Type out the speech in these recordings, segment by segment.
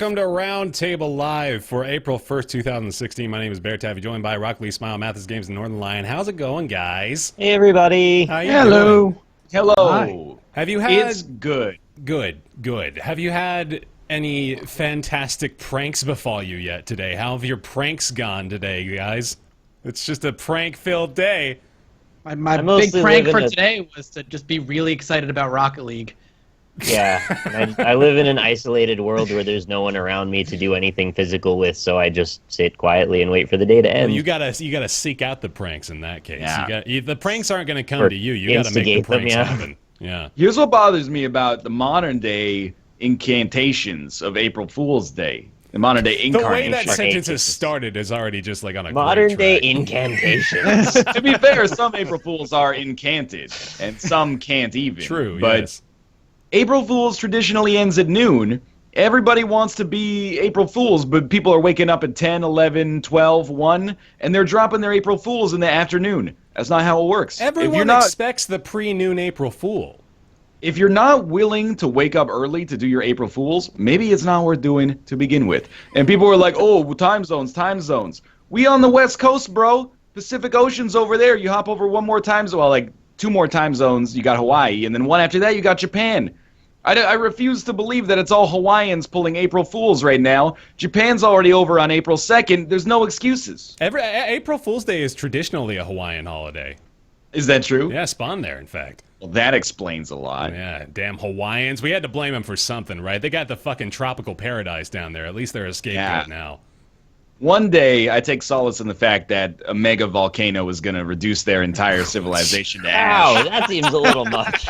welcome to Roundtable Live for April 1st, 2016. My name is Bear Taffy, joined by Rock Lee, Smile, Mathis Games, and Northern Lion. How's it going, guys? Hey, everybody. How you doing? Hello. Hi. Have you had... It's good. Good. Have you had any fantastic pranks befall you yet today? How have your pranks gone today, guys? It's just a prank-filled day. My big prank for today was to just be really excited about Rocket League. Yeah, I live in an isolated world where there's no one around me to do anything physical with, so I just sit quietly and wait for the day to end. Well, you gotta seek out the pranks in that case. Yeah. The pranks aren't gonna come to you. You gotta make the pranks happen. Yeah. Here's what bothers me about the modern day incantations of April Fool's Day. The modern day The incarnation. way that sentence has started is already just like on a modern day track. incantations. To be fair, some April Fools are incanted, and some can't even. True, but yes. April Fools traditionally ends at noon. Everybody wants to be April Fools, but people are waking up at 10, 11, 12, 1, and they're dropping their April Fools in the afternoon. That's not how it works. Everyone expects the pre-noon April Fool. If you're not willing to wake up early to do your April Fools, maybe it's not worth doing to begin with. And people were like, oh, time zones. We on the West Coast, bro. Pacific Ocean's over there. You hop over one more time zone, well, like 2 more time zones, you got Hawaii, and then one after that, you got Japan. I refuse to believe that it's all Hawaiians pulling April Fools right now. Japan's already over on April 2nd. There's no excuses. April Fool's Day is traditionally a Hawaiian holiday. Is that true? Yeah, spawned there, in fact. Well, that explains a lot. Yeah, damn Hawaiians. We had to blame them for something, right? They got the fucking tropical paradise down there. At least they're a scapegoat now. One day, I take solace in the fact that a mega volcano is going to reduce their entire civilization to ash. Wow, that seems a little much.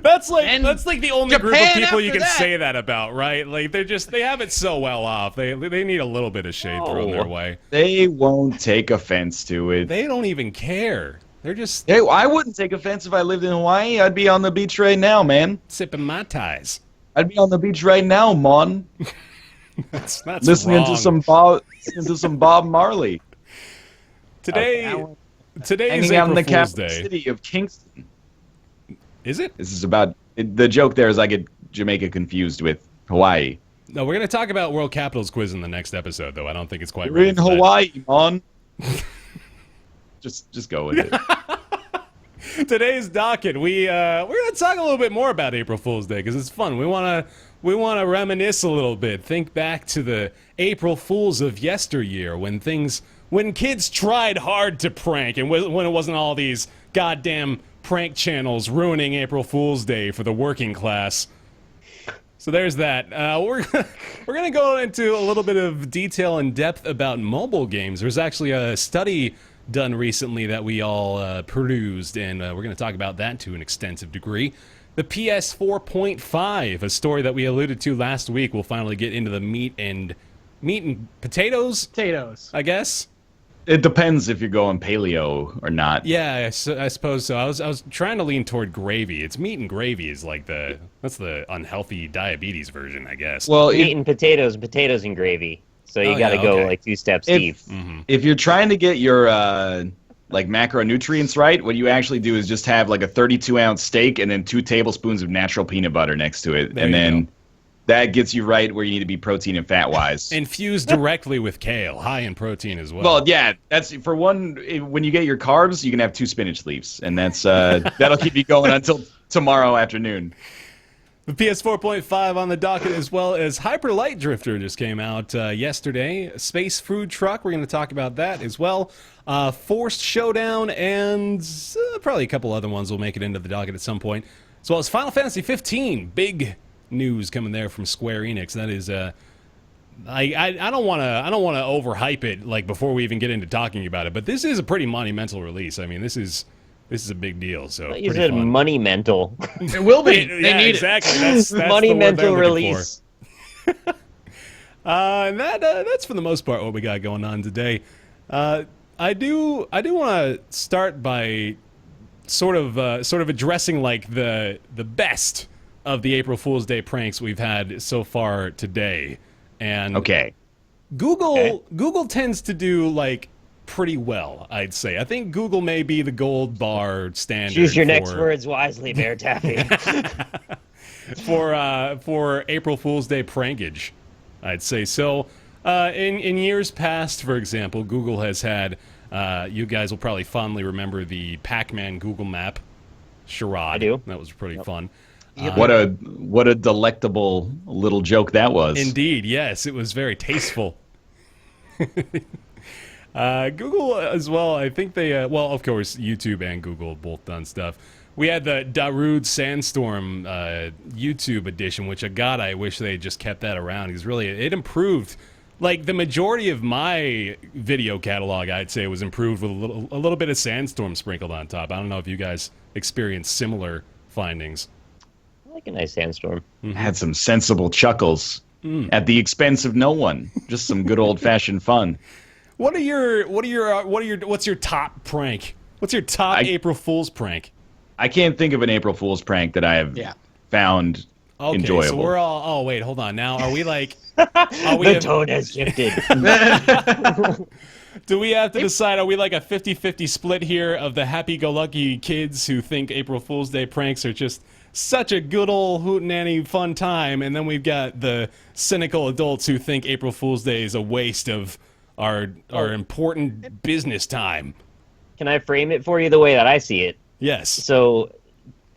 That's like the only group of Japan people you after can that. say that about, right? Like they have it so well off. They need a little bit of shade thrown their way. They won't take offense to it. They don't even care. They're just Hey, I wouldn't take offense if I lived in Hawaii. I'd be on the beach right now, man. sipping Mai Tais. I'd be on the beach right now, mon. That's Listening wrong. to some Bob Marley. Today is Hanging out in April the Fool's capital Day. city of Kingston. Is it? This is about the joke. There is I get Jamaica confused with Hawaii. No, we're gonna talk about World Capitals quiz in the next episode, though. I don't think it's quite We're ready in for that. Hawaii, mon. Just go with it. Today's docket, we're gonna talk a little bit more about April Fool's Day because it's fun. We wanna reminisce a little bit, think back to the April Fools of yesteryear when kids tried hard to prank and when it wasn't all these goddamn prank channels ruining April Fool's Day for the working class. So there's that. We're gonna go into a little bit of detail and depth about mobile games. There's actually a study done recently that we all perused, and we're going to talk about that to an extensive degree. The PS 4.5, a story that we alluded to last week, will finally get into the meat and potatoes. Potatoes. I guess. It depends if you're going paleo or not. Yeah, I suppose so. I was trying to lean toward gravy. It's meat and gravy is like that's the unhealthy diabetes version, I guess. Well, Meat and potatoes and gravy. So you got to go like 2 steps deep. if you're trying to get your like macronutrients right, what you actually do is just have like a 32-ounce steak and then 2 tablespoons of natural peanut butter next to it, and then that gets you right where you need to be protein and fat wise. Infused directly with kale, high in protein as well. Well, yeah, that's for one. When you get your carbs, you can have 2 spinach leaves, and that's that'll keep you going until tomorrow afternoon. The PS 4.5 on the docket, as well as Hyper Light Drifter just came out yesterday. Space Food Truck, we're going to talk about that as well. Forced Showdown, and probably a couple other ones will make it into the docket at some point. As well as Final Fantasy 15, big news coming there from Square Enix. That is, I don't want to overhype it like before we even get into talking about it, but this is a pretty monumental release. I mean, this is a big deal. So You said money mental. It will be. They need exactly. That's money the word mental they're looking release. for. And that's for the most part what we got going on today. I do want to start by sort of addressing like the best of the April Fool's Day pranks we've had so far today. And Google tends to do like pretty well, I'd say. I think Google may be the gold bar standard. Choose your next words wisely, Bear Taffy. for April Fool's Day prankage. I'd say. So in years past, for example, Google has had, you guys will probably fondly remember the Pac-Man Google Map charade. I do. That was pretty fun. What a delectable little joke that was. Indeed, yes. It was very tasteful. Google as well, I think they, well, of course, YouTube and Google have both done stuff. We had the Darude Sandstorm YouTube edition, which, God, I wish they had just kept that around. Because really, it improved. Like, the majority of my video catalog, I'd say, was improved with a little bit of Sandstorm sprinkled on top. I don't know if you guys experienced similar findings. I like a nice Sandstorm. Had some sensible chuckles at the expense of no one. Just some good old-fashioned fun. What's your top prank? What's your top April Fool's prank? I can't think of an April Fool's prank that I have found enjoyable. So we're all. Oh wait, hold on. Now, are we like? The tone has shifted. Do we have to decide? Are we like a 50-50 split here of the happy-go-lucky kids who think April Fool's Day pranks are just such a good old hootenanny fun time, and then we've got the cynical adults who think April Fool's Day is a waste of our important business time? Can I frame it for you the way that I see it? Yes. So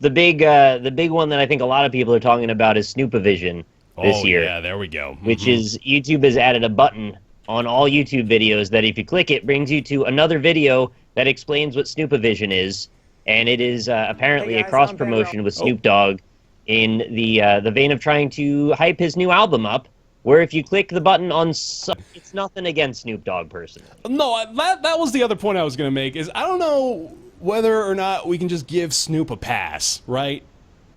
the big one that I think a lot of people are talking about is Snoopavision this year. Yeah, there we go. Which is YouTube has added a button on all YouTube videos that if you click it, brings you to another video that explains what Snoopavision is, and it is apparently a cross promotion with Snoop Dogg in the vein of trying to hype his new album up. Where if you click the button on, it's nothing against Snoop Dogg personally. No, that was the other point I was going to make. Is I don't know whether or not we can just give Snoop a pass, right?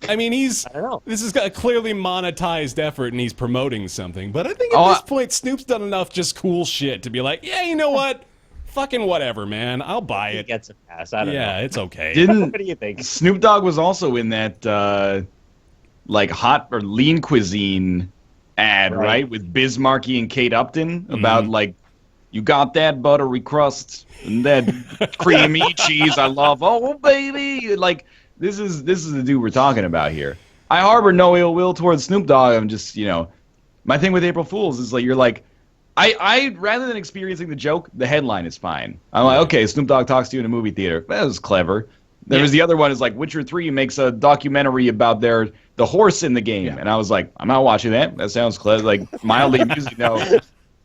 I mean, I don't know. This is a clearly monetized effort, and he's promoting something. But I think at this point, Snoop's done enough just cool shit to be like, yeah, you know what? Fucking whatever, man. I'll buy it. He gets a pass. I don't know. Yeah, it's okay. What do you think? Snoop Dogg was also in that like hot or lean cuisine ad, right? With Biz Markie and Kate Upton about like, you got that buttery crust and that creamy cheese I love. Oh baby, like this is the dude we're talking about here. I harbor no ill will towards Snoop Dogg. I'm just, my thing with April Fools is like you're like, I rather than experiencing the joke, the headline is fine. I'm like, okay, Snoop Dogg talks to you in a movie theater. That was clever. There was the other one is like Witcher 3 makes a documentary about the horse in the game. And I was like, I'm not watching that. That sounds clever, like mildly amusing. No.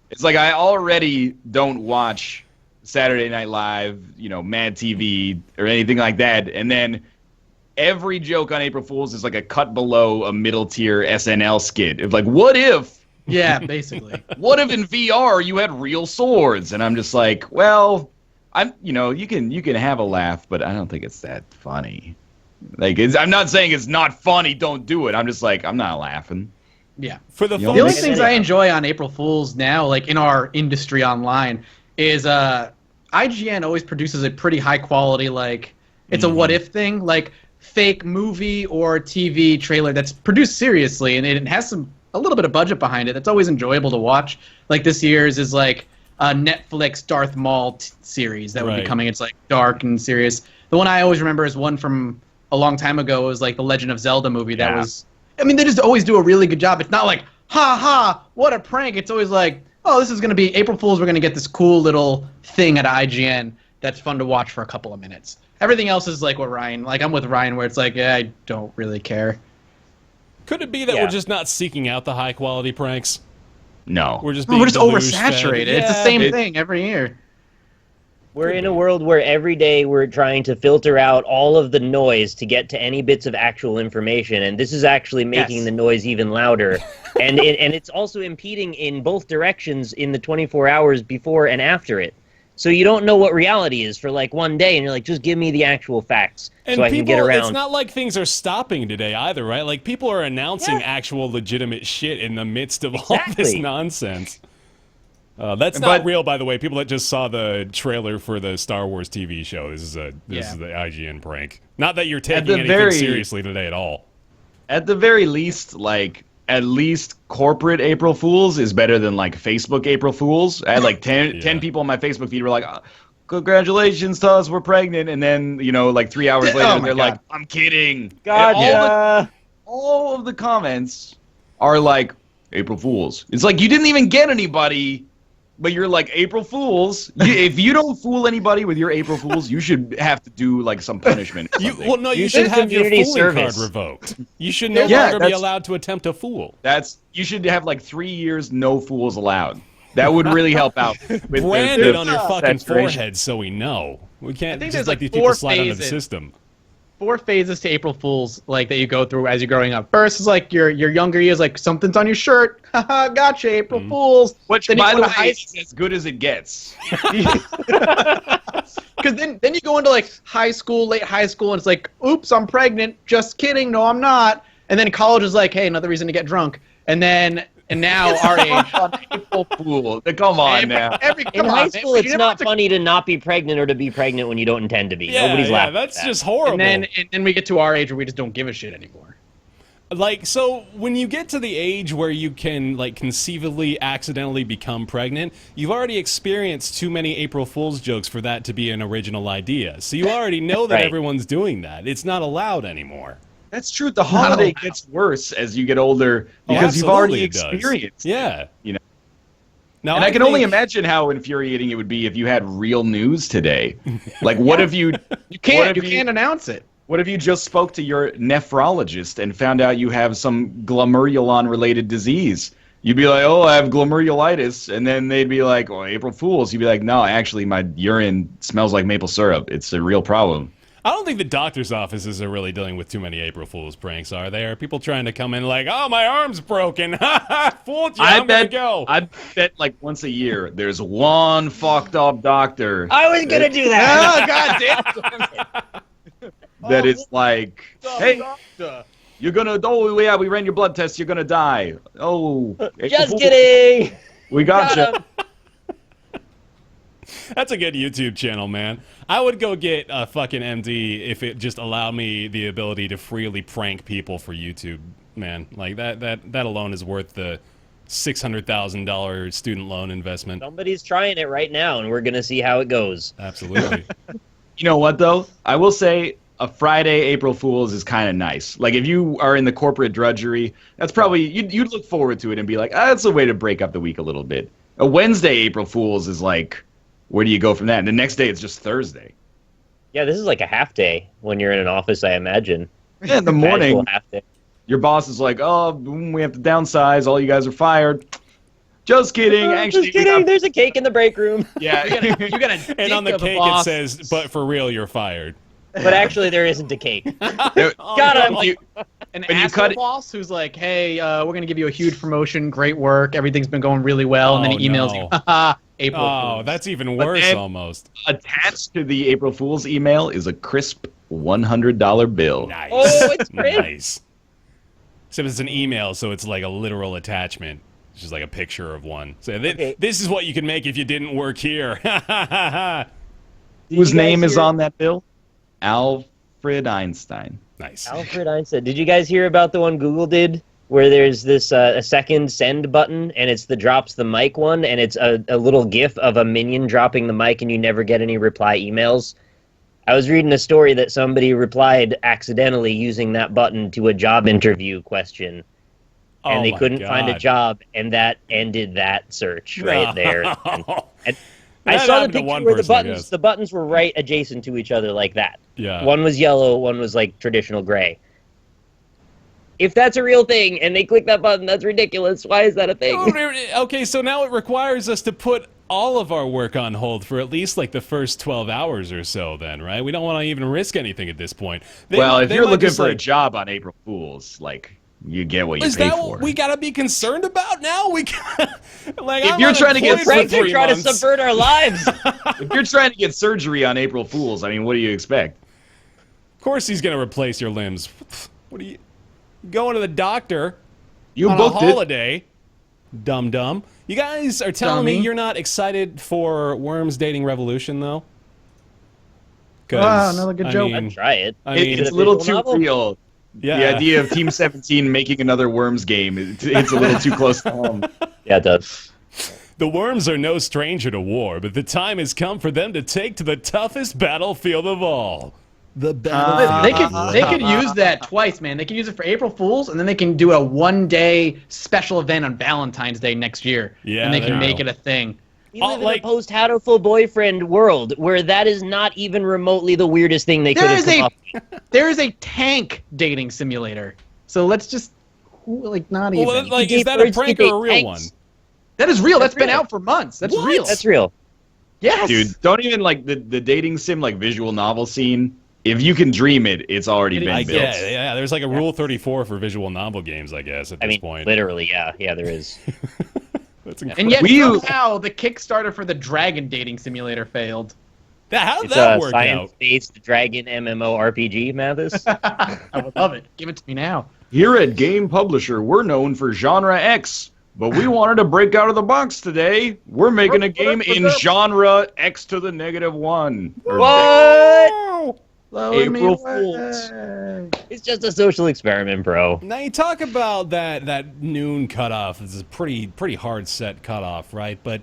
It's like I already don't watch Saturday Night Live, Mad TV or anything like that. And then every joke on April Fool's is like a cut below a middle tier SNL skit. It's like, what if? Yeah, basically. What if in VR you had real swords? And I'm just like, well, you can have a laugh, but I don't think it's that funny. Like, I'm not saying it's not funny. Don't do it. I'm just like, I'm not laughing. Yeah. For the the only things I enjoy on April Fools now, like in our industry online, is IGN always produces a pretty high quality, like it's a what if thing, like fake movie or TV trailer that's produced seriously, and it has a little bit of budget behind it. That's always enjoyable to watch. Like this year's is like a Netflix Darth Maul series that would be coming. It's like dark and serious. The one I always remember is one from a long time ago. It was like the Legend of Zelda movie. That was, I mean, they just always do a really good job. It's not like, ha ha, what a prank. It's always like, oh, this is going to be April Fool's. We're going to get this cool little thing at IGN that's fun to watch for a couple of minutes. Everything else is like what Ryan, like I'm with Ryan where it's like, yeah, I don't really care. Could it be that we're just not seeking out the high quality pranks? No. We're just oversaturated. It's the same thing every year. We're in a world where every day we're trying to filter out all of the noise to get to any bits of actual information, and this is actually making the noise even louder. and it's also impeding in both directions in the 24 hours before and after it. So you don't know what reality is for like one day, and you're like, just give me the actual facts so I can get around. It's not like things are stopping today either, right? Like people are announcing actual legitimate shit in the midst of all this nonsense. That's not real, by the way. People that just saw the trailer for the Star Wars TV show. This is the IGN prank. Not that you're taking anything seriously today at all. At the very least, like at least corporate April Fools is better than like Facebook April Fools. I had like 10 people on my Facebook feed were like, oh, congratulations to us, we're pregnant. And then, like 3 hours later, they're like, I'm kidding. God, all of the comments are like, April Fools. It's like you didn't even get anybody, but you're like, April Fools. If you don't fool anybody with your April Fools, you should have to do like some punishment. Or something. Well, no, you should should have your community fooling service. card revoked. You should no Yeah, longer be that's- allowed to attempt to fool. You should have like 3 years no fools allowed. That would really help out. With Branded on your fucking saturation. forehead so we know. We can't think just there's, like like, these 4 people slide under the phases. system. 4 phases to April Fools, like that you go through as you're growing up. First is like your younger years, like something's on your shirt. Haha, gotcha, April Fools. Which, Then you by go the into way, high is as good as it gets. Because then you go into like high school, late high school, and it's like, oops, I'm pregnant. Just kidding. No, I'm not. And then college is like, hey, another reason to get drunk. And now our age. April Fool. Come on now. In high school, it's not funny to not be pregnant or to be pregnant when you don't intend to be. Nobody's laughing. That's at that. just horrible. And then we get to our age where we just don't give a shit anymore. Like, so when you get to the age where you can, like, conceivably accidentally become pregnant, you've already experienced too many April Fool's jokes for that to be an original idea. So you already know that Right. everyone's doing that. It's not allowed anymore. That's true. The holiday gets worse as you get older Oh, because you've already absolutely it does. experienced. Yeah. You know. Now, And I can only think- imagine how infuriating it would be if you had real news today. Like, what if you You can't announce it. What if you just spoke to your nephrologist and found out you have some glomerulon-related disease? You'd be like, oh, I have glomerulitis. And then they'd be like, oh, April Fools. You'd be like, no, actually, my urine smells like maple syrup. It's a real problem. I don't think the doctor's offices are really dealing with too many April Fool's pranks, are they? Are people trying to come in like, oh, my arm's broken. Fooled you, I'm gonna go. I bet like once a year there's one fucked up doctor I was gonna do that. Oh, God damn. that is like, hey, you're gonna, oh, yeah, we ran your blood test, you're gonna die. Oh, April Just Fool. kidding. We got Got you. him. That's a good YouTube channel, man. I would go get a fucking MD if it just allowed me the ability to freely prank people for YouTube, man. Like, that alone is worth the $600,000 student loan investment. Somebody's trying it right now, and we're gonna see how it goes. Absolutely. You know what, though? I will say a Friday April Fool's is kind of nice. Like, if you are in the corporate drudgery, that's probably, you'd look forward to it and be like, ah, that's a way to break up the week a little bit. A Wednesday April Fool's is like, where do you go from that? And the next day it's just Thursday. Yeah, this is like a half day when you're in an office, I imagine. Yeah, in the Casual morning, half day. your boss is like, oh, we have to downsize. All you guys are fired. Just kidding. Actually, Just kidding. There's a cake in the break room. yeah. You got a And on the cake it says, but for real, you're fired. But actually, there isn't a cake. Oh, Got him. You- An When you asshole cut it- boss who's like, hey, we're going to give you a huge promotion, great work, everything's been going really well, and then he Oh, emails no. you, haha, April Oh, Fools. that's even But worse then- almost. Attached to the April Fool's email is a crisp $100 bill. Nice. Oh, it's great. Nice. Except it's an email, so it's like a literal attachment. It's just like a picture of one. So Okay. this is what you can make if you didn't work here. Whose you guys name is hear- on that bill? Alfred Einstein. Nice. Alfred Einstein. Did you guys hear about the one Google did? Where there's this a second send button, and it's the drops the mic one, and it's a little GIF of a minion dropping the mic, and you never get any reply emails. I was reading a story that somebody replied accidentally using that button to a job interview question, and Oh they my couldn't find a God. job, and that ended that search right there. And I That saw the happened to picture one where the person, I buttons guess. the buttons were right adjacent to each other like that. Yeah. One was yellow, one was like traditional gray. If that's a real thing and they click that button, that's ridiculous. Why is that a thing? Okay, so now it requires us to put all of our work on hold for at least like the first 12 hours or so then, right? We don't want to even risk anything at this point. Well, if they you're might looking just, for a like, job on April Fool's, like, you get what you is pay that for. what we gotta be concerned about now? We like, If I'm you're trying to get unemployed for Frank, they're 3 trying to months. subvert our lives. If you're trying to get surgery on April Fool's, I mean, what do you expect? Of course he's gonna replace your limbs. What are you going to the doctor You on a booked it. holiday? Dum dum. You guys are telling me Dummy. you're not excited for Worms Dating Revolution though? 'Cause, Ah, another good joke. I'd try it. I mean, It's a little visual too novel? real. yeah. The idea of Team 17 making another Worms game, it's a little too close to home. Yeah, it does. The worms are no stranger to war, but the time has come for them to take to the toughest battlefield of all. The battlefield. They could use that twice, man. They can use it for April Fools, and then they can do a one-day special event on Valentine's Day next year. Yeah, and they there can you make go. it a thing. We live in like- a post-hatoful boyfriend world where that is not even remotely the weirdest thing they could There have is come a up with. there is a tank dating simulator. So let's just not even. Well, like, You is gave that a birds prank to or a real tanks. one? That is real. That's been real. out for months. That's What? real. That's real. Yes. Dude, don't even like the dating sim like visual novel scene. If you can dream it, it's already been I built. yeah, there's like a Rule 34 for visual novel games, I guess, at I this mean, point. literally, yeah, there is. That's And incredible. yet somehow the Kickstarter for the Dragon dating simulator failed. How did It's that a work out? science-based dragon MMORPG, Mathis. I would love it. Give it to me now. Here at Game Publisher, we're known for genre X, but we wanted to break out of the box today. We're making a game in genre X to the -1. Or What? Blowing me April away. Fools. It's just a social experiment, bro. Now you talk about that noon cutoff. It's a pretty hard set cutoff, right? But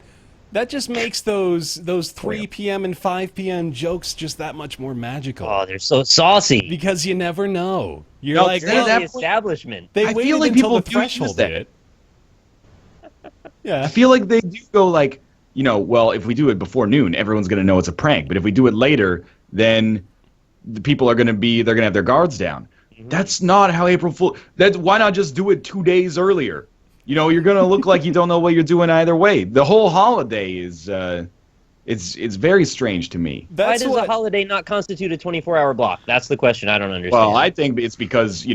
that just makes those 3 p.m. and 5 p.m. jokes just that much more magical. Oh, they're so saucy. Because you never know. You're No, like, you're They're well, that the point- establishment. they I waited feel like until the people do use threshold that. hit. I Yeah. feel like they do go like, well, if we do it before noon, everyone's going to know it's a prank. But if we do it later, then the people are going to they're going to have their guards down. That's not how April Fool. Why not just do it 2 days earlier? You're going to look like you don't know what you're doing either way. The whole holiday is, it's very strange to me. Why That's does what. a holiday not constitute a 24-hour block? That's the question I don't understand. Well, I think it's because,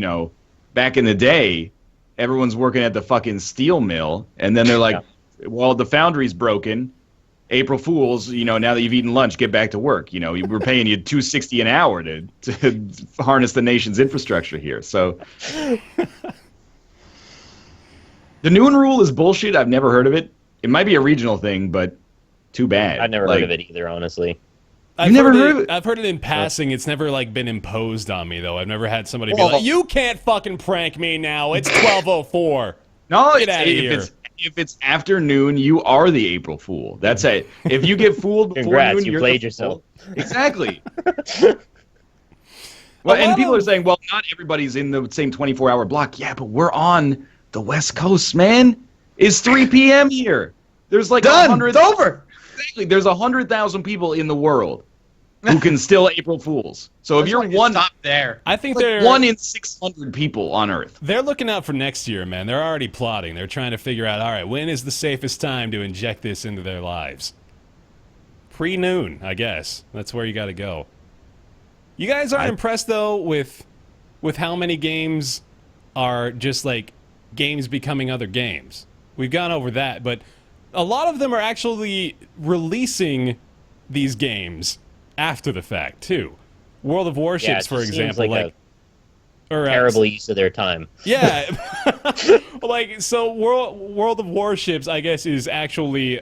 back in the day, everyone's working at the fucking steel mill, and then they're like, well, the foundry's broken. April Fools, now that you've eaten lunch, get back to work. We're paying you $2.60 an hour to harness the nation's infrastructure here. So the noon rule is bullshit. I've never heard of it. It might be a regional thing, but too bad. I've never heard of it either, honestly. I've never heard it, of it? I've heard it in passing. It's never been imposed on me though. I've never had somebody be Well- like, "You can't fucking prank me now. It's 12:04." No, Get outta here. If it's afternoon, you are the April Fool. That's it. If you get fooled before Congrats, noon, you you're played the yourself. fool. Exactly. Well, A and lot people of- are saying, well, not everybody's in the same 24-hour block. Yeah, but we're on the West Coast, man. It's 3 p.m. here. There's like Done. 100. It's over. Exactly. There's 100,000 people in the world who can still April Fools. So if That's you're why you one, stop there. I think like they're 1 in 600 people on Earth. They're looking out for next year, man. They're already plotting. They're trying to figure out, all right, when is the safest time to inject this into their lives? Pre-noon, I guess. That's where you got to go. You guys aren't impressed though with how many games are just like games becoming other games. We've gone over that, but a lot of them are actually releasing these games after the fact too. World of Yeah, Warships, it for just seems example, like or terrible use of their time. yeah, like so. World of Warships, I guess, is actually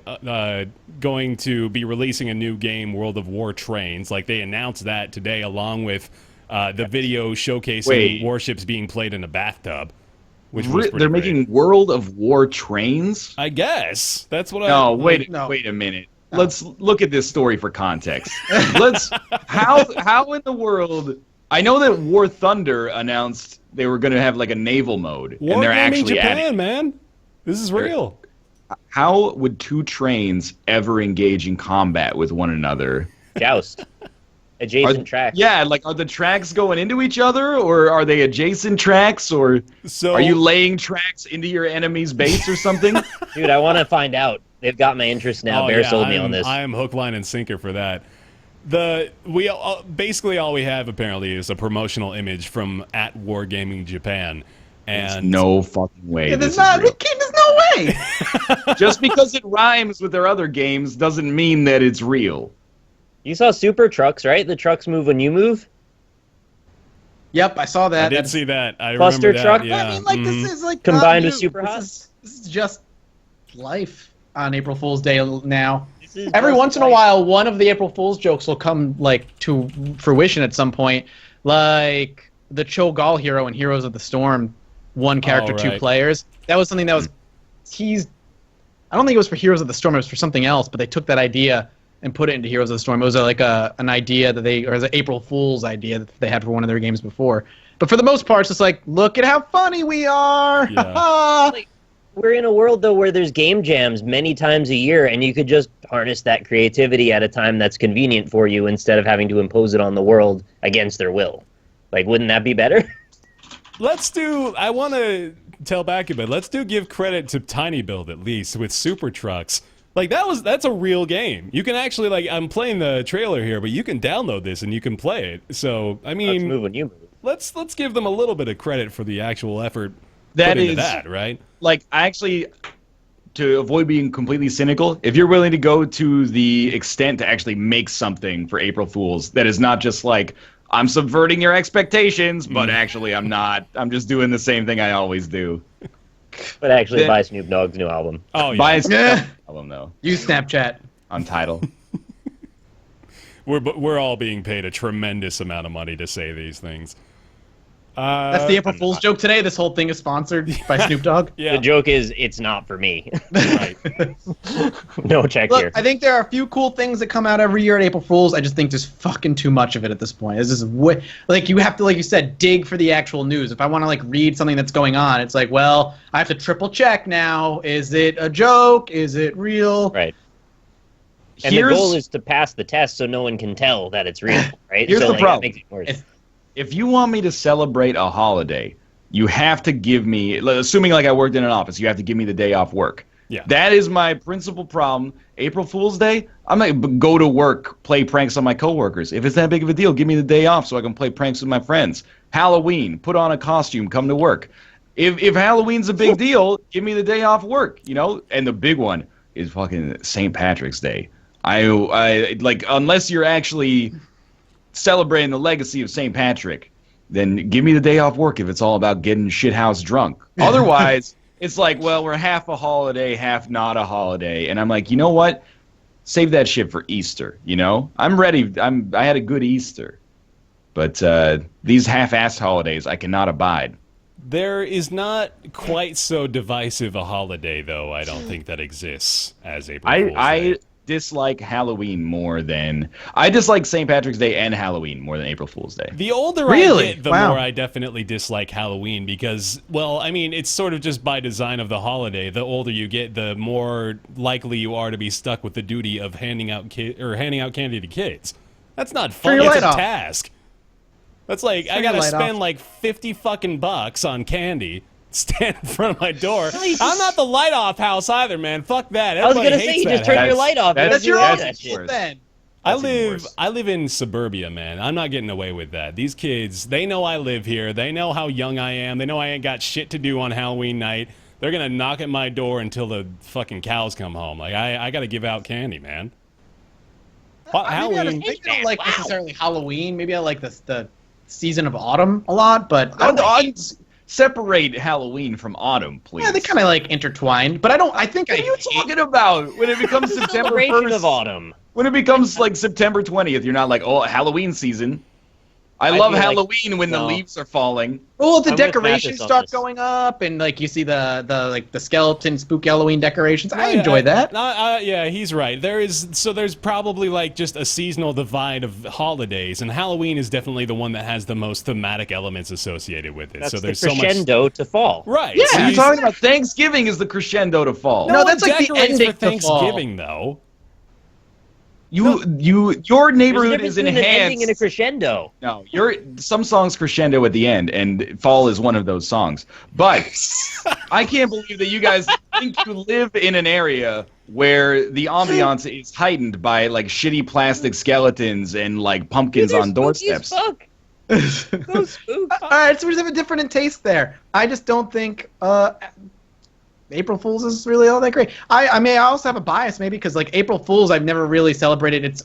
going to be releasing a new game, World of War Trains. Like they announced that today, along with the video showcasing Wait. warships being played in a bathtub. Which was pretty They're great. making World of War Trains? I guess that's what No, I. wait no. a minute. Let's look at this story for context. How in the world? I know that War Thunder announced they were going to have like a naval mode, War and they're gaming actually Japan, adding. man. This is real. How would two trains ever engage in combat with one another? Joust. Adjacent track. Yeah, like are the tracks going into each other, or are they adjacent tracks, or So are you laying tracks into your enemy's base or something? Dude, I want to find out. They've got my interest now. Bear sold me on this. I am hook, line, and sinker for that. Basically all we have apparently is a promotional image from at Wargaming Japan, There's and no fucking way. Yeah, this there's is real. there's no way. Just because it rhymes with their other games doesn't mean that it's real. You saw Super Trucks, right? The trucks move when you move. Yep, I saw that. I did That's- see that. I Buster remember that. truck? Yeah. I mean, like Mhm. this is like Combined not with new. Super This Hot? This is just life on April Fool's Day now. This is Every just once in a like- while, one of the April Fool's jokes will come like to fruition at some point, like the Cho'Gall hero in Heroes of the Storm, one character, two right. players. That was something that was teased. I don't think it was for Heroes of the Storm; it was for something else. But they took that idea and put it into Heroes of the Storm. It was an idea that it was an April Fool's idea that they had for one of their games before. But for the most part, it's just like, look at how funny we are. Yeah. Like, we're in a world, though, where there's game jams many times a year, and you could just harness that creativity at a time that's convenient for you instead of having to impose it on the world against their will. Like, wouldn't that be better? I want to tell back a bit. Let's give credit to Tiny Build, at least, with Super Trucks. Like, that's a real game. You can actually, like, I'm playing the trailer here, but you can download this and you can play it. So, I mean, Let's move when you move. Let's give them a little bit of credit for the actual effort That put into is that, right? like, actually, to avoid being completely cynical, if you're willing to go to the extent to actually make something for April Fools that is not just like, I'm subverting your expectations, but actually I'm not. I'm just doing the same thing I always do. But actually, buy Snoop Dogg's new album. Oh, yeah. Buy a album, though. Use Snapchat. Untitled. We're all being paid a tremendous amount of money to say these things. That's the April Fool's joke today. This whole thing is sponsored by Snoop Dogg. Yeah. The joke is, it's not for me. Right. No check Look, here. I think there are a few cool things that come out every year at April Fool's. I just think there's fucking too much of it at this point. It's just like you have to, like you said, dig for the actual news. If I want to like read something that's going on, it's like, well, I have to triple check now. Is it a joke? Is it real? Right. And the goal is to pass the test so no one can tell that it's real, right? Here's so, the like, problem. That makes it worse. If you want me to celebrate a holiday, you have to give me, assuming like I worked in an office, you have to give me the day off work. Yeah. That is my principal problem. April Fool's Day, I'm not gonna go to work, play pranks on my coworkers. If it's that big of a deal, give me the day off so I can play pranks with my friends. Halloween, put on a costume, come to work. If Halloween's a big deal, give me the day off work, you know? And the big one is fucking St. Patrick's Day. I like, unless you're actually celebrating the legacy of St. Patrick, then give me the day off work if it's all about getting shithouse drunk. Otherwise, it's like, well, we're half a holiday, half not a holiday. And I'm like, you know what? Save that shit for Easter, you know? I'm ready. I had a good Easter. But these half-assed holidays, I cannot abide. There is not quite so divisive a holiday, though, I don't think, that exists as April Fool's Day. I dislike Halloween more than I dislike St. Patrick's Day and Halloween more than April Fool's Day. The older Really? I get, the Wow. more I definitely dislike Halloween because, well, I mean, it's sort of just by design of the holiday. The older you get, the more likely you are to be stuck with the duty of handing out candy to kids. That's not fun. Turn your It's light a off. task. That's like I Turn your gotta light spend off. like 50 fucking bucks on candy. Stand in front of my door. I'm not the light off house either, man. Fuck that. I was Everybody going to say, hates you just that turn your house. light off. that's You That's don't your do own that shit. fault then. That's even worse. I live in suburbia, man. I'm not getting away with that. These kids, they know I live here. They know how young I am. They know I ain't got shit to do on Halloween night. They're gonna knock at my door until the fucking cows come home. Like I gotta give out candy, man. Halloween. Maybe I don't like necessarily Halloween. Maybe I like the season of autumn a lot, but I don't I'd separate Halloween from autumn, please. yeah, they kind of like intertwined. But I think What are you talking about? When it becomes September Celebration 1st, of autumn. when it becomes like September 20th, you're not like, oh, Halloween season. I love feel like- Halloween when the no. leaves are falling. Well, the I'm with decorations Mathis on start this. going up, and like you see the skeleton spooky Halloween decorations. I Yeah, enjoy that. Yeah, he's right. There's probably like just a seasonal divide of holidays, and Halloween is definitely the one that has the most thematic elements associated with it. That's so the there's so much. crescendo to fall. Right. Yeah, so What are you you- talking about? Thanksgiving is the crescendo to fall. No, No, that's that's like the decorates ending for to fall. Thanksgiving, though. Your There's a neighborhood difference is between an ending and a enhanced. crescendo. No, some songs crescendo at the end, and fall is one of those songs. But I can't believe that you guys think you live in an area where the ambiance is heightened by like shitty plastic skeletons and like pumpkins on doorsteps. Fuck. So spook. All right, so we just have a different in taste there. I just don't think April Fool's is really all that great. I may also have a bias maybe because like April Fool's I've never really celebrated. It's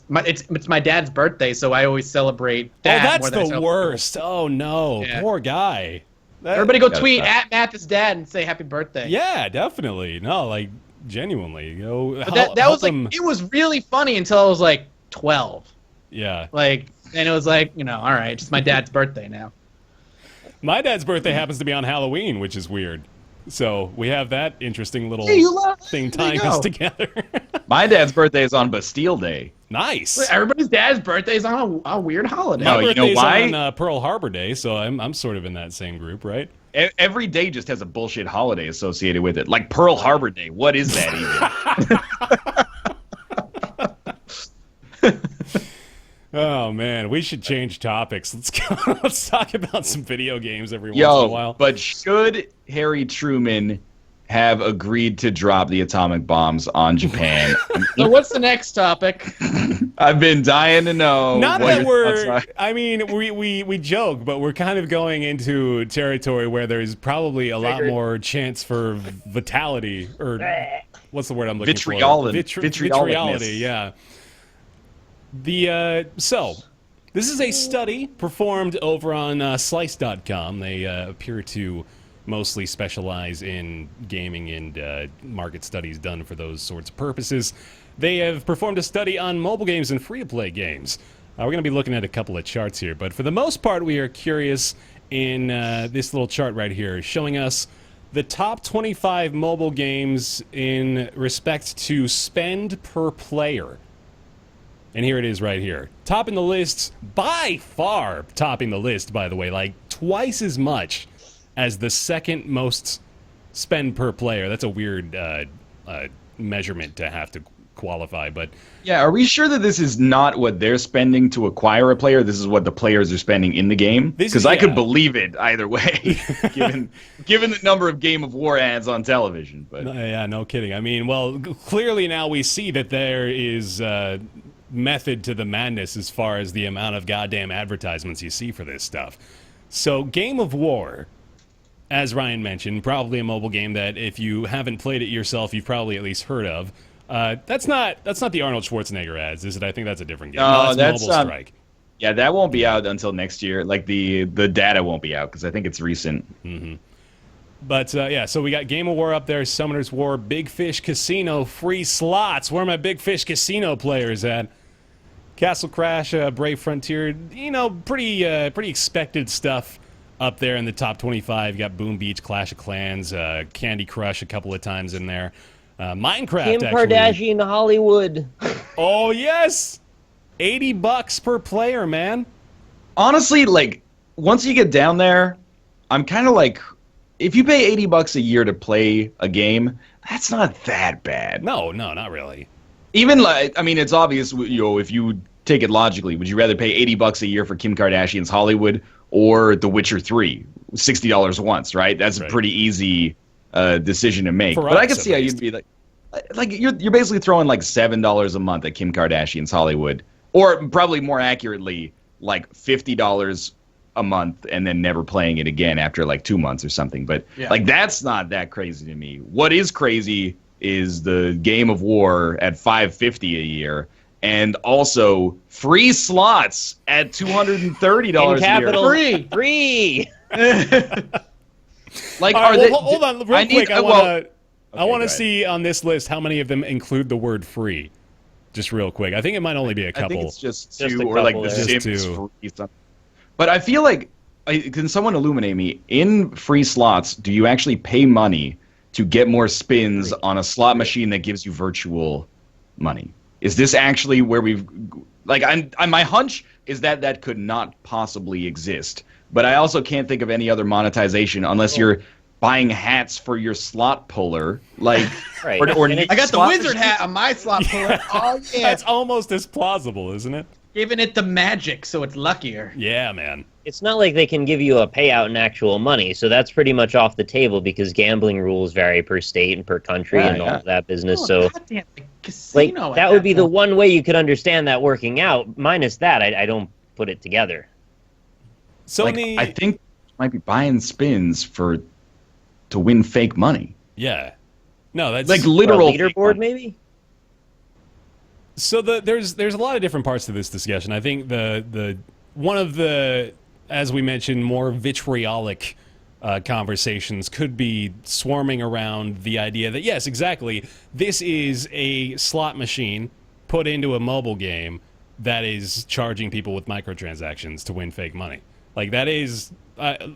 my dad's birthday, so I always celebrate that. Oh, that's more than I the celebrate worst. Oh no, Yeah. poor guy. Everybody go That's tweet tough. at Mathis' dad and say happy birthday. Yeah, definitely. No, like genuinely. You know, But that was like it was really funny until I was like 12. Yeah. Like, and it was like, all right, just my dad's birthday now. My dad's birthday happens to be on Halloween, which is weird. So we have that interesting little Yeah, you love thing there you tying us go. together. My dad's birthday is on Bastille Day. Nice. Everybody's dad's birthday is on a weird holiday. No, My you know birthday's why? on Pearl Harbor Day, so I'm sort of in that same group, right? Every day just has a bullshit holiday associated with it. Like Pearl Harbor Day. What is that even? Oh man, we should change topics. Let's go. Let's talk about some video games every once in a while. But should Harry Truman have agreed to drop the atomic bombs on Japan? So what's the next topic? I've been dying to know. Not what that your thoughts we're. are. I mean, we joke, but we're kind of going into territory where there's probably a lot more chance for vitality, or what's the word I'm looking for? Vitriolity. Yeah. So, this is a study performed over on Slice.com. They appear to mostly specialize in gaming and market studies done for those sorts of purposes. They have performed a study on mobile games and free-to-play games. We're going to be looking at a couple of charts here, but for the most part, we are curious in this little chart right here, showing us the top 25 mobile games in respect to spend per player. And here it is right here. Topping the list, by far topping the list, by the way, like twice as much as the second most spend per player. That's a weird measurement to have to qualify, but... Yeah, are we sure that this is not what they're spending to acquire a player? This is what the players are spending in the game? Because I could believe it either way, given the number of Game of War ads on television. But yeah, no kidding. I mean, well, clearly now we see that there is... method to the madness as far as the amount of goddamn advertisements you see for this stuff. So Game of War, as Ryan mentioned, probably a mobile game that if you haven't played it yourself, you've probably at least heard of. That's not the Arnold Schwarzenegger ads, is it? I think that's a different game. No, that's Mobile Strike. Yeah, that won't be out until next year. Like the data won't be out because I think it's recent. Mm-hmm. But, yeah, so we got Game of War up there, Summoner's War, Big Fish Casino, free slots. Where are my Big Fish Casino players at? Castle Crash, Brave Frontier, you know, pretty expected stuff up there in the top 25. You got Boom Beach, Clash of Clans, Candy Crush a couple of times in there. Minecraft, Kim Kardashian Hollywood. Oh, yes! $80 per player, man. Honestly, like, once you get down there, I'm kind of like... If you pay $80 a year to play a game, that's not that bad. No, not really. Even like, I mean, it's obvious. You know, if you take it logically, would you rather pay $80 a year for Kim Kardashian's Hollywood or The Witcher 3, $60 once? Right, that's a pretty easy decision to make. But I could see how you'd be like you're basically throwing like $7 a month at Kim Kardashian's Hollywood, or probably more accurately, like $50 a month and then never playing it again after like 2 months or something. But like that's not that crazy to me. What is crazy is the Game of War at $550 a year, and also free slots at $230 a year. Free. Like, right, hold on, real quick. I want to see on this list how many of them include the word free. Just real quick. I think it might only be a couple. I think it's just a two, or like the there. Sims free. But I feel like, can someone illuminate me? In free slots, do you actually pay money to get more spins on a slot machine that gives you virtual money? Is this actually where we've... Like, my hunch is that could not possibly exist. But I also can't think of any other monetization unless you're buying hats for your slot puller. Like, right. or I got the wizard hat on my slot puller. Oh, yeah. That's almost as plausible, isn't it? Giving it the magic so it's luckier. Yeah, man. It's not like they can give you a payout in actual money, so that's pretty much off the table because gambling rules vary per state and per country and all of that business. So, goddamn, casino that would be the one way you could understand that working out. Minus that, I don't put it together. So like, I think you might be buying spins to win fake money. Yeah. No, that's like literal leaderboard, maybe. So there's a lot of different parts to this discussion. I think the one of the, as we mentioned, more vitriolic conversations could be swarming around the idea that, yes, exactly, this is a slot machine put into a mobile game that is charging people with microtransactions to win fake money. Like, that is...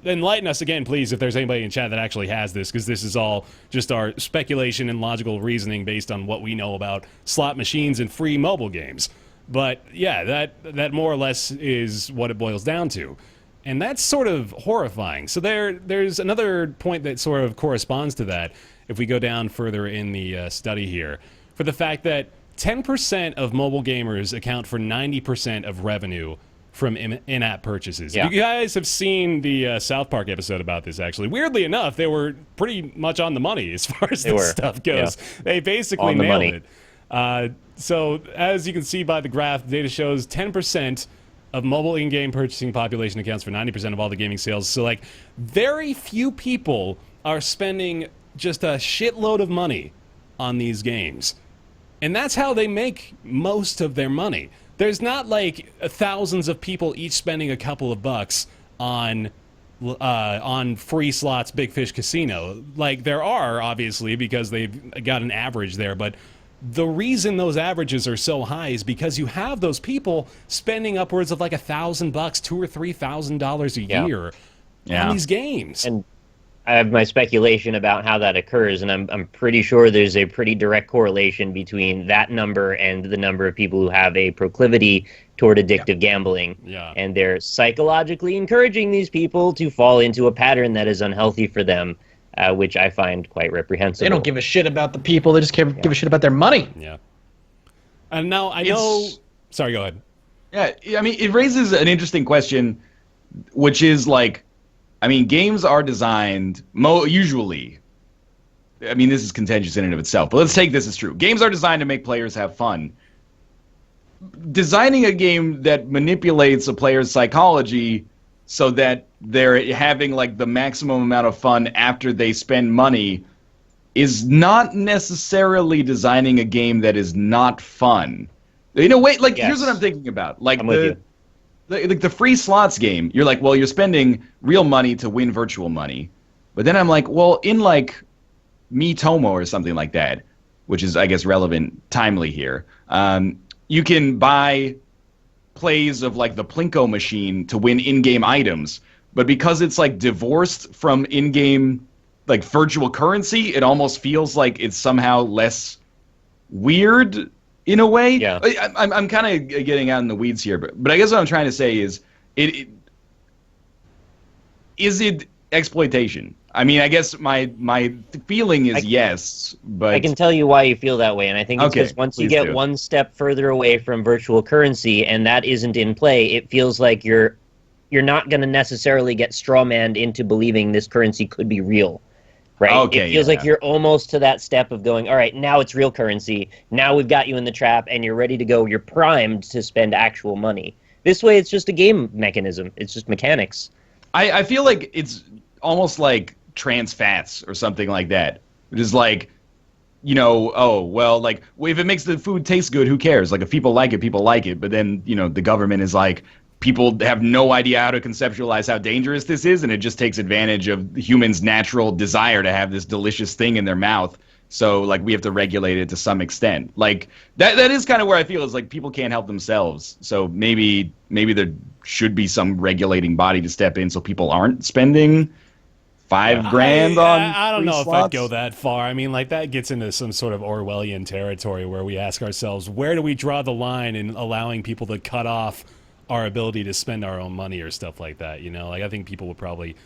enlighten us again, please, if there's anybody in chat that actually has this, because this is all just our speculation and logical reasoning based on what we know about slot machines and free mobile games. But yeah, that more or less is what it boils down to. And that's sort of horrifying. So there's another point that sort of corresponds to that if we go down further in the study here, for the fact that 10% of mobile gamers account for 90% of revenue from in-app purchases. Yeah. You guys have seen the South Park episode about this, actually. Weirdly enough, they were pretty much on the money as far as this stuff goes. Yeah. They basically nailed it. So as you can see by the graph, the data shows 10% of mobile in-game purchasing population accounts for 90% of all the gaming sales. So, like, very few people are spending just a shitload of money on these games. And that's how they make most of their money. There's not, like, thousands of people each spending a couple of bucks on free slots, Big Fish Casino. Like, there are, obviously, because they've got an average there, but the reason those averages are so high is because you have those people spending upwards of like $1,000, $2,000 or $3,000 a year on these games. And I have my speculation about how that occurs, and I'm pretty sure there's a pretty direct correlation between that number and the number of people who have a proclivity toward addictive gambling. Yeah. And they're psychologically encouraging these people to fall into a pattern that is unhealthy for them. Which I find quite reprehensible. They don't give a shit about the people. They just give a shit about their money. Yeah. And now I know... Sorry, go ahead. Yeah, I mean, it raises an interesting question, which is like, I mean, games are designed usually. I mean, this is contentious in and of itself, but let's take this as true. Games are designed to make players have fun. Designing a game that manipulates a player's psychology so that they're having like the maximum amount of fun after they spend money is not necessarily designing a game that is not fun. In a way, like, here's what I'm thinking about. Like, the free slots game, you're like, well, you're spending real money to win virtual money. But then I'm like, well, in like Miitomo or something like that, which is, I guess, relevant, timely here, you can buy plays of like the Plinko machine to win in-game items, but because it's like divorced from in-game like virtual currency, it almost feels like it's somehow less weird in a way. Yeah. I'm kind of getting out in the weeds here, but I guess what I'm trying to say is is it exploitation? I mean, I guess my feeling is yes, but I can tell you why you feel that way, and I think it's because once you get one step further away from virtual currency and that isn't in play, it feels like you're not going to necessarily get strawmanned into believing this currency could be real, right? Okay, it feels like you're almost to that step of going, all right, now it's real currency. Now we've got you in the trap, and you're ready to go. You're primed to spend actual money. This way, it's just a game mechanism. It's just mechanics. I feel like it's almost like trans fats or something like that. It is like, you know, oh, well, like, if it makes the food taste good, who cares? Like, if people like it. But then, you know, the government is like, people have no idea how to conceptualize how dangerous this is, and it just takes advantage of humans' natural desire to have this delicious thing in their mouth. So, like, we have to regulate it to some extent. Like, that is kind of where I feel is, like, people can't help themselves. So maybe there should be some regulating body to step in so people aren't spending $5,000 on I don't know slots. if I'd go that far. I mean, like, that gets into some sort of Orwellian territory where we ask ourselves, where do we draw the line in allowing people to cut off our ability to spend our own money or stuff like that, you know? Like, I think people would probably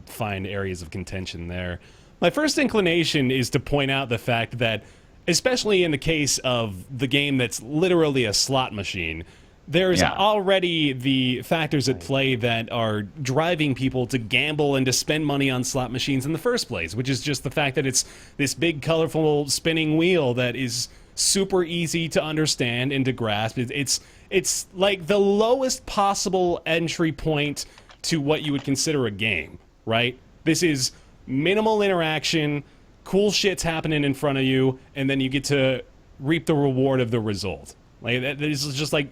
find areas of contention there. My first inclination is to point out the fact that, especially in the case of the game that's literally a slot machine, there's already the factors at play that are driving people to gamble and to spend money on slot machines in the first place, which is just the fact that it's this big, colorful, spinning wheel that is super easy to understand and to grasp. It's like the lowest possible entry point to what you would consider a game, right? This is minimal interaction, cool shit's happening in front of you, and then you get to reap the reward of the result. Like, this is just like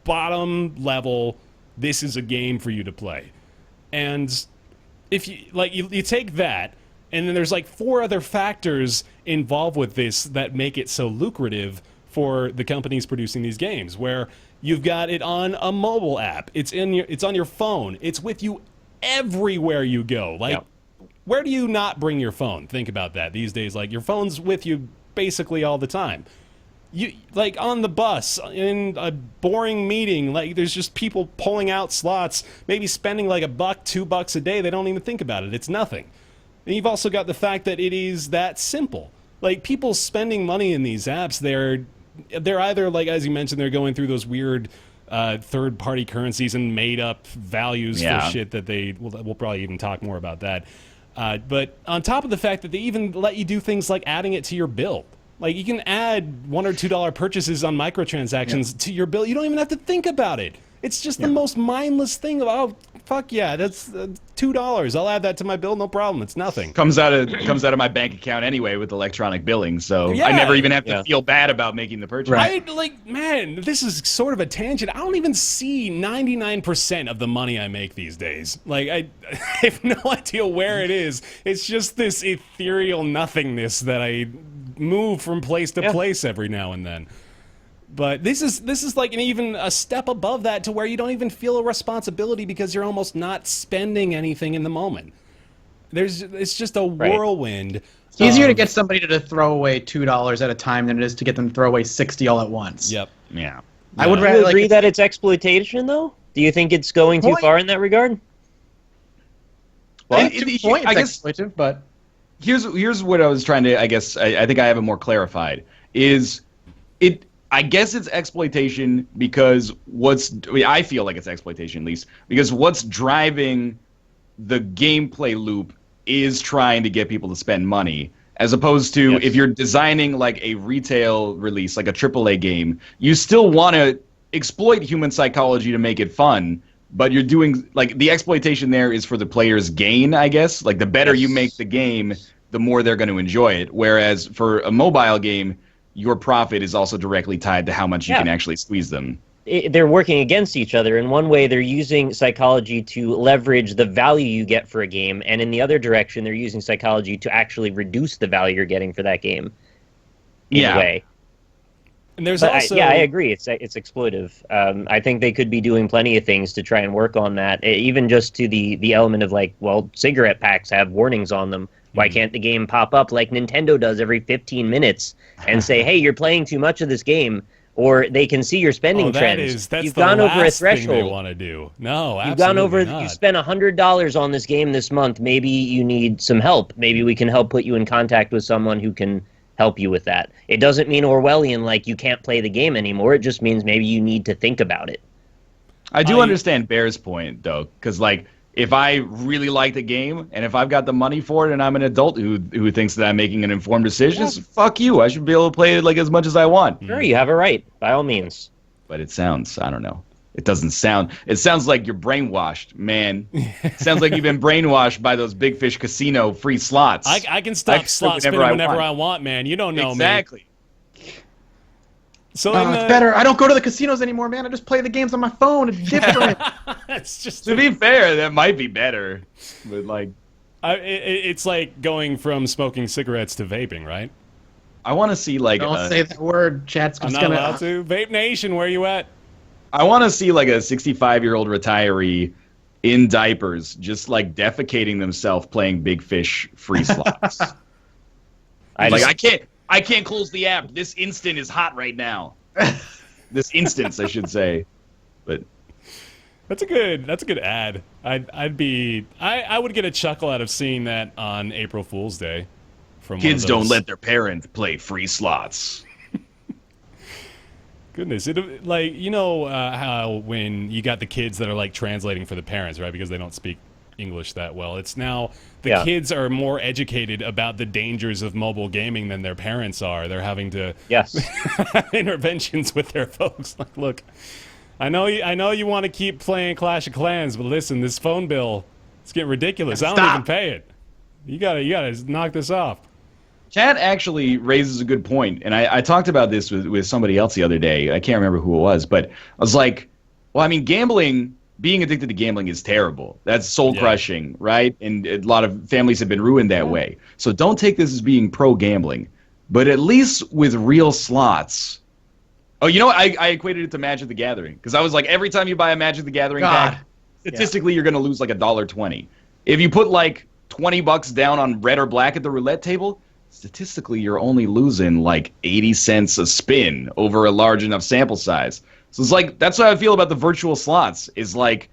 bottom level, this is a game for you to play. And if you take that, and then there's like 4 other factors involved with this that make it so lucrative for the companies producing these games, where you've got it on a mobile app, it's on your phone, it's with you everywhere you go. Like, where do you not bring your phone? Think about that these days. Like, your phone's with you basically all the time. You like on the bus in a boring meeting, like there's just people pulling out slots, maybe spending like $1, $2 a day. They don't even think about it. It's nothing. And you've also got the fact that it is that simple. Like people spending money in these apps, they're either like, as you mentioned, they're going through those weird third-party currencies and made-up values for shit that we'll probably even talk more about that. But on top of the fact that they even let you do things like adding it to your bill. Like, you can add $1 or $2 purchases on microtransactions to your bill. You don't even have to think about it. It's just the most mindless thing of, oh, fuck yeah, that's $2. I'll add that to my bill, no problem. It's nothing. Comes out of my bank account anyway with electronic billing, so I never even have to feel bad about making the purchase. Right. Man, this is sort of a tangent. I don't even see 99% of the money I make these days. Like, I have no idea where it is. It's just this ethereal nothingness that I move from place to place every now and then. But this is like even a step above that, to where you don't even feel a responsibility because you're almost not spending anything in the moment. It's just a whirlwind. It's easier to get somebody to throw away $2 at a time than it is to get them to throw away 60 all at once. Yep. Yeah. I would Do rather you agree that it's exploitation, though? Do you think it's going too far in that regard? Well, I guess, guess but here's what I was trying to. I guess I think I have it more clarified. I guess it's exploitation because I feel like it's exploitation, at least, because what's driving the gameplay loop is trying to get people to spend money, as opposed to if you're designing like a retail release, like a AAA game, you still want to exploit human psychology to make it fun, but you're doing, like, the exploitation there is for the player's gain, I guess. Like, the better you make the game, the more they're going to enjoy it. Whereas for a mobile game, your profit is also directly tied to how much you can actually squeeze them. They're working against each other. In one way, they're using psychology to leverage the value you get for a game, and in the other direction, they're using psychology to actually reduce the value you're getting for that game. In a way. And there's also... I agree. It's exploitive. I think they could be doing plenty of things to try and work on that, even just to the element of, like, well, cigarette packs have warnings on them. Why can't the game pop up like Nintendo does every 15 minutes and say, hey, you're playing too much of this game? Or they can see your spending trends. That's You've the gone last over a threshold. Thing they want to do. No, absolutely You've gone over. not. You spent $100 on this game this month. Maybe you need some help. Maybe we can help put you in contact with someone who can help you with that. It doesn't mean Orwellian, like you can't play the game anymore. It just means maybe you need to think about it. I do understand Bear's point, though, because, like, if I really like the game, and if I've got the money for it, and I'm an adult who thinks that I'm making an informed decision, fuck you. I should be able to play it like as much as I want. Sure, you have a right, by all means. But it sounds, I don't know. It doesn't sound. It sounds like you're brainwashed, man. It sounds like you've been brainwashed by those Big Fish Casino free slots. I can stop slot spinning whenever I want, man. You don't know me. Exactly. So it's better. I don't go to the casinos anymore, man. I just play the games on my phone. It's different. It's just to be fair, that might be better, but like, it's like going from smoking cigarettes to vaping, right? I want to see like. Don't say that word, chat's I'm not allowed to. Vape Nation, where you at? I want to see like a 65-year-old retiree in diapers, just like defecating themselves playing Big Fish free slots. I can't close the app. This instant is hot right now. This instance, I should say. But that's a good ad. I would get a chuckle out of seeing that on April Fool's Day. From kids don't let their parents play free slots. Goodness, like, you know how when you got the kids that are like translating for the parents, right? Because they don't speak English that well. It's now the kids are more educated about the dangers of mobile gaming than their parents are. They're having to have interventions with their folks. Like, look, I know you want to keep playing Clash of Clans, but listen, this phone bill, it's getting ridiculous. I don't even pay it. You gotta knock this off. Chad actually raises a good point, and I talked about this with somebody else the other day. I can't remember who it was, but I was like, well, I mean, being addicted to gambling is terrible. That's soul-crushing, right? And a lot of families have been ruined that way. So don't take this as being pro-gambling. But at least with real slots... Oh, you know what? I equated it to Magic the Gathering. Because I was like, every time you buy a Magic the Gathering pack, statistically you're going to lose like $1.20. If you put like $20 down on red or black at the roulette table, statistically you're only losing like 80 cents a spin over a large enough sample size. So it's like, that's how I feel about the virtual slots, is like,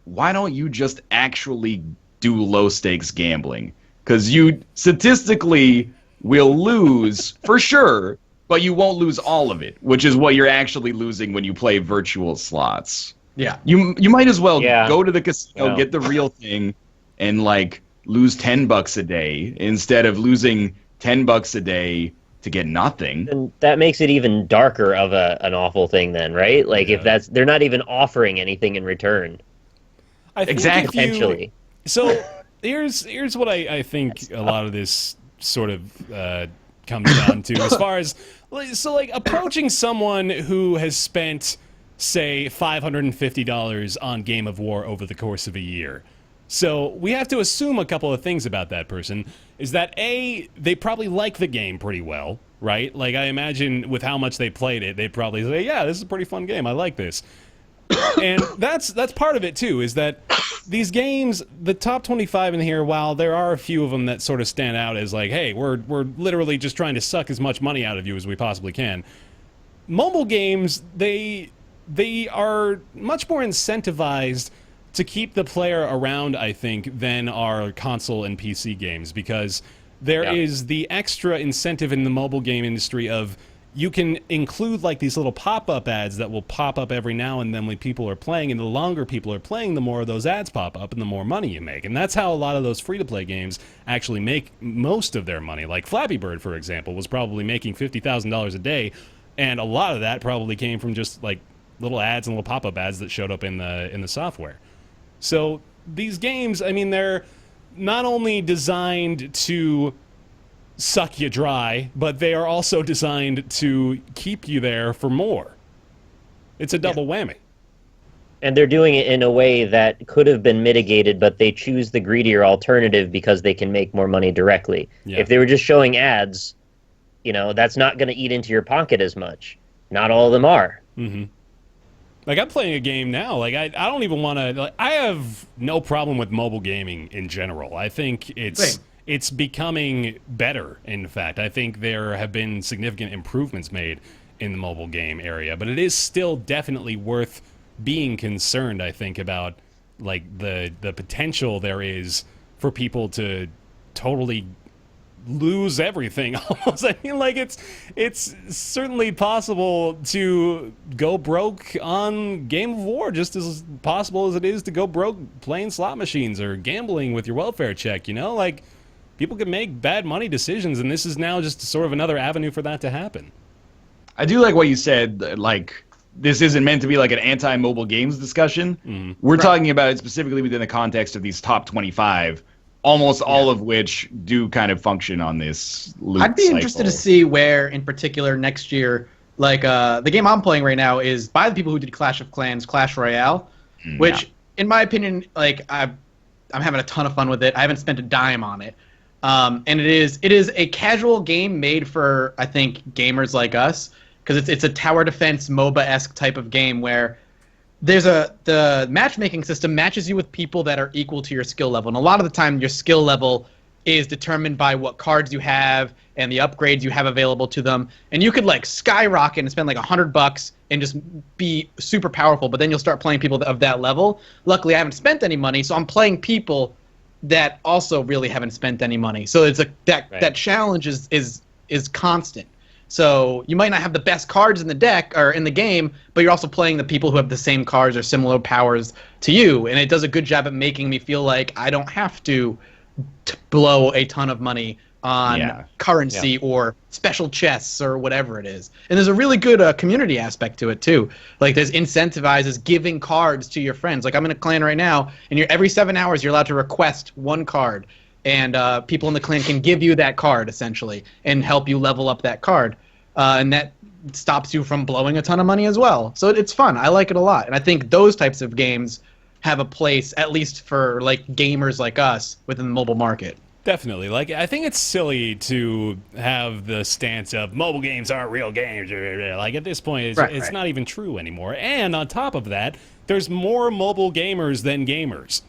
why don't you just actually do low stakes gambling? Because you statistically will lose for sure, but you won't lose all of it, which is what you're actually losing when you play virtual slots. Yeah. You might as well Yeah. go to the casino, Yeah. get the real thing, and like lose $10 a day instead of losing $10 a day to get nothing. And that makes it even darker of an awful thing then, right? Like if they're not even offering anything in return. I think Exactly. if you- Potentially. So here's what I think a lot of this sort of comes down to, as far as like approaching someone who has spent, say, $550 on Game of War over the course of a year. So we have to assume a couple of things about that person. Is that A, they probably like the game pretty well, right? Like I imagine with how much they played it, they'd probably say, yeah, this is a pretty fun game. I like this. And that's part of it too, is that these games, the top 25 in here, while there are a few of them that sort of stand out as like, hey, we're literally just trying to suck as much money out of you as we possibly can. Mobile games, they are much more incentivized to keep the player around, I think, than our console and PC games, because there is the extra incentive in the mobile game industry of you can include like these little pop-up ads that will pop up every now and then when people are playing, and the longer people are playing, the more of those ads pop up and the more money you make. And that's how a lot of those free-to-play games actually make most of their money. Like Flappy Bird, for example, was probably making $50,000 a day, and a lot of that probably came from just like little ads and little pop-up ads that showed up in the software. So these games, I mean, they're not only designed to suck you dry, but they are also designed to keep you there for more. It's a double whammy. And they're doing it in a way that could have been mitigated, but they choose the greedier alternative because they can make more money directly. Yeah. If they were just showing ads, that's not going to eat into your pocket as much. Not all of them are. Mm-hmm. Like, I'm playing a game now. Like, I don't even want to... Like, I have no problem with mobile gaming in general. I think it's becoming better, in fact. I think there have been significant improvements made in the mobile game area. But it is still definitely worth being concerned, I think, about, like, the potential there is for people to totally lose everything almost. I mean, like, it's certainly possible to go broke on Game of War, just as possible as it is to go broke playing slot machines or gambling with your welfare check, like, people can make bad money decisions, and this is now just sort of another avenue for that to happen. I do like what you said, like, this isn't meant to be like an anti-mobile games discussion. Mm-hmm. We're talking about it specifically within the context of these top 25, almost all of which do kind of function on this loop I'd be cycle. interested to see where, in particular, next year, like, the game I'm playing right now is by the people who did Clash of Clans, Clash Royale, which, in my opinion, like, I'm having a ton of fun with it. I haven't spent a dime on it. And it is a casual game made for, I think, gamers like us, because it's a tower defense MOBA-esque type of game where the matchmaking system matches you with people that are equal to your skill level. And a lot of the time, your skill level is determined by what cards you have and the upgrades you have available to them. And you could like skyrocket and spend like $100 and just be super powerful, but then you'll start playing people of that level. Luckily, I haven't spent any money, so I'm playing people that also really haven't spent any money. So it's that challenge is constant. So you might not have the best cards in the deck or in the game, but you're also playing the people who have the same cards or similar powers to you, and it does a good job at making me feel like I don't have to blow a ton of money on currency or special chests or whatever it is. And there's a really good community aspect to it too. Like there's incentivizes giving cards to your friends. Like I'm in a clan right now, and every 7 hours you're allowed to request one card, and people in the clan can give you that card essentially and help you level up that card. And that stops you from blowing a ton of money as well. So it's fun. I like it a lot. And I think those types of games have a place, at least for like gamers like us, within the mobile market. Definitely. Like, I think it's silly to have the stance of mobile games aren't real games. Like, at this point, it's not even true anymore. And on top of that, there's more mobile gamers than gamers.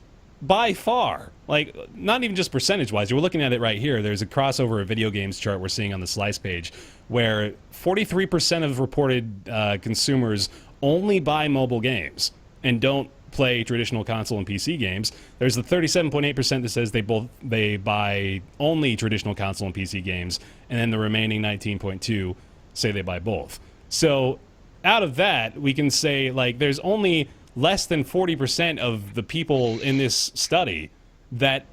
by far, like, not even just percentage-wise. We're looking at it right here. There's a crossover of video games chart we're seeing on the slice page where 43% of reported consumers only buy mobile games and don't play traditional console and PC games. There's the 37.8% that says they buy only traditional console and PC games, and then the remaining 19.2 say they buy both. So out of that, we can say, like, there's only less than 40% of the people in this study that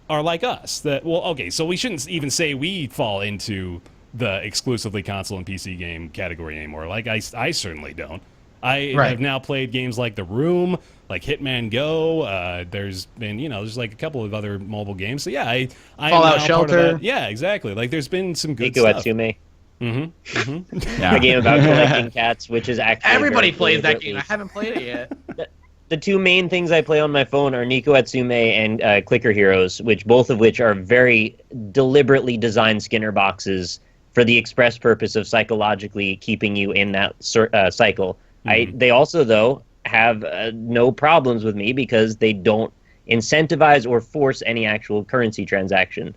are like us. That, well, okay, so we shouldn't even say we fall into the exclusively console and PC game category anymore. Like, I certainly don't. I have now played games like The Room, like Hitman Go. There's been, there's like a couple of other mobile games. So yeah, I Fallout Shelter. Yeah, exactly. Like, there's been some good Nico stuff. Atsume. Yeah. A game about collecting cats, which is actually Everybody very plays that deliberately- game. I haven't played it yet. The two main things I play on my phone are Nico Atsume and Clicker Heroes, both of which are very deliberately designed Skinner boxes for the express purpose of psychologically keeping you in that cycle. They also, though, have no problems with me because they don't incentivize or force any actual currency transaction.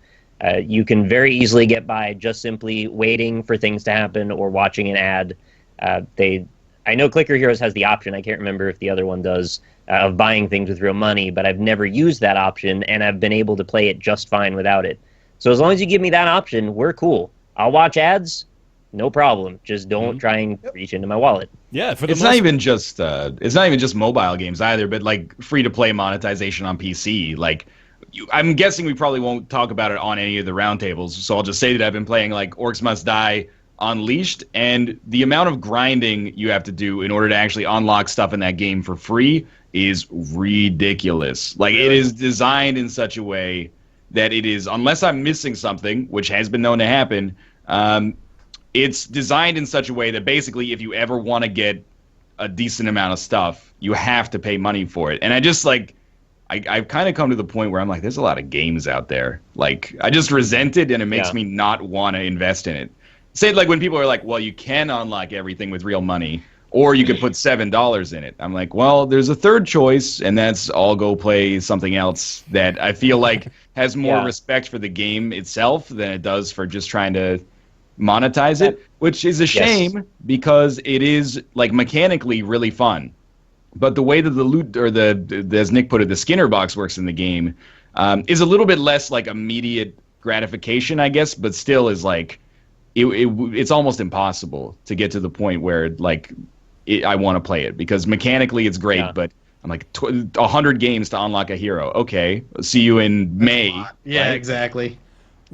You can very easily get by just simply waiting for things to happen or watching an ad. I know Clicker Heroes has the option, I can't remember if the other one does, of buying things with real money, but I've never used that option, and I've been able to play it just fine without it. So as long as you give me that option, we're cool. I'll watch ads, no problem. Just don't try and reach into my wallet. Yeah, for the It's not even just mobile games either, but like free to play monetization on PC. Like, I'm guessing we probably won't talk about it on any of the roundtables, so I'll just say that I've been playing like Orcs Must Die Unleashed, and the amount of grinding you have to do in order to actually unlock stuff in that game for free is ridiculous. Like, it is designed in such a way that it is, unless I'm missing something, which has been known to happen, it's designed in such a way that basically if you ever want to get a decent amount of stuff, you have to pay money for it. And I just, like, I've kind of come to the point where I'm like, there's a lot of games out there. Like, I just resent it, and it makes me not want to invest in it. Say, like, when people are like, well, you can unlock everything with real money, or you could put $7 in it. I'm like, well, there's a third choice, and that's I'll go play something else that I feel like has more respect for the game itself than it does for just trying to monetize it, which is a shame because it is, like, mechanically really fun. But the way that the loot, or as Nick put it, the Skinner box works in the game is a little bit less like immediate gratification, I guess, but still is like, it's almost impossible to get to the point where, like, I want to play it because mechanically it's great, but I'm like 100 games to unlock a hero. Okay, see you in May. Yeah, right? exactly.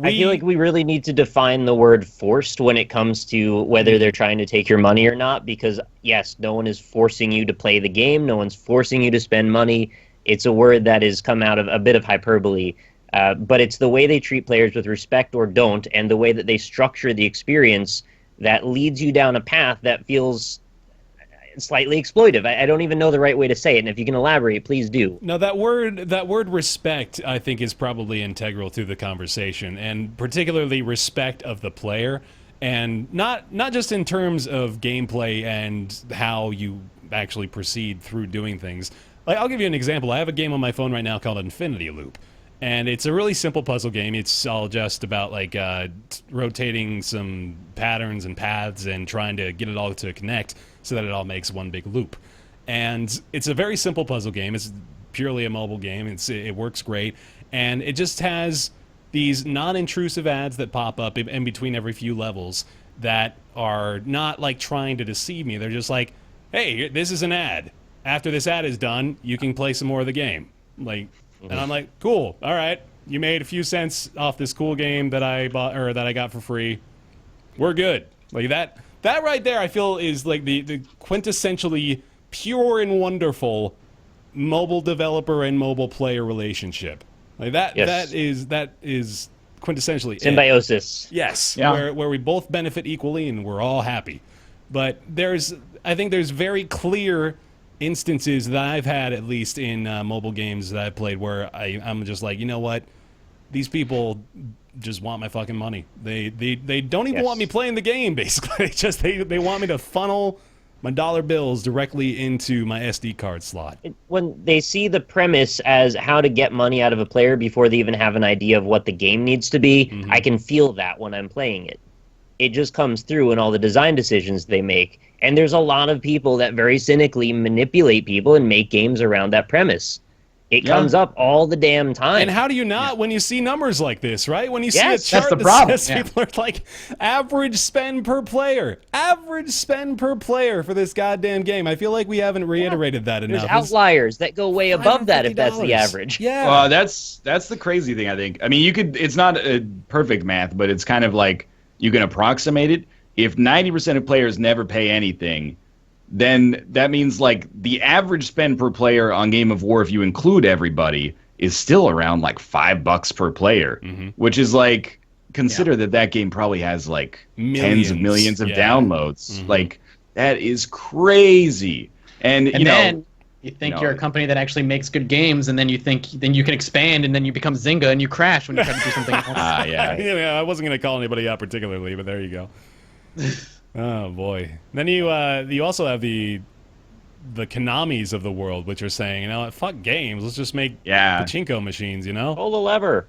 I feel like we really need to define the word forced when it comes to whether they're trying to take your money or not, because yes, no one is forcing you to play the game. No one's forcing you to spend money. It's a word that has come out of a bit of hyperbole, but it's the way they treat players with respect or don't, and the way that they structure the experience that leads you down a path that feels slightly exploitive. I don't even know the right way to say it, and if you can elaborate, please do. No, that word respect, I think, is probably integral to the conversation, and particularly respect of the player, and not just in terms of gameplay and how you actually proceed through doing things. Like, I'll give you an example. I have a game on my phone right now called Infinity Loop, and it's a really simple puzzle game. It's all just about, like, rotating some patterns and paths and trying to get it all to connect so that it all makes one big loop. And it's a very simple puzzle game. It's purely a mobile game. It works great. And it just has these non-intrusive ads that pop up in between every few levels that are not, like, trying to deceive me. They're just like, hey, this is an ad. After this ad is done, you can play some more of the game. Like, and I'm like, cool, all right. You made a few cents off this cool game that I bought, or that I got for free. We're good. Like, that right there, I feel, is like the quintessentially pure and wonderful mobile developer and mobile player relationship. Like, that is quintessentially Symbiosis. Yes, Yeah. where we both benefit equally and we're all happy. But I think there's very clear instances that I've had, at least in mobile games that I've played, where I'm just like, you know what? These people just want my fucking money. They don't even want me playing the game, basically. They want me to funnel my dollar bills directly into my SD card slot. When they see the premise as how to get money out of a player before they even have an idea of what the game needs to be, I can feel that when I'm playing it. It just comes through in all the design decisions they make. And there's a lot of people that very cynically manipulate people and make games around that premise. It comes up all the damn time. And how do you not when you see numbers like this, right? When you see a Yes, chart that's the that problem, says people are like, average spend per player. Average spend per player for this goddamn game. I feel like we haven't reiterated that enough. There's outliers that go way above that if that's the $550. average. Yeah. That's the crazy thing, I think. I mean, you could. It's not a perfect math, but it's kind of like you can approximate it. If 90% of players never pay anything, then that means like the average spend per player on Game of War, if you include everybody, is still around like $5 per player, which is like, consider that game probably has like tens of millions of downloads. Like, that is crazy. And you then know, you think you're a company that actually makes good games, and then you think then you can expand, and then you become Zynga, and you crash when you try to do something else. Yeah, I wasn't going to call anybody out particularly, but there you go. Oh boy! Then you also have the Konamis of the world, which are saying, you know what, fuck games, let's just make pachinko machines, you know? Pull the lever.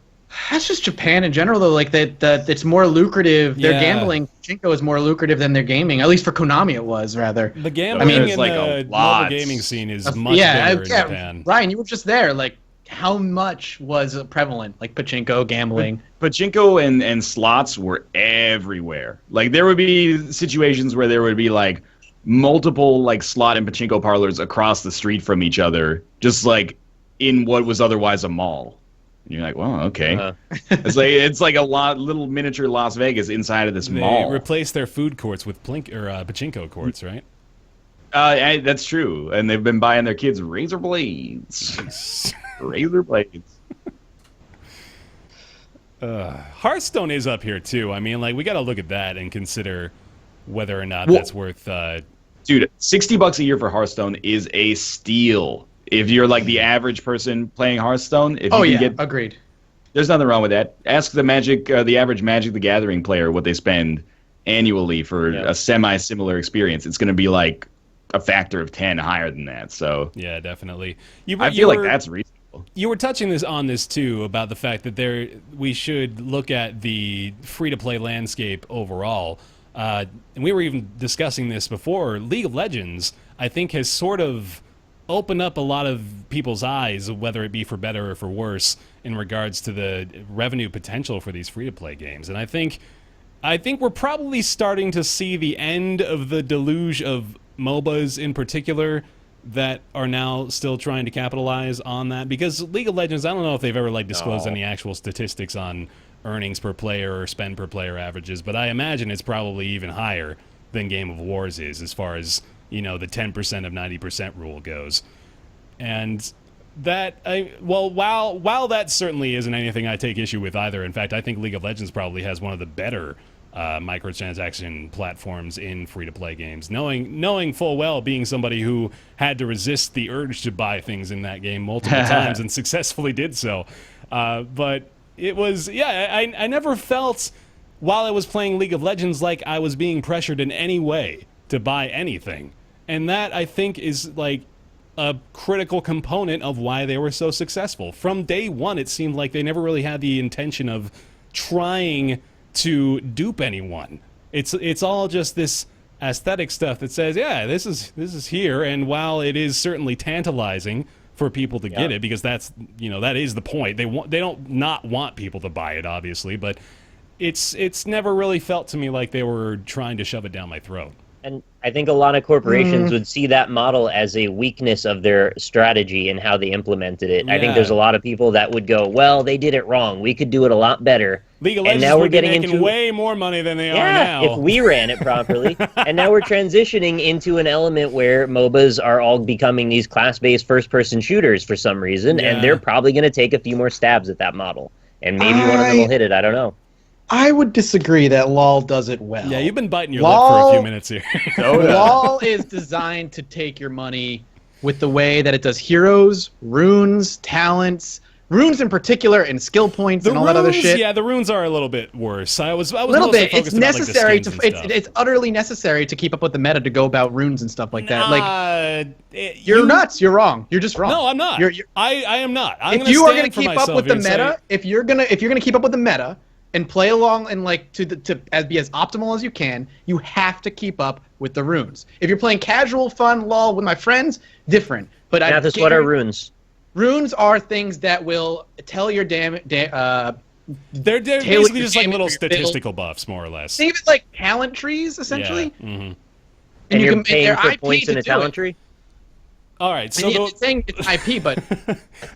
That's just Japan in general, though. Like that it's more lucrative. Their gambling, pachinko, is more lucrative than their gaming. At least for Konami, it was rather. The gambling in like the mobile gaming scene is much bigger in Japan. Ryan, you were just there. Like, how much was prevalent? Like pachinko, gambling. Pachinko and slots were everywhere. Like, there would be situations where there would be like multiple like slot and pachinko parlors across the street from each other, just like in what was otherwise a mall. And you're like, well, okay. It's like a little miniature Las Vegas inside of this mall. They replaced their food courts with pachinko courts, right? That's true. And they've been buying their kids razor blades. Razor blades. Hearthstone is up here too. I mean, like, we got to look at that and consider whether or not that's worth. Dude, $60 a year for Hearthstone is a steal. If you're like the average person playing Hearthstone, agreed. There's nothing wrong with that. Ask the average Magic the Gathering player what they spend annually for a semi-similar experience. It's going to be like a factor of 10 higher than that. So yeah, definitely. I feel like that's reasonable. You were touching on this too, about the fact that we should look at the free-to-play landscape overall. And we were even discussing this before. League of Legends, I think, has sort of opened up a lot of people's eyes, whether it be for better or for worse, in regards to the revenue potential for these free-to-play games. And I think we're probably starting to see the end of the deluge of MOBAs in particular that are now still trying to capitalize on that. Because League of Legends, I don't know if they've ever disclosed any actual statistics on earnings per player or spend per player averages, but I imagine it's probably even higher than Game of Wars is, as far as, you know, the 10% of 90% rule goes. And that, while that certainly isn't anything I take issue with either, in fact, I think League of Legends probably has one of the better microtransaction platforms in free-to-play games. Knowing full well, being somebody who had to resist the urge to buy things in that game multiple times and successfully did so. But it was, I never felt, while I was playing League of Legends, like I was being pressured in any way to buy anything. And that, I think, is like a critical component of why they were so successful. From day one, it seemed like they never really had the intention of trying to dupe anyone. It's all just this aesthetic stuff that says, yeah, this is here, and while it is certainly tantalizing for people to get it, because that's, you know, that is the point. They don't not want people to buy it, obviously, but it's never really felt to me like they were trying to shove it down my throat. And I think a lot of corporations would see that model as a weakness of their strategy and how they implemented it. I think there's a lot of people that would go, well, they did it wrong. We could do it a lot better. League of Legends would be making way more money than they are now. If we ran it properly. And now we're transitioning into an element where MOBAs are all becoming these class-based first-person shooters for some reason, and they're probably going to take a few more stabs at that model. And maybe one of them will hit it. I don't know. I would disagree that LoL does it well. Yeah, you've been biting your lip for a few minutes here. LoL is designed to take your money with the way that it does heroes, runes, talents, runes in particular and skill points and all that other shit. Yeah, the runes are a little bit worse. I was A little mostly bit. It's focused about, like, the necessary skins to. and stuff. It's utterly necessary to keep up with the meta to go about runes and stuff like that. Like you're nuts. You're wrong. You're just wrong. No, I'm not. I am not. I'm if you are going to to keep up with the meta, if you're gonna keep up with the meta and play along and like to be as optimal as you can, you have to keep up with the runes. If you're playing casual, fun, lol with my friends, different. But I have to sweat our runes. Runes are things that will tell your damage. They're basically just like little statistical buffs, more or less. Think of it like talent trees, essentially. Yeah. Mm-hmm. And you you're can paying they're for IP points in to a do talent it. tree? All right, so it's saying it's IP, but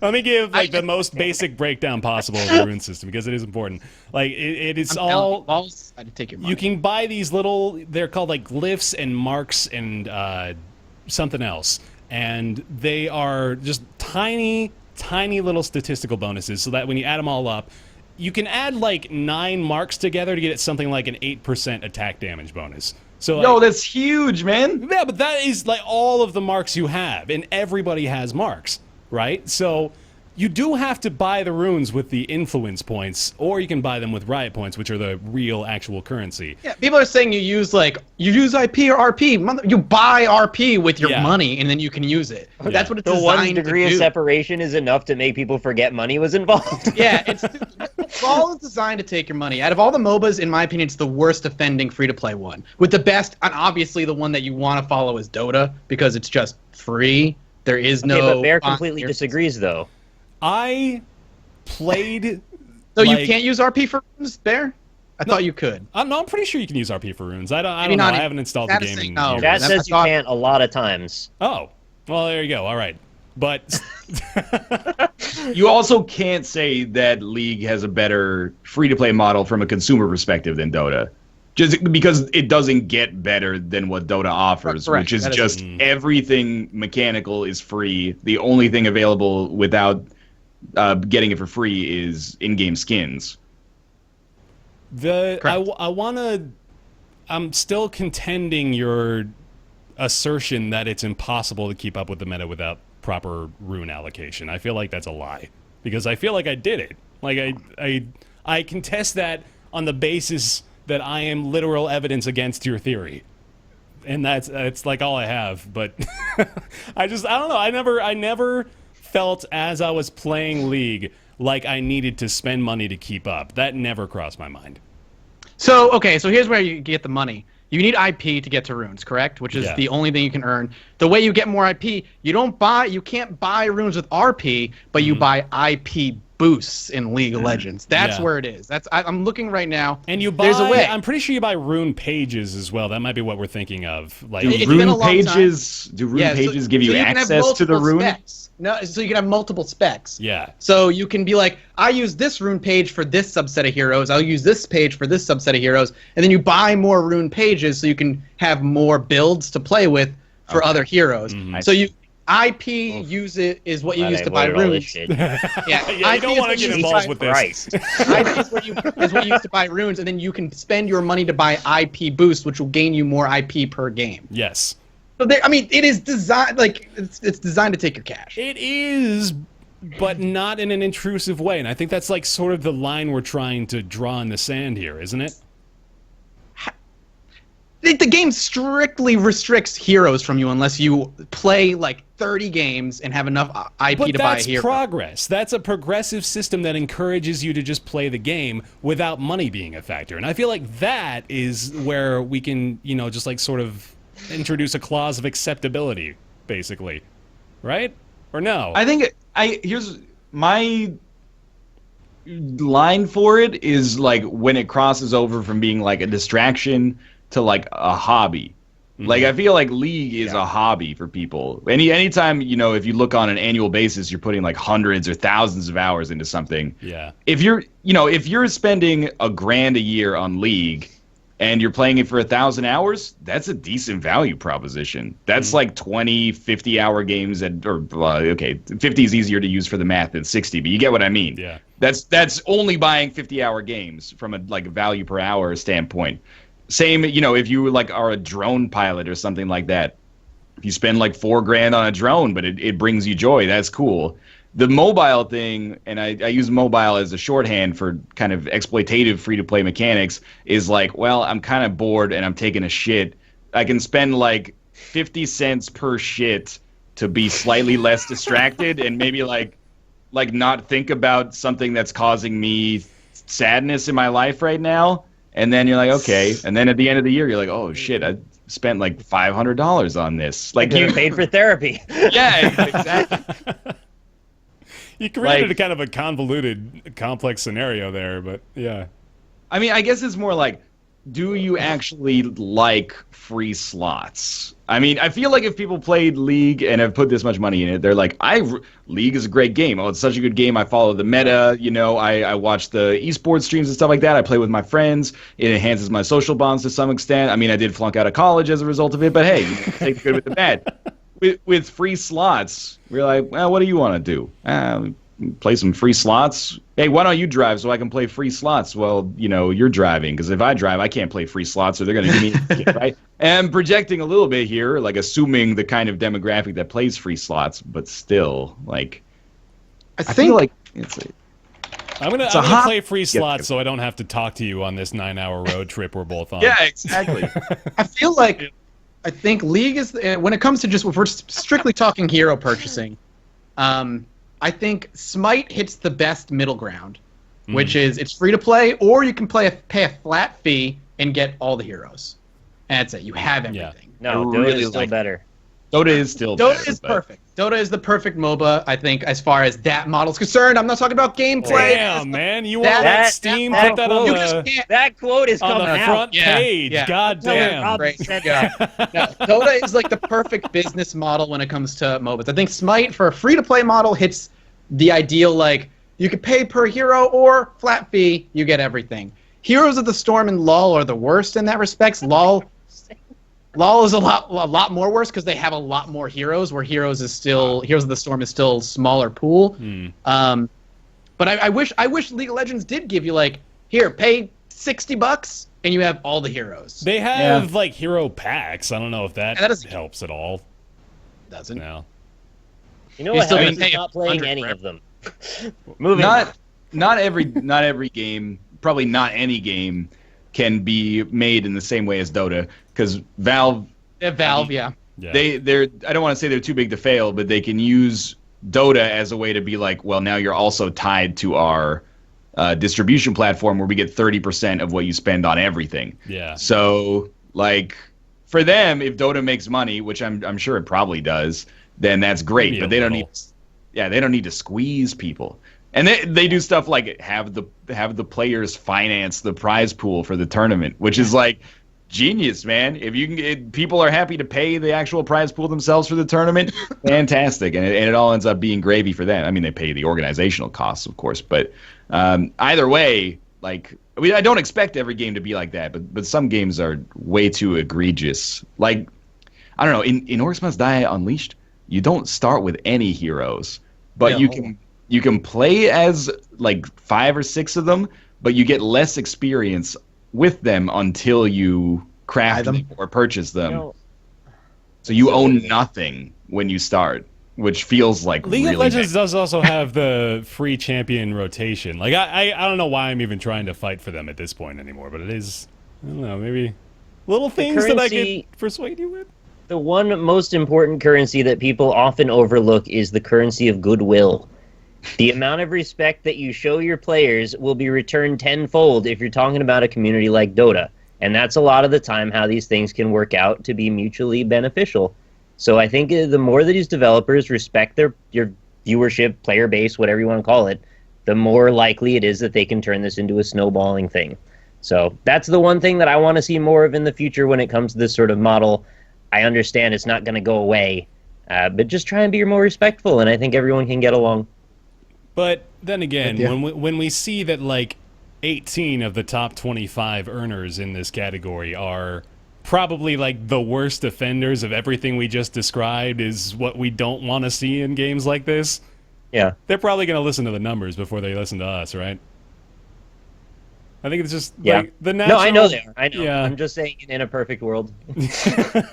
let me give like the most basic breakdown possible of the rune system because it is important. Like it is all. I to take your money. You can buy these little. They're called like glyphs and marks and something else, and they are just tiny little statistical bonuses. So that when you add them all up, you can add like 9 marks together to get something like an 8% attack damage bonus. So Yo, that's huge, man. yeah, but that is like all of the marks you have, and everybody has marks, right? So you do have to buy the runes with the influence points, or you can buy them with riot points, which are the real actual currency. Yeah, people are saying you use IP or RP. You buy RP with your money, and then you can use it. Yeah. That's what it's The designed 1 degree to of do. separation is enough to make people forget money was involved. Yeah, it's all designed to take your money. Out of all the MOBAs, in my opinion, it's the worst offending free-to-play one. With the best, and obviously the one that you want to follow is Dota, because it's just free. There is no... Okay, but Bear completely disagrees, though. I played... So like, you can't use RP for runes, Bear? I thought you could. I'm pretty sure you can use RP for runes. I don't Maybe know. not I even- haven't installed the that's game in saying no. years. That I says you thought- can't a lot of times. Oh, well, there you go. All right. But You also can't say that League has a better free-to-play model from a consumer perspective than Dota. Just because it doesn't get better than what Dota offers, Correct. which is That is- just everything mechanical is free. The only thing available without getting it for free is in-game skins. I'm still contending your assertion that it's impossible to keep up with the meta without proper rune allocation. I feel like that's a lie because I feel like I did it. Like I contest that on the basis that I am literal evidence against your theory. And that's like all I have, but I don't know. I never felt as I was playing League like I needed to spend money to keep up. That never crossed my mind. So, okay, so here's where you get the money. You need IP to get to runes, correct? Which is Yeah. the only thing you can earn. The way you get more IP, you can't buy runes with RP, but you buy IP boosts in League of Legends. That's Yeah. where it is. I'm looking right now. And you buy, There's a way. I'm pretty sure you buy rune pages as well. That might be what we're thinking of. Like, Do It's been a rune long time. pages give you can have access to the multiple rune? specs. No, so you can have multiple specs. yeah. So you can be like, I use this rune page for this subset of heroes. I'll use this page for this subset of heroes. And then you buy more rune pages so you can have more builds to play with for other heroes. So you IP use it is what you Glad use I to buy avoided all this runes. shit. Yeah, Yeah, you don't want to get involved with this. Christ. IP is what you use to buy runes, and then you can spend your money to buy IP boost, which will gain you more IP per game. Yes. So it is designed it's designed to take your cash. It is, but not in an intrusive way. And I think that's like sort of the line we're trying to draw in the sand here, isn't it? The game strictly restricts heroes from you unless you play like 30 games and have enough IP But to buy a that's hero. progress. That's a progressive system that encourages you to just play the game without money being a factor. And I feel like that is where we can, just like sort of introduce a clause of acceptability, basically. Right? Or no? I think here's my line for it is like when it crosses over from being like a distraction to like a hobby. Like I feel like League is a hobby for people. Anytime, if you look on an annual basis, you're putting like hundreds or thousands of hours into something. Yeah. If you're spending $1,000 a year on League and you're playing it for 1,000 hours, that's a decent value proposition. That's like 20, 50-hour games 50 is easier to use for the math than 60, but you get what I mean. Yeah. That's only buying 50-hour games from a value per hour standpoint. Same, if you like are a drone pilot or something like that. If you spend like $4,000 on a drone, but it brings you joy, that's cool. The mobile thing, and I use mobile as a shorthand for kind of exploitative free-to-play mechanics, is like, well, I'm kind of bored and I'm taking a shit. I can spend like 50 cents per shit to be slightly less distracted and maybe like not think about something that's causing me sadness in my life right now. And then you're like, okay. And then at the end of the year, you're like, oh shit, I spent like $500 on this. Like You paid for therapy. yeah, exactly. You created Like- a kind of a convoluted, complex scenario there, but yeah. I mean, I guess it's more like, do you actually like free slots? I mean, I feel like if people played League and have put this much money in it, they're like, League is a great game. Oh, it's such a good game. I follow the meta. You know, I watch the esports streams and stuff like that. I play with my friends. It enhances my social bonds to some extent. I mean, I did flunk out of college as a result of it, but hey, you take the good with the bad. With free slots, we're like, well, what do you want to do? Play some free slots. Hey, why don't you drive so I can play free slots? Well, you know, you're driving, because if I drive, I can't play free slots, so they're going to give me shit, right? And I'm projecting a little bit here, like assuming the kind of demographic that plays free slots, but still, like, I feel like it's I'm gonna play free slots so I don't have to talk to you on this 9-hour road trip we're both on. yeah, exactly. I feel like I think League is when it comes to just if we're strictly talking hero purchasing. I think Smite hits the best middle ground, which is it's free to play, or you can pay a flat fee and get all the heroes. And that's it. You have everything. No, I Dota really is still like better. Dota is still Dota better, is but- perfect. Dota is the perfect MOBA, I think, as far as that model's concerned. I'm not talking about gameplay. Damn, man, you want That- Steam? that Put that on quote- You just the can't. That quote is on coming the out. front Yeah, page. yeah. God Tell her damn. Rob Great. said Yeah. that. No, Dota is like the perfect business model when it comes to MOBAs. I think Smite, for a free-to-play model, hits the ideal, like, you could pay per hero or flat fee, you get everything. Heroes of the Storm and LoL are the worst in that respect. LoL is a lot more worse because they have a lot more heroes, where Heroes of the Storm is still a smaller pool. But I wish League of Legends did give you, like, here, pay $60 and you have all the heroes. They have like hero packs. I don't know if that doesn't- helps at all. Doesn't. No. You know You what still helps gotta is pay not playing 100 any for of them. Moving on. Not every game, probably not any game, can be made in the same way as Dota, because Valve, Valve, yeah. Yeah. they're I don't want to say they're too big to fail, but they can use Dota as a way to be like, well, now you're also tied to our distribution platform where we get 30% of what you spend on everything. Yeah. So, like, for them, if Dota makes money, which I'm sure it probably does, then that's great. Maybe But a they don't little. they don't need to squeeze people. And they do stuff like have the players finance the prize pool for the tournament, which is like genius, man. If you can people are happy to pay the actual prize pool themselves for the tournament, fantastic. And it all ends up being gravy for them. I mean, they pay the organizational costs, of course, but either way, like, I mean, I don't expect every game to be like that, but some games are way too egregious. Like, I don't know, in Orcs Must Die Unleashed, you don't start with any heroes, but you can play as like 5 or 6 of them, but you get less experience with them until you craft them or purchase them. You know, so you own nothing when you start, which feels like League really of Legends bad. does also have the free champion rotation. Like, I don't know why I'm even trying to fight for them at this point anymore, but it is, I don't know, maybe little things that I currency- could persuade you with. The one most important currency that people often overlook is the currency of goodwill. The amount of respect that you show your players will be returned tenfold if you're talking about a community like Dota. And that's a lot of the time how these things can work out to be mutually beneficial. So I think the more that these developers respect your viewership, player base, whatever you want to call it, the more likely it is that they can turn this into a snowballing thing. So that's the one thing that I want to see more of in the future when it comes to this sort of model. I understand it's not going to go away, but just try and be more respectful, and I think everyone can get along. But then again, when we see that like 18 of the top 25 earners in this category are probably like the worst offenders of everything we just described, is what we don't want to see in games like this. Yeah. They're probably going to listen to the numbers before they listen to us, right? I think it's just Yeah. like the natural... No, I know they are. I know. Yeah. I'm just saying, in a perfect world.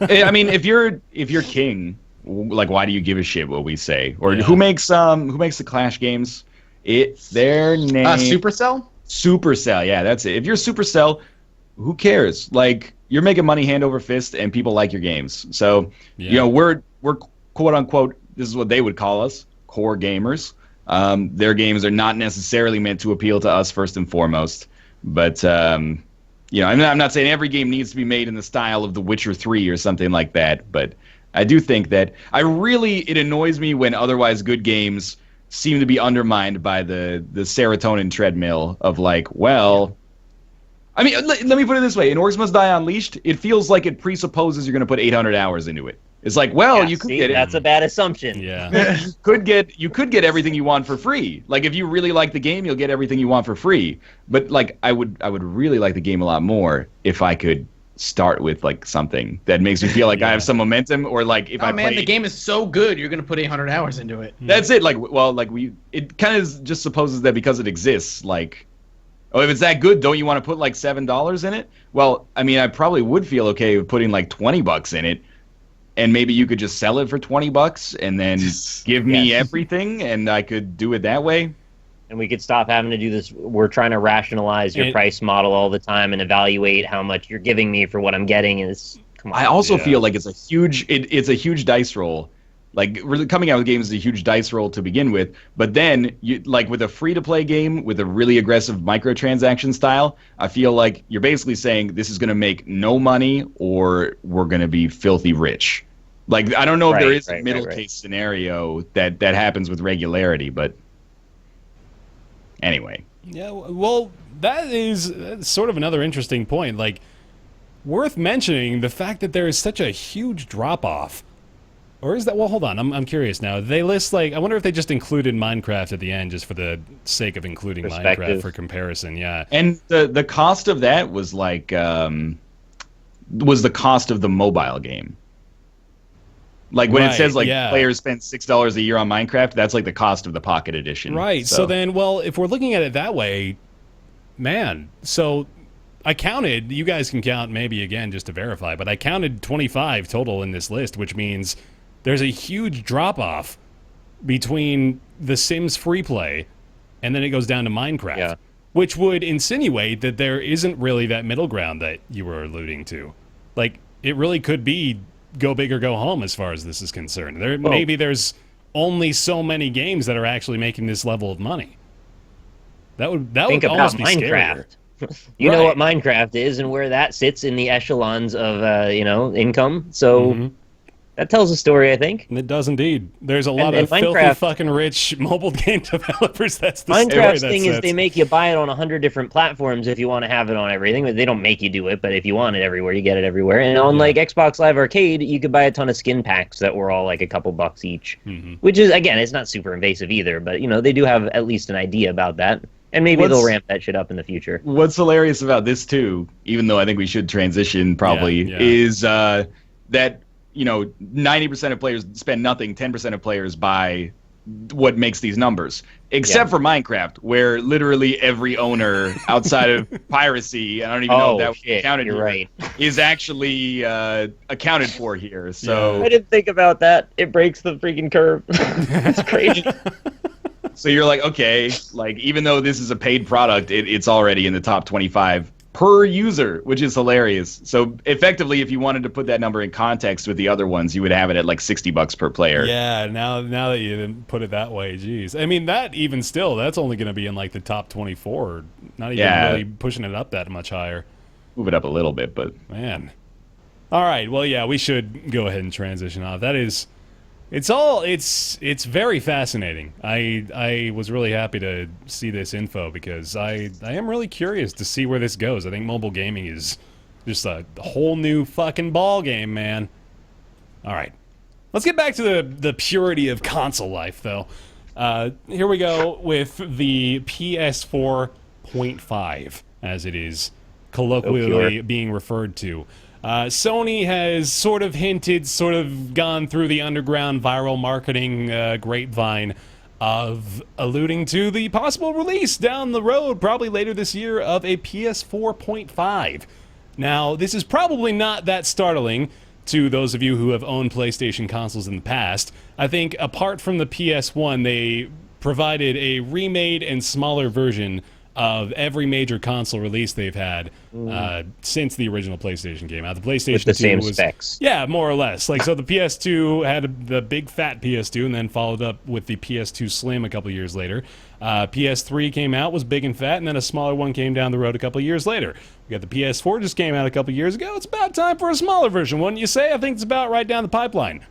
I mean, if you're king, Like, why do you give a shit what we say? Or who makes the Clash games? It's their name. Supercell? Supercell, yeah, that's it. If you're Supercell, who cares? Like, you're making money hand over fist, and people like your games. So, we're quote unquote, this is what they would call us, core gamers. Their games are not necessarily meant to appeal to us first and foremost, but I'm not saying every game needs to be made in the style of The Witcher 3 or something like that, but I do think that it annoys me when otherwise good games seem to be undermined by the serotonin treadmill of like, well, I mean, let me put it this way. In Orcs Must Die Unleashed, it feels like it presupposes you're going to put 800 hours into it. It's like, well, you could get it. That's a bad assumption. Yeah. you could get everything you want for free. Like, if you really like the game, you'll get everything you want for free. But like, I would really like the game a lot more if I could start with like something that makes me feel like I have some momentum, or like if the game is so good, you're gonna put 800 hours into it. That's it. Like, well, like it kind of just supposes that because it exists, like, oh, if it's that good, don't you want to put like $7 in it? Well, I mean, I probably would feel okay with putting like $20 in it, and maybe you could just sell it for $20 and then give me everything, and I could do it that way. And we could stop having to do this. We're trying to rationalize your price model all the time and evaluate how much you're giving me for what I'm getting. Come on. I also feel like it's a huge dice roll. Like, really coming out with games is a huge dice roll to begin with, but then you, like, with a free-to-play game with a really aggressive microtransaction style, I feel like you're basically saying this is going to make no money or we're going to be filthy rich. Like, I don't know if there is a middle case scenario that happens with regularity, but anyway. Yeah, well, that's sort of another interesting point. Like, worth mentioning the fact that there is such a huge drop-off. Or is that... Well, hold on. I'm curious now. They list, like... I wonder if they just included Minecraft at the end just for the sake of including Minecraft for comparison. Yeah. And the cost of that was, like... was the cost of the mobile game. Like, when it says, like, players spend $6 a year on Minecraft, that's, like, the cost of the Pocket Edition. Right. So then, well, if we're looking at it that way, man, so I counted, you guys can count maybe again just to verify, but I counted 25 total in this list, which means there's a huge drop-off between The Sims free play and then it goes down to Minecraft, which would insinuate that there isn't really that middle ground that you were alluding to. Like, it really could be go big or go home as far as this is concerned. Maybe there's only so many games that are actually making this level of money. That would almost be Minecraft. Scarier. You know what Minecraft is and where that sits in the echelons of income. So that tells a story, I think. And it does indeed. There's a lot of filthy fucking rich mobile game developers. That's the Minecraft's story thing is they make you buy it on 100 different platforms if you want to have it on everything. But they don't make you do it, but if you want it everywhere, you get it everywhere. And on like Xbox Live Arcade, you could buy a ton of skin packs that were all like a couple bucks each. Which is, again, it's not super invasive either, but they do have at least an idea about that. And maybe they'll ramp that shit up in the future. What's hilarious about this too, even though I think we should transition probably, is that 90% of players spend nothing, 10% of players buy what makes these numbers. Except for Minecraft, where literally every owner outside of piracy, I don't even know if that was counted here, is actually accounted for here. So I didn't think about that. It breaks the freaking curve. It's crazy. So you're like, okay, like, even though this is a paid product, it's already in the top 25 per user, which is hilarious. So effectively, if you wanted to put that number in context with the other ones, you would have it at like $60 per player. Yeah, now that you put it that way, geez. I mean, that even still, that's only going to be in like the top 24. Not even really pushing it up that much higher. Move it up a little bit, but... Man. All right, well, yeah, we should go ahead and transition off. That is... It's very fascinating. I was really happy to see this info because I am really curious to see where this goes. I think mobile gaming is just a whole new fucking ball game, man. All right. Let's get back to the purity of console life, though. Here we go with the PS4.5, as it is colloquially being referred to. Sony has sort of hinted, sort of gone through the underground viral marketing grapevine of alluding to the possible release down the road, probably later this year, of a PS4.5. Now, this is probably not that startling to those of you who have owned PlayStation consoles in the past. I think apart from the PS1, they provided a remade and smaller version of every major console release they've had since the original PlayStation came out. The PlayStation With the 2 same was, specs. yeah, more or less. Like, so the PS2 had the big fat PS2, and then followed up with the PS2 Slim a couple years later. PS3 came out, was big and fat, and then a smaller one came down the road a couple years later. We got the PS4 just came out a couple years ago. It's about time for a smaller version, wouldn't you say? I think it's about right down the pipeline.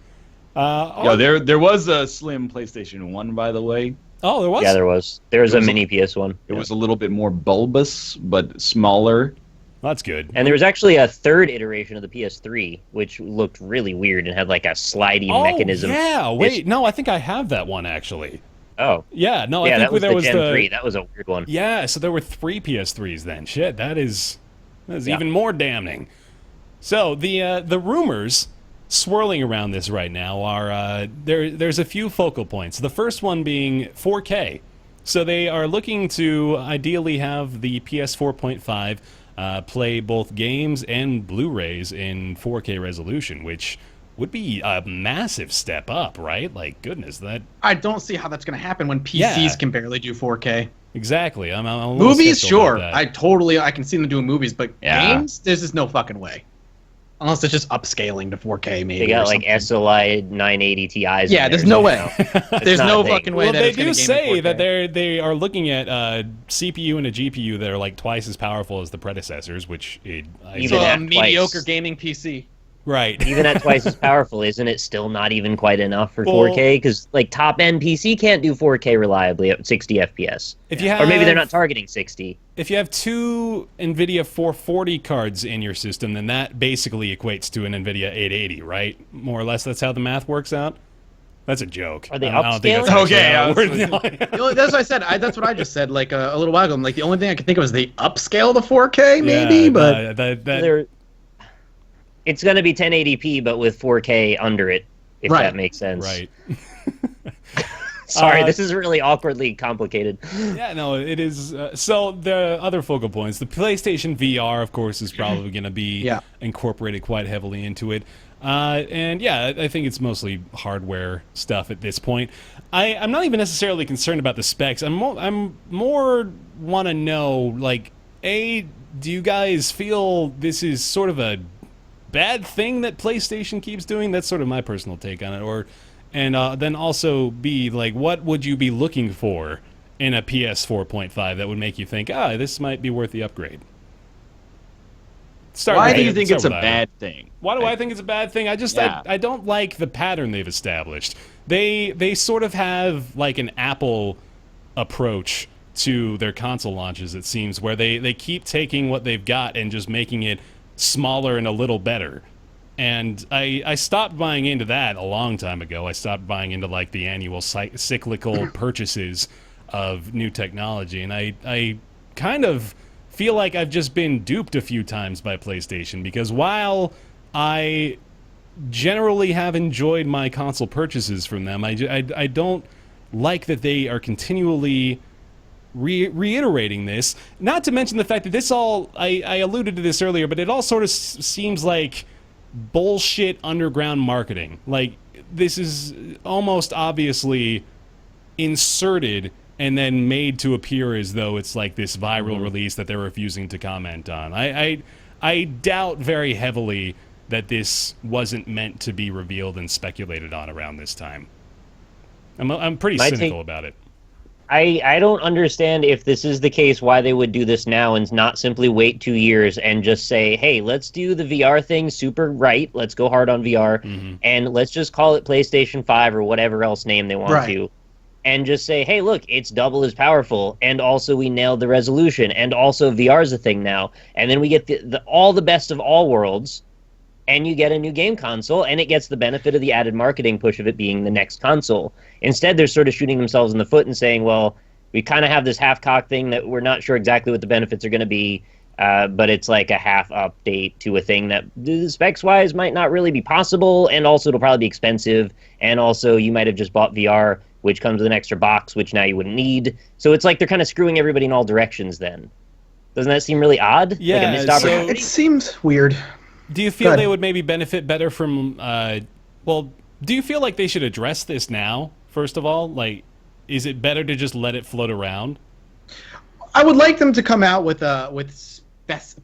There was a slim PlayStation 1, by the way. Oh, there was? Yeah, there was. There was a mini PS1. It was a little bit more bulbous, but smaller. That's good. And there was actually a third iteration of the PS3, which looked really weird and had like a slidey mechanism. Yeah, wait, no, I think I have that one actually. Oh. Yeah, no, Yeah, I think that was there the was Gen 3. That was a weird one. Yeah, so there were 3 PS3s then. Shit, that is even more damning. So the rumors swirling around this right now are there's a few focal points. The first one being 4K. So they are looking to ideally have the PS4.5 play both games and Blu-rays in 4K resolution, which would be a massive step up, right? Like, goodness, that... I don't see how that's going to happen when PCs can barely do 4K. Exactly. I'm a little movies, skeptical sure. about that. I can see them doing movies, but games, there's just no fucking way. Unless it's just upscaling to 4K, maybe. They got like SLI 980 Ti's. Yeah, there's no way. There's no fucking way. Well, that they it's gonna do game say in 4K. that they are looking at CPU and a GPU that are like twice as powerful as the predecessors, which Even So at a mediocre twice. gaming PC. right. Even at twice as powerful, isn't it still not even quite enough for Well- 4K? Because like top-end PC can't do 4K reliably at 60 FPS. If you have, Or maybe they're not targeting 60. If you have 2 NVIDIA 440 cards in your system, then that basically equates to an NVIDIA 880, right? More or less, that's how the math works out. That's a joke. Are they I don't think that's upscaling? actually Okay, how I it works. That's what I said. That's what I just said like a little while ago. I'm like, the only thing I could think of is they upscale to 4K, maybe, Yeah, but They're- It's going to be 1080p, but with 4K under it, if Right. that makes sense. right. Sorry, this is really awkwardly complicated. Yeah, no, it is. So the other focal points, the PlayStation VR, of course, is probably going to be incorporated quite heavily into it. And yeah, I think it's mostly hardware stuff at this point. I'm not even necessarily concerned about the specs. I'm more want to know, like, do you guys feel this is sort of a bad thing that PlayStation keeps doing? That's sort of my personal take on it. And then also B, like, what would you be looking for in a PS4.5 that would make you think, this might be worth the upgrade? Why do you think it's a bad thing? Why do I think it's a bad thing? I don't like the pattern they've established. They sort of have like an Apple approach to their console launches, it seems, where they keep taking what they've got and just making it smaller and a little better. And I stopped buying into that a long time ago. I stopped buying into like the annual cyclical purchases of new technology, and I kind of feel like I've just been duped a few times by PlayStation, because while I generally have enjoyed my console purchases from them, I don't like that they are continually reiterating this. Not to mention the fact that this all, I alluded to this earlier, but it all sort of seems like bullshit underground marketing. Like, this is almost obviously inserted and then made to appear as though it's like this viral release that they're refusing to comment on. I doubt very heavily that this wasn't meant to be revealed and speculated on around this time. I'm pretty cynical about it. I don't understand, if this is the case, why they would do this now and not simply wait 2 years and just say, hey, let's do the VR thing super right. Let's go hard on VR. And let's just call it PlayStation 5 or whatever else name they want to. And just say, hey, look, it's double as powerful. And also we nailed the resolution. And also VR's a thing now. And then we get all the best of all worlds. And you get a new game console, and it gets the benefit of the added marketing push of it being the next console. Instead, they're sort of shooting themselves in the foot and saying, well, we kind of have this half-cocked thing that we're not sure exactly what the benefits are going to be, but it's like a half update to a thing that specs-wise might not really be possible, and also it'll probably be expensive, and also you might have just bought VR, which comes with an extra box, which now you wouldn't need. So it's like they're kind of screwing everybody in all directions then. Doesn't that seem really odd? Yeah, like a missed opportunity? It seems weird. Do you feel they would maybe benefit better from? Well, do you feel like they should address this now? First of all, like, is it better to just let it float around? I would like them to come out with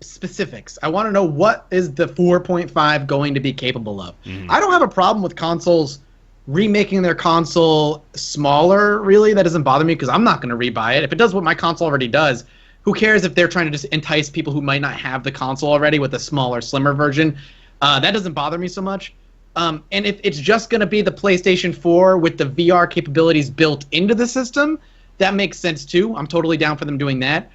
specifics. I want to know what is the 4.5 going to be capable of. I don't have a problem with consoles remaking their console smaller, really. That doesn't bother me because I'm not going to rebuy it. If it does what my console already does, who cares if they're trying to just entice people who might not have the console already with a smaller, slimmer version? That doesn't bother me so much. And if it's just going to be the PlayStation 4 with the VR capabilities built into the system, that makes sense too. I'm totally down for them doing that.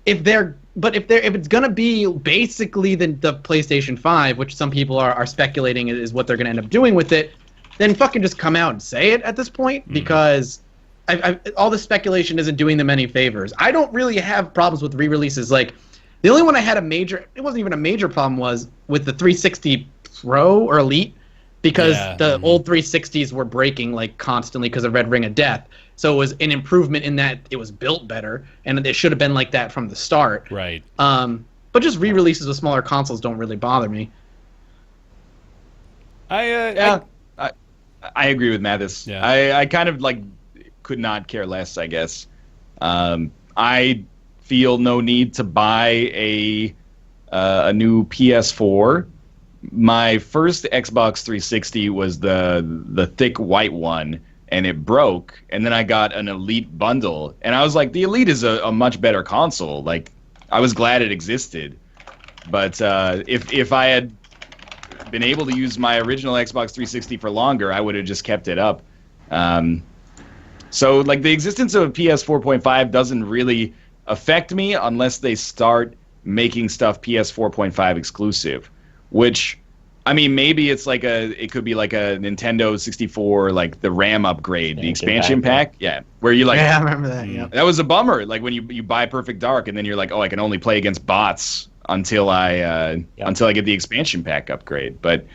If it's going to be basically the PlayStation 5, which some people are speculating is what they're going to end up doing with it, then fucking just come out and say it at this point, because all this speculation isn't doing them any favors. I don't really have problems with re-releases. Like, the only one I had it wasn't even a major problem, was with the 360 Pro or Elite, because the old 360s were breaking like constantly because of Red Ring of Death. So it was an improvement in that it was built better, and it should have been like that from the start. Right. But just re-releases with smaller consoles don't really bother me. I agree with Mathis. Yeah. I kind of like could not care less, I guess. I feel no need to buy a new PS4. My first Xbox 360 was the thick white one, and it broke, and then I got an Elite bundle, and I was like, the Elite is a much better console. Like, I was glad it existed. But if I had been able to use my original Xbox 360 for longer, I would have just kept it up. So, like, the existence of a PS 4.5 doesn't really affect me unless they start making stuff PS 4.5 exclusive, which, I mean, maybe it could be like a Nintendo 64, like the RAM upgrade, the expansion pack. Yeah, where you like. Yeah, I remember that. Yeah. That was a bummer. Like when you buy Perfect Dark and then you're like, oh, I can only play against bots until I get the expansion pack upgrade. But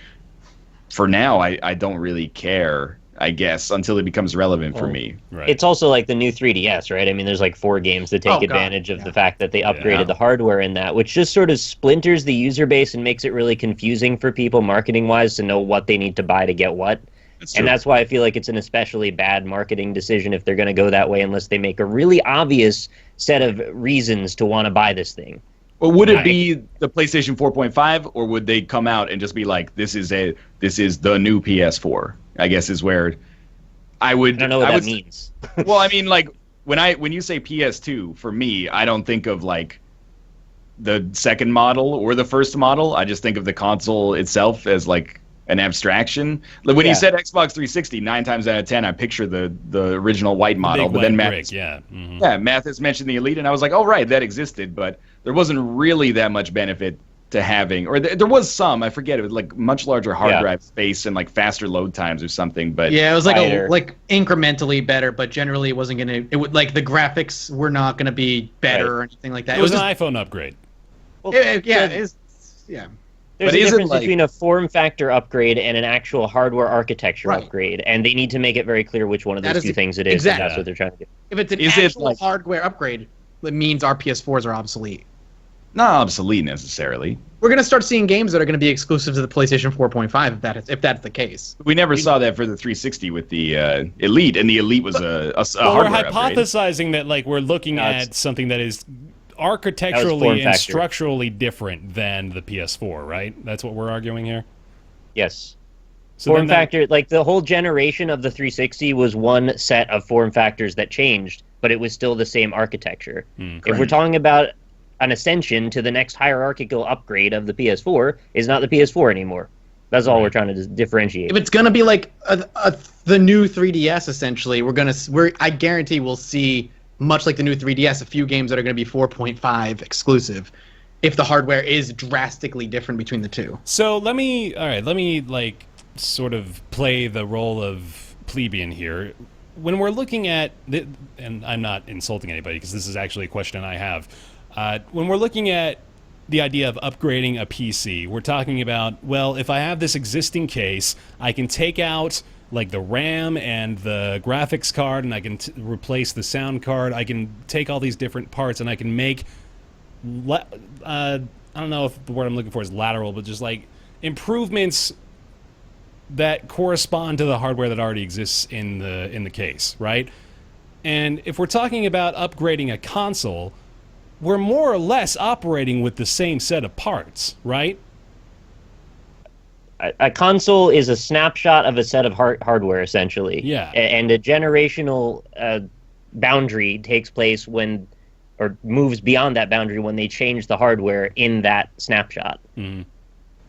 for now, I don't really care, I guess, until it becomes relevant for me. Right. It's also like the new 3DS, right? I mean, there's like 4 games that take advantage of the fact that they upgraded the hardware in that, which just sort of splinters the user base and makes it really confusing for people marketing-wise to know what they need to buy to get what. And that's why I feel like it's an especially bad marketing decision if they're going to go that way, unless they make a really obvious set of reasons to want to buy this thing. Well, would it be the PlayStation 4.5, or would they come out and just be like, this is the new PS4? I guess is where I would. I don't know what that means. Well, I mean, like when you say PS2, for me, I don't think of like the second model or the first model. I just think of the console itself as like an abstraction. Like when you said Xbox 360, 9 times out of 10, I picture the original white model. But then Mathis mentioned the Elite, and I was like, oh right, that existed, but there wasn't really that much benefit to having, or there was some, I forget, it was like much larger hard drive space and like faster load times or something. But yeah, it was like like incrementally better, but generally it wasn't gonna. It would like the graphics were not gonna be better or anything like that. It was an iPhone upgrade. Well, There's But a is it difference like- between a form factor upgrade and an actual hardware architecture upgrade, and they need to make it very clear which one of those two things it is. Exactly. And that's what they're trying to do. If it's an actual hardware upgrade, it means our PS4s are obsolete. Not obsolete necessarily. We're gonna start seeing games that are gonna be exclusive to the PlayStation 4.5 if that's the case. We never saw that for the 360 with the Elite, and the Elite was a Well, we're hardware upgrade. hypothesizing that like we're looking at something that is architecturally and structurally different than the PS4, right? That's what we're arguing here. Yes. So Form factor, like the whole generation of the 360 was one set of form factors that changed, but it was still the same architecture. If we're talking about an ascension to the next hierarchical upgrade of the PS4, is not the PS4 anymore. That's all we're trying to differentiate. If it's gonna be like the new 3DS, essentially, I guarantee we'll see, much like the new 3DS, a few games that are going to be 4.5 exclusive, if the hardware is drastically different between the two. So let me like sort of play the role of plebeian here. When we're looking at, and I'm not insulting anybody because this is actually a question I have. When we're looking at the idea of upgrading a PC, we're talking about, well, if I have this existing case, I can take out like the RAM and the graphics card, and I can replace the sound card. I can take all these different parts, and I can make, I don't know if the word I'm looking for is lateral, but just like improvements that correspond to the hardware that already exists in the case, right? And if we're talking about upgrading a console, we're more or less operating with the same set of parts, right? A console is a snapshot of a set of hardware, essentially. Yeah. And a generational boundary takes place or moves beyond that boundary when they change the hardware in that snapshot. Mm-hmm.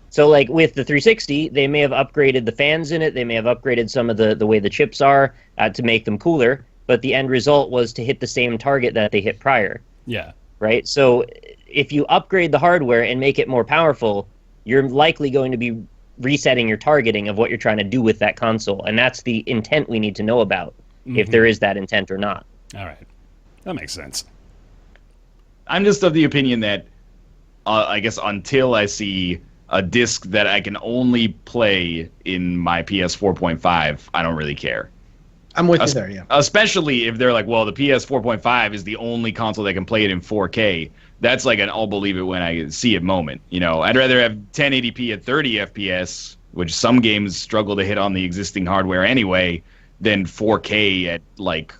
So, like, with the 360, they may have upgraded the fans in it, they may have upgraded some of the way the chips are to make them cooler, but the end result was to hit the same target that they hit prior. Yeah. Right? So, if you upgrade the hardware and make it more powerful, you're likely going to be resetting your targeting of what you're trying to do with that console, and that's the intent we need to know about, if there is that intent or not. All right, that makes sense. I'm just of the opinion that I guess until I see a disc that I can only play in my PS 4.5, I don't really care. I'm with you there, yeah. Especially if they're like, well, the PS 4.5 is the only console that can play it in 4K. That's like an I'll believe it when I see it moment. You know, I'd rather have 1080p at 30 FPS, which some games struggle to hit on the existing hardware anyway, than 4K at like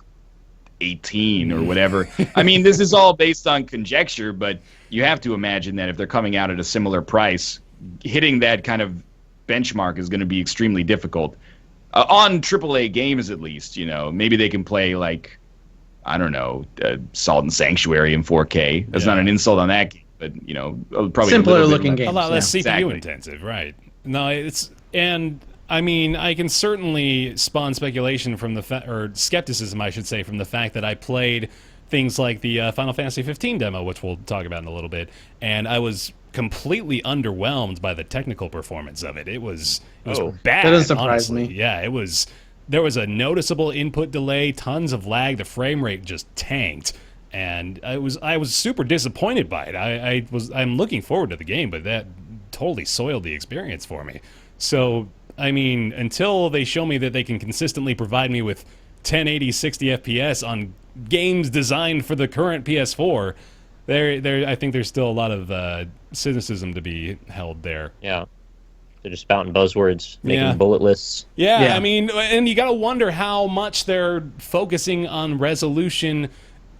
18 or whatever. I mean, this is all based on conjecture, but you have to imagine that if they're coming out at a similar price, hitting that kind of benchmark is going to be extremely difficult. On AAA games, at least, you know, maybe they can play like, I don't know, Salt and Sanctuary in 4K. That's not an insult on that game, but you know, probably simpler looking games. A lot less CPU Exactly. intensive, right? No, and I mean, I can certainly spawn speculation from or skepticism, I should say, from the fact that I played things like the Final Fantasy 15 demo, which we'll talk about in a little bit, and I was completely underwhelmed by the technical performance of it. It was bad. That doesn't surprise honestly. me. Yeah, it was. There was a noticeable input delay, tons of lag. The frame rate just tanked, and I was super disappointed by it. I'm looking forward to the game, but that totally soiled the experience for me. So I mean, until they show me that they can consistently provide me with 1080 60 FPS on games designed for the current PS4, I think there's still a lot of cynicism to be held there. Yeah. They're just spouting buzzwords, making bullet lists. Yeah, I mean, and you got to wonder how much they're focusing on resolution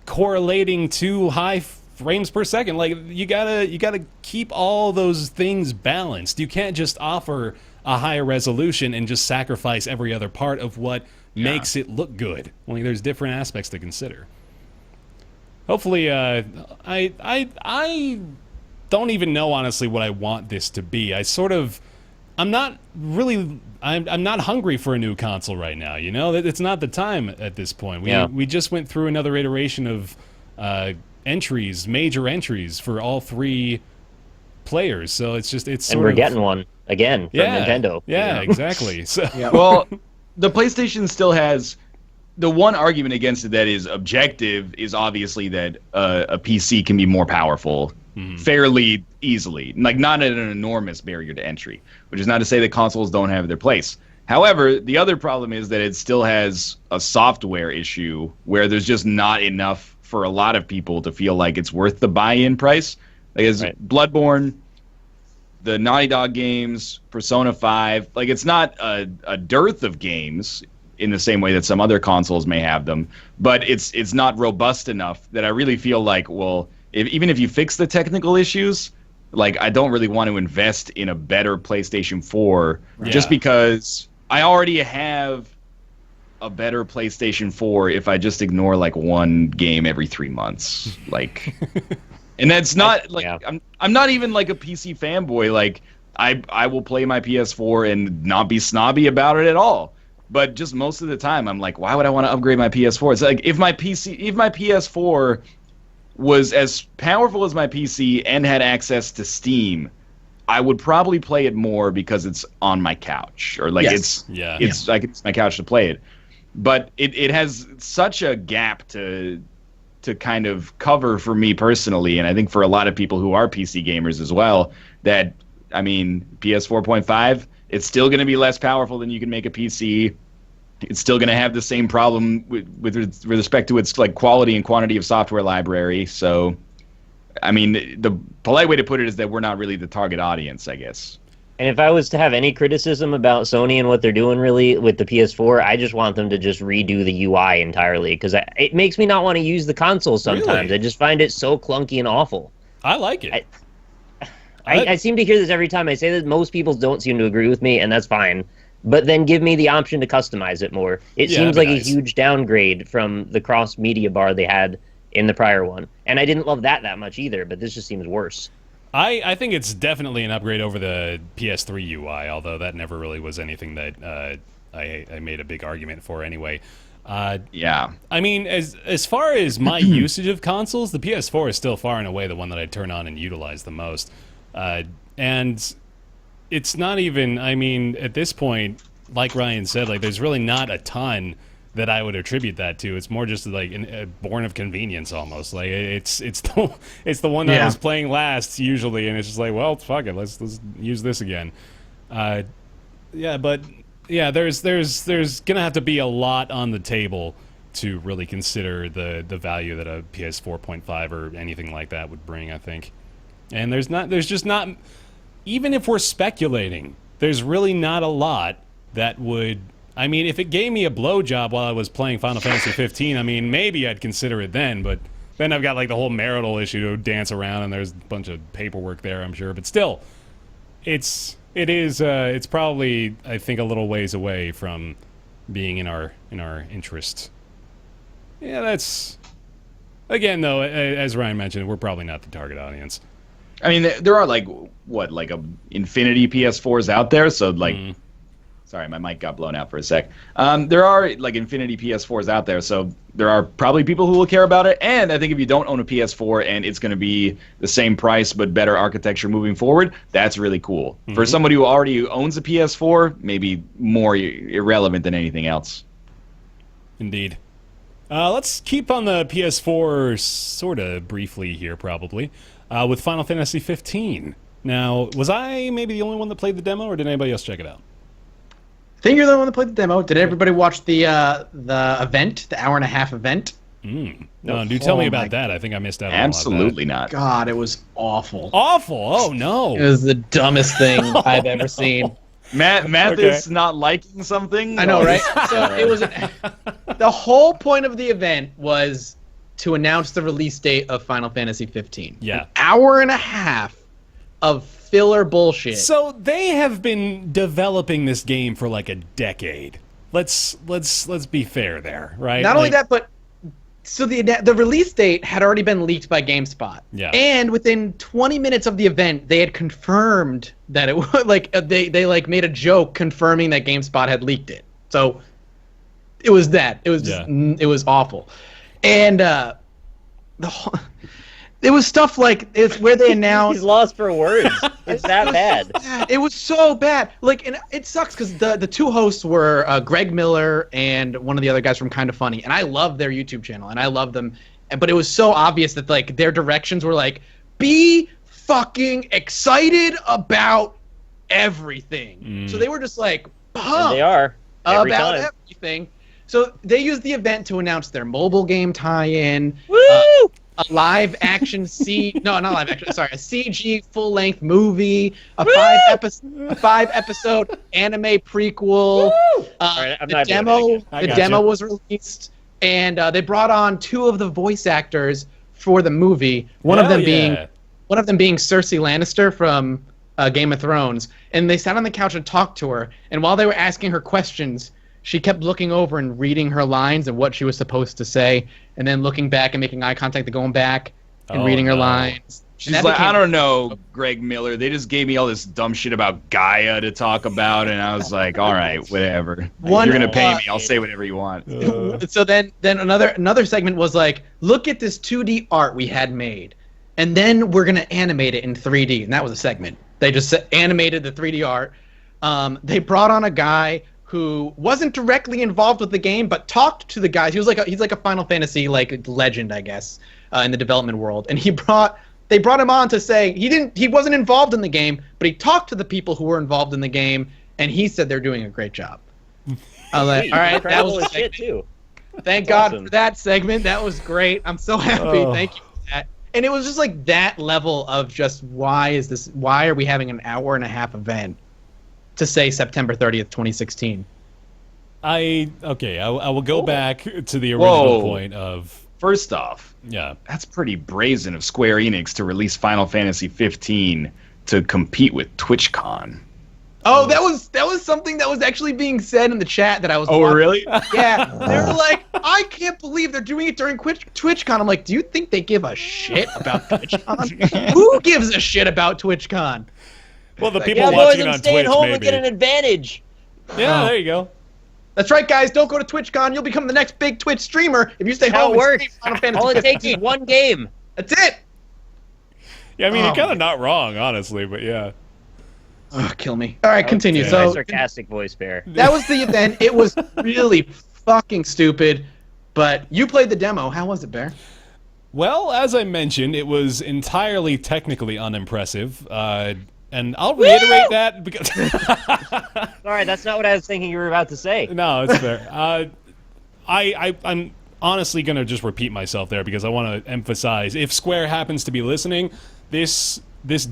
correlating to high frames per second. Like, you gotta keep all those things balanced. You can't just offer a higher resolution and just sacrifice every other part of what makes it look good. Like, there's different aspects to consider. Hopefully, I don't even know honestly what I want this to be. I'm not hungry for a new console right now. You know, it's not the time at this point. We just went through another iteration of major entries for all three players. So and we're getting one again from Nintendo. Yeah, you know? exactly. So well, the PlayStation still has the one argument against it that is objective is obviously that a PC can be more powerful fairly easily, like not at an enormous barrier to entry, which is not to say that consoles don't have their place. However, the other problem is that it still has a software issue where there's just not enough for a lot of people to feel like it's worth the buy-in price. Like, as Bloodborne, the Naughty Dog games, Persona 5, like, it's not a dearth of games in the same way that some other consoles may have them, but it's not robust enough that I really feel like, well, even if you fix the technical issues, like, I don't really want to invest in a better PlayStation 4 just because I already have a better PlayStation 4 if I just ignore like one game every 3 months. Like, and that's not I'm not even like a PC fanboy. Like, I will play my PS4 and not be snobby about it at all. But just most of the time I'm like, why would I want to upgrade my PS4? It's like if my PS4 was as powerful as my PC and had access to Steam, I would probably play it more because it's on my couch, or like it's like it's my couch to play it. But it has such a gap to kind of cover for me personally, and I think for a lot of people who are PC gamers as well, that, I mean, PS 4.5, it's still going to be less powerful than you can make a PC. It's still going to have the same problem with respect to its like quality and quantity of software library. So, I mean, the polite way to put it is that we're not really the target audience, I guess. And if I was to have any criticism about Sony and what they're doing really with the PS4, I just want them to just redo the UI entirely because it makes me not want to use the console sometimes. Really? I just find it so clunky and awful. I like it. I seem to hear this every time I say this. Most people don't seem to agree with me, and that's fine. But then give me the option to customize it more. It seems like a huge downgrade from the cross-media bar they had in the prior one. And I didn't love that much either, but this just seems worse. I think it's definitely an upgrade over the PS3 UI, although that never really was anything that I made a big argument for anyway. Yeah. I mean, as far as my usage of consoles, the PS4 is still far and away the one that I turn on and utilize the most. And it's not even, I mean, at this point, like Ryan said, like there's really not a ton that I would attribute that to. It's more just like born of convenience almost. Like it's the one that I was playing last usually, and it's just like, well, fuck it, let's use this again. But yeah, there's gonna have to be a lot on the table to really consider the value that a PS 4.5 or anything like that would bring, I think. And there's just not, even if we're speculating, there's really not a lot that would, I mean, if it gave me a blowjob while I was playing Final Fantasy 15, I mean, maybe I'd consider it then, but then I've got like the whole marital issue to dance around, and there's a bunch of paperwork there, I'm sure. But still, it's probably, I think, a little ways away from being in our interest. Yeah, that's, again, though, as Ryan mentioned, we're probably not the target audience. I mean, there are like infinity PS4s out there, so like, sorry, my mic got blown out for a sec. There are like infinity PS4s out there, so there are probably people who will care about it. And I think if you don't own a PS4 and it's going to be the same price but better architecture moving forward, that's really cool. For somebody who already owns a PS4, maybe more irrelevant than anything else. Indeed. Let's keep on the PS4 sort of briefly here, probably. With Final Fantasy 15. Now, was I maybe the only one that played the demo, or did anybody else check it out? I think you're the one that played the demo. Did everybody watch the event, the hour-and-a-half event? No, do tell me about that. I think I missed out on Absolutely a lot not. God, it was awful. Awful? Oh, no. It was the dumbest thing I've ever seen. Matt is not liking something. I know, right? So it was the whole point of the event was to announce the release date of Final Fantasy 15. Yeah. An hour and a half of filler bullshit. So they have been developing this game for like a decade. Let's be fair there, right? Not only that, but so the release date had already been leaked by GameSpot. Yeah. And within 20 minutes of the event, they had confirmed that it was like they like made a joke confirming that GameSpot had leaked it. So it was that. It was just, it was awful. And it was stuff like it's where they announced. He's lost for words. It's that bad. It was so bad. Like, and it sucks because the two hosts were Greg Miller and one of the other guys from Kinda Funny, and I love their YouTube channel and I love them, but it was so obvious that like their directions were like, be fucking excited about everything. So they were just like, pumped they are every about time. everything. So they used the event to announce their mobile game tie-in. Woo! A live action a CG full length movie, a five episode anime prequel. The demo was released, and they brought on two of the voice actors for the movie. One of them being Cersei Lannister from Game of Thrones, and they sat on the couch and talked to her. And while they were asking her questions, she kept looking over and reading her lines and what she was supposed to say, and then looking back and making eye contact and going back and reading her lines. She's like, I don't know, Greg Miller. They just gave me all this dumb shit about Gaia to talk about, and I was like, all right, whatever. You're going to pay me. I'll say whatever you want. So then another segment was like, look at this 2D art we had made, and then we're going to animate it in 3D, and that was a segment. They just animated the 3D art. They brought on a guy who wasn't directly involved with the game, but talked to the guys. He's like a Final Fantasy like legend, I guess, in the development world. And they brought him on to say he wasn't involved in the game, but he talked to the people who were involved in the game, and he said they're doing a great job. I was like, all right, that was shit too. Thank God for that segment. That was great. I'm so happy. Thank you for that. And it was just like that level of just why are we having an hour and a half event to say September 30th, 2016. I will go back to the original point of... First off, Yeah. that's pretty brazen of Square Enix to release Final Fantasy 15 to compete with TwitchCon. Oh, that was something that was actually being said in the chat that I was. Oh, watching. really? Yeah, they were like, I can't believe they're doing it during TwitchCon. I'm like, do you think they give a shit about TwitchCon? Who gives a shit about TwitchCon? Well, the people Yeah, boys, watching it I'm on staying Twitch, home and maybe. get an advantage. Yeah, there you go. That's right, guys. Don't go to TwitchCon. You'll become the next big Twitch streamer if you stay How home. it and works. stream Final Fantasy All it takes 15. is one game. That's it. Yeah, I mean, Oh, you're kind of not wrong, honestly, but yeah. Oh, kill me. All right, continue. Okay. My So sarcastic voice, Bear. that was the event. It was really fucking stupid. But you played the demo. How was it, Bear? Well, as I mentioned, it was entirely technically unimpressive. And I'll reiterate that because... Sorry, that's not what I was thinking you were about to say. No, it's fair. I'm honestly going to just repeat myself there because I want to emphasize, if Square happens to be listening, this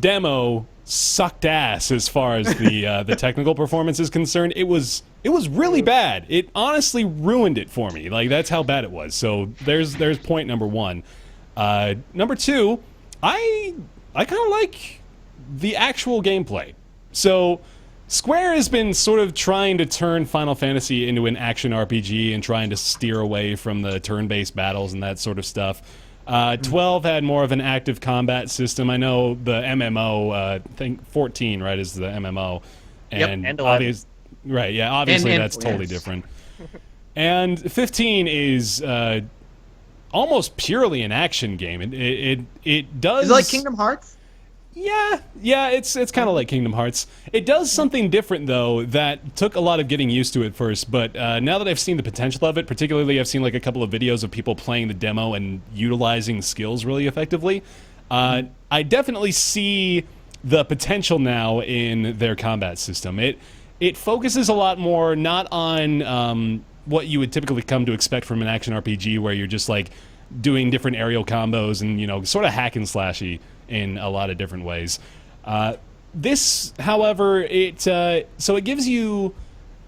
demo sucked ass as far as the technical performance is concerned. It was really bad. It honestly ruined it for me. Like, that's how bad it was. So there's point number one. Number two, I kind of like the actual gameplay. So Square has been sort of trying to turn Final Fantasy into an action RPG and trying to steer away from the turn-based battles and that sort of stuff. 12 had more of an active combat system. I know the MMO, I think 14, right, is the MMO. Yep, and 11. Right, yeah, obviously And- that's totally yes. different. And 15 is almost purely an action game. It does... Is it like Kingdom Hearts? Yeah, it's kind of like Kingdom Hearts. It does something different, though, that took a lot of getting used to at first, but now that I've seen the potential of it, particularly I've seen like a couple of videos of people playing the demo and utilizing skills really effectively, I definitely see the potential now in their combat system. It focuses a lot more not on what you would typically come to expect from an action RPG, where you're just like doing different aerial combos and, you know, sort of hack and slashy in a lot of different ways. This, however, it gives you,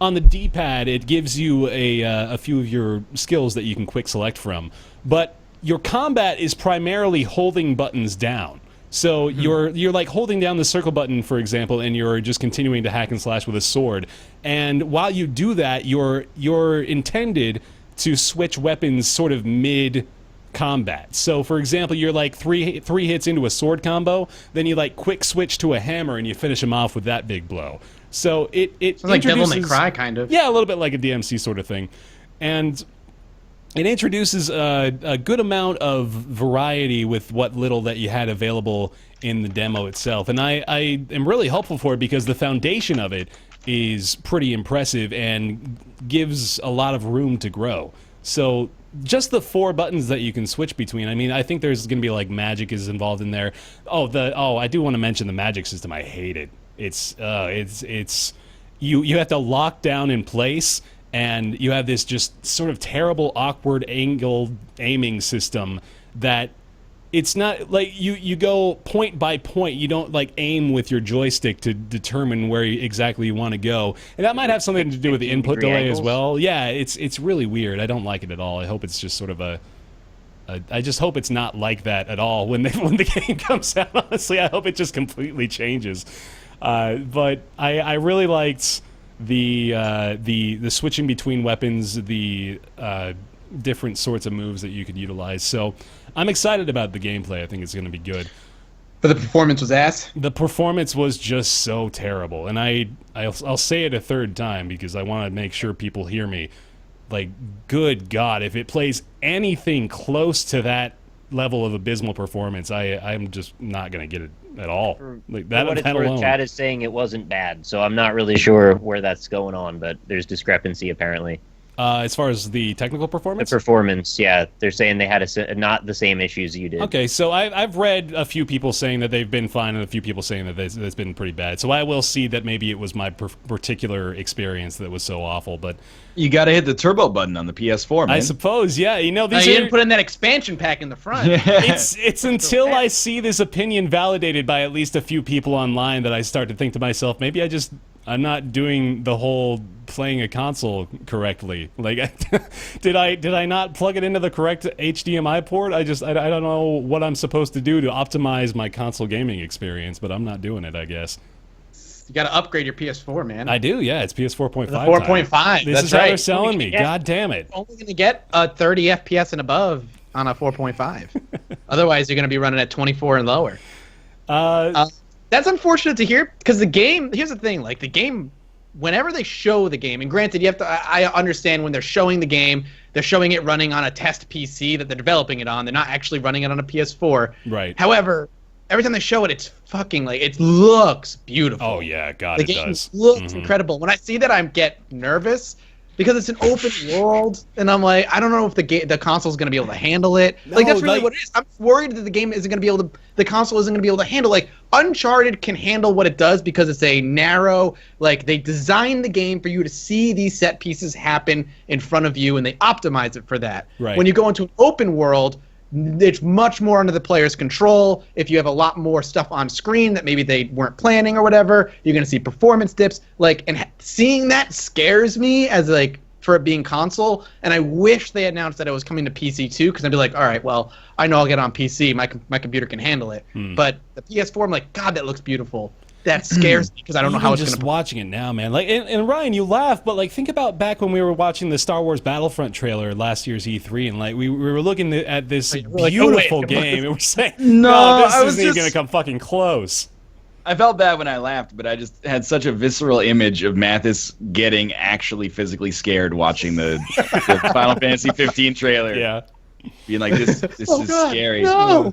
on the D-pad, it gives you a few of your skills that you can quick select from, but your combat is primarily holding buttons down. So you're like holding down the circle button, for example, and you're just continuing to hack and slash with a sword. And while you do that, you're intended to switch weapons sort of mid combat. So, for example, you're like three hits into a sword combo, then you like quick switch to a hammer and you finish him off with that big blow. So it Sounds like Devil May introduces- Cry, kind of. Yeah, a little bit like a DMC sort of thing. And it introduces a good amount of variety with what little that you had available in the demo itself. And I am really hopeful for it because the foundation of it is pretty impressive and gives a lot of room to grow. So just the 4 buttons that you can switch between. I mean, I think there's going to be like magic is involved in there. I do want to mention the magic system. I hate it. It's you have to lock down in place, and you have this just sort of terrible, awkward angle aiming system that it's not like you go point by point. You don't like aim with your joystick to determine where exactly you want to go, and that might have something to do with the input 15-degree delay angles? as well. Yeah, it's really weird. I don't like it at all. I hope it's just sort of I just hope it's not like that at all when the game comes out. Honestly, I hope it just completely changes. But I really liked the switching between weapons, the different sorts of moves that you could utilize. So I'm excited about the gameplay. I think it's going to be good. But the performance was ass. The performance was just so terrible, and I'll say it a third time because I want to make sure people hear me. Like, good God, if it plays anything close to that level of abysmal performance, I'm just not going to get it at all. Like that, For what it's that worth, alone. Chad is saying it wasn't bad, so I'm not really sure where that's going on, but there's discrepancy apparently. As far as the technical The performance? performance, yeah, they're saying they had not the same issues you did. Okay, so I've read a few people saying that they've been fine and a few people saying that it's been pretty bad. So I will see that maybe it was my particular experience that was so awful. But You gotta hit the turbo button on the PS4, man. I suppose, yeah. You know, You these didn't are, put in that expansion pack in the front. it's until I see this opinion validated by at least a few people online that I start to think to myself, maybe I I'm not doing the whole playing a console correctly. Like, did I not plug it into the correct HDMI port? I don't know what I'm supposed to do to optimize my console gaming experience, but I'm not doing it, I guess. You got to upgrade your PS4, man. I do, yeah. It's PS4.5. 4.5. This is how they're selling me. God damn it. Only going to get 30 FPS and above on a 4.5. Otherwise, you're going to be running at 24 and lower. That's unfortunate to hear because the game. Here's the thing: like the game, whenever they show the game, and granted, you have to. I understand when they're showing the game, they're showing it running on a test PC that they're developing it on. They're not actually running it on a PS4. Right. However, every time they show it, it's fucking like it looks beautiful. Oh yeah, God, the it game does. Looks incredible. When I see that, I get nervous. Because it's an open world, and I'm like, I don't know if the console's going to be able to handle it. No, like that's really what it is. I'm worried that the game isn't going to be able to. The console isn't going to be able to handle. Like Uncharted can handle what it does because it's a narrow. Like they designed the game for you to see these set pieces happen in front of you, and they optimize it for that. Right. When you go into an open world, it's much more under the player's control. If you have a lot more stuff on screen that maybe they weren't planning or whatever, you're going to see performance dips. Like, and seeing that scares me as like for it being console. And I wish they announced that it was coming to PC too, because I'd be like, all right, well, I know I'll get on PC. My computer can handle it. But the PS4, I'm like, God, that looks beautiful. That scares me because I don't know how it's going to. Just watching it now, man. Like, and Ryan, you laugh, but like, think about back when we were watching the Star Wars Battlefront trailer last year's E3, and like, we were looking at this beautiful game, and we're saying, No, this I was isn't even just- going to come fucking close. I felt bad when I laughed, but I just had such a visceral image of Mathis getting actually physically scared watching the Final Fantasy 15 trailer. Yeah. Being like, this is God, scary. No.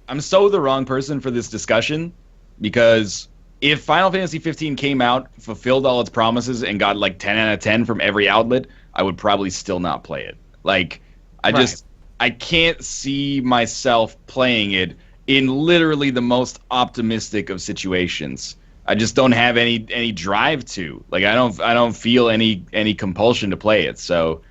I'm so the wrong person for this discussion, because if Final Fantasy 15 came out, fulfilled all its promises, and got like 10 out of 10 from every outlet, I would probably still not play it. Like, I can't see myself playing it in literally the most optimistic of situations. I just don't have any drive to. Like, I don't feel any compulsion to play it. So,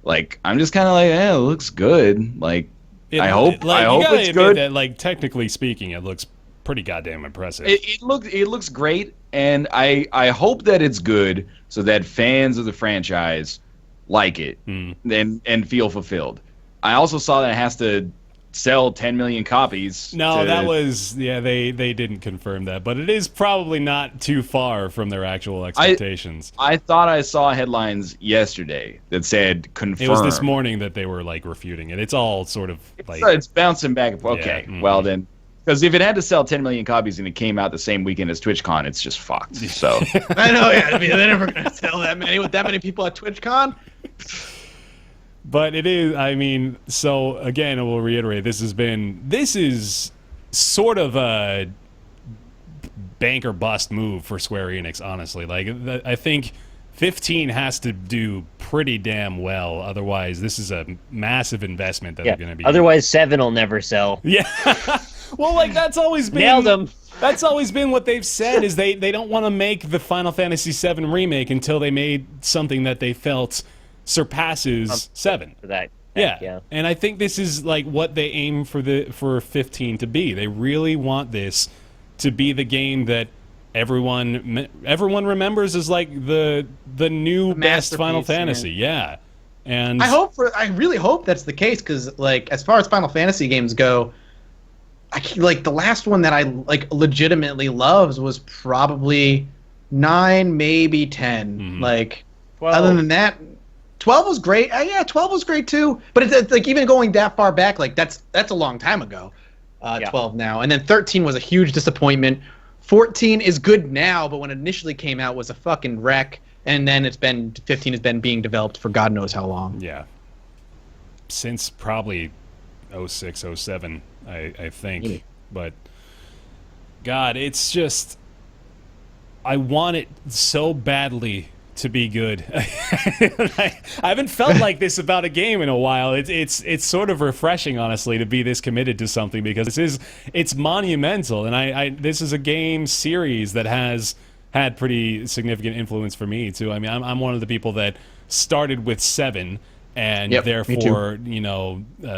like, I'm just kind of like, it looks good. Like, I hope you gotta it's admit good. that, like, technically speaking, it looks pretty goddamn impressive. It looks great, and I hope that it's good so that fans of the franchise like it and feel fulfilled. I also saw that it has to sell 10 million copies. No, that was they didn't confirm that, but it is probably not too far from their actual expectations. I thought I saw headlines yesterday that said confirmed. It was this morning that they were like refuting it. It's all sort of like It's bouncing back. Okay, Yeah, well then, because if it had to sell 10 million copies and it came out the same weekend as TwitchCon, it's just fucked. So I know, yeah. I mean, they're never going to sell that many with that many people at TwitchCon. But it is, I mean, so again, I will reiterate, this is sort of a bank or bust move for Square Enix, honestly. Like, I think 15 has to do pretty damn well, otherwise this is a massive investment that they're going to be... Otherwise 7 will never sell. Yeah. Well, like, that's always been... Nailed them. That's always been what they've said, is they don't want to make the Final Fantasy VII remake until they made something that they felt surpasses 7. For that. Yeah. And I think this is like what they aim for 15 to be. They really want this to be the game that everyone remembers as like the new best Final Fantasy. Yeah. And I really hope that's the case, because like as far as Final Fantasy games go, like the last one that I like legitimately loves was probably 9, maybe 10. Like 12. Other than that, 12 was great. Yeah, 12 was great too. But it's like even going that far back, like that's a long time ago. 12 now, and then 13 was a huge disappointment. 14 is good now, but when it initially came out was a fucking wreck. And then 15 has been being developed for God knows how long. Yeah. Since probably 06, 07, I think. But God, it's just, I want it so badly to be good. I haven't felt like this about a game in a while. It's sort of refreshing, honestly, to be this committed to something, because it's monumental, and this is a game series that has had pretty significant influence for me too. I mean, I'm one of the people that started with 7 and Yep, me therefore,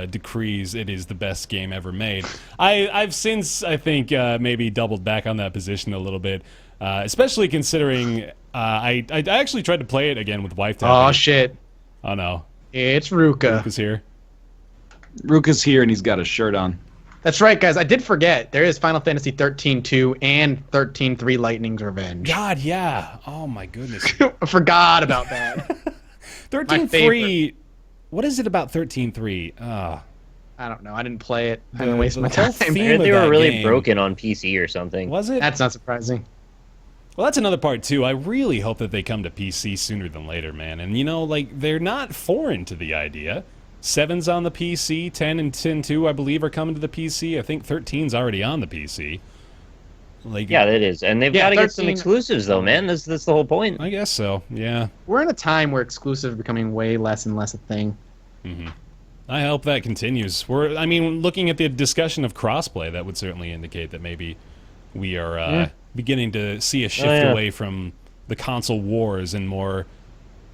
decrees it is the best game ever made. I've since, I think, maybe doubled back on that position a little bit, especially considering I actually tried to play it again with wife tapping. Oh shit! Oh no, It's Ruka. Luke is here. Ruka's here and he's got a shirt on. That's right, guys. I did forget. There is Final Fantasy 13-2 and 13-3 Lightning's Revenge. God, yeah. Oh my goodness. I forgot about that. 13-3. What is it about 13-3? I don't know. I didn't play it. I didn't waste my whole time. theme I heard of they that were really game- broken on PC or something. Was it? That's not surprising. Well, that's another part too. I really hope that they come to PC sooner than later, man. And they're not foreign to the idea. 7's on the PC, 10 and 10-2, I believe, are coming to the PC. I think 13's already on the PC. Yeah, it is. And they've got to get some 13 exclusives, though, man. That's the whole point. I guess so, yeah. We're in a time where exclusives are becoming way less and less a thing. I hope that continues. Looking at the discussion of crossplay, that would certainly indicate that maybe we are beginning to see a shift away from the console wars and more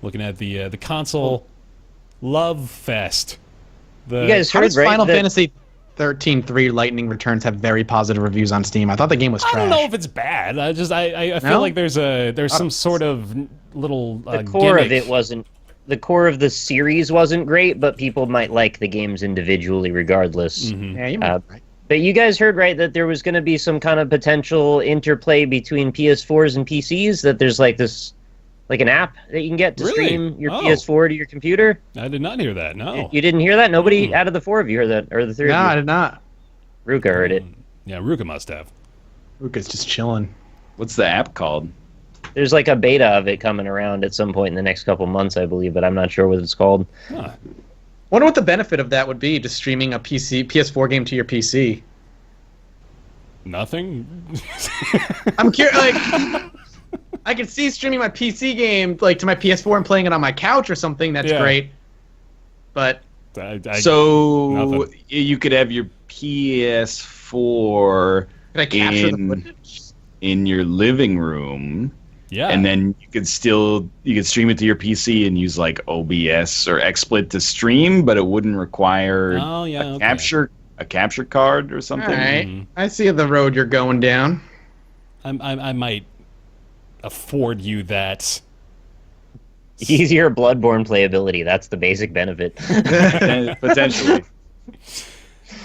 looking at the console love fest. You guys How heard, does right? Final that- Fantasy 13-3 Lightning Returns have very positive reviews on Steam? I thought the game was trash. I don't know if it's bad. I feel No? like there's some sort of little the core of gimmick. it wasn't. The core of the series wasn't great, but people might like the games individually regardless. Yeah, you might be right. But you guys heard, right, that there was going to be some kind of potential interplay between PS4s and PCs, that there's like an app that you can get to Really? stream your Oh. PS4 to your computer. I did not hear that. No. You didn't hear that? Nobody out of the four of you heard that, or the three No, I of you? did not. Ruka heard it. Yeah, Ruka must have. Luca's just chilling. What's the app called? There's like a beta of it coming around at some point in the next couple months, I believe, but I'm not sure what it's called. Huh. Wonder what the benefit of that would be, just streaming a PS4 game to your PC. Nothing. I'm curious, I could see streaming my PC game to my PS4 and playing it on my couch or something. That's Yeah. great. But So Nothing. you could have your PS4 could I capture the in, footage? in your living room, yeah. and then you could stream it to your PC and use like OBS or XSplit to stream, but it wouldn't require Oh, yeah, a okay. capture card or All something. right. Mhm. I see the road you're going down. I might afford you that. Easier Bloodborne playability. That's the basic benefit. Potentially.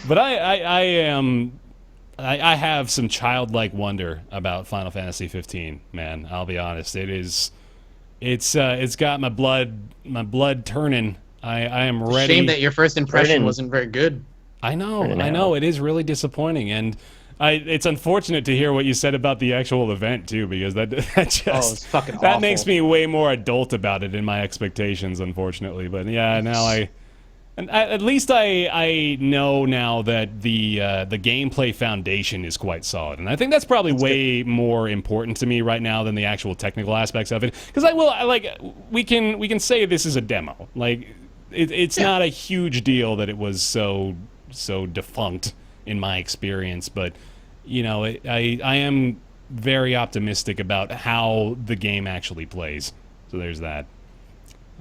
But I have some childlike wonder about Final Fantasy 15, man. I'll be honest. It's got my blood turning. I am ready. Shame that your first impression Burnin'. wasn't very good. I know. Turning I out. know. It is really disappointing, and it's unfortunate to hear what you said about the actual event too, because that just it's fucking that awful. makes me way more adult about it in my expectations, unfortunately. But yeah, now at least I know now that the gameplay foundation is quite solid, and I think that's probably way more important to me right now than the actual technical aspects of it. Because we can say this is a demo, it's not a huge deal that it was so defunct in my experience, but I am very optimistic about how the game actually plays. So there's that.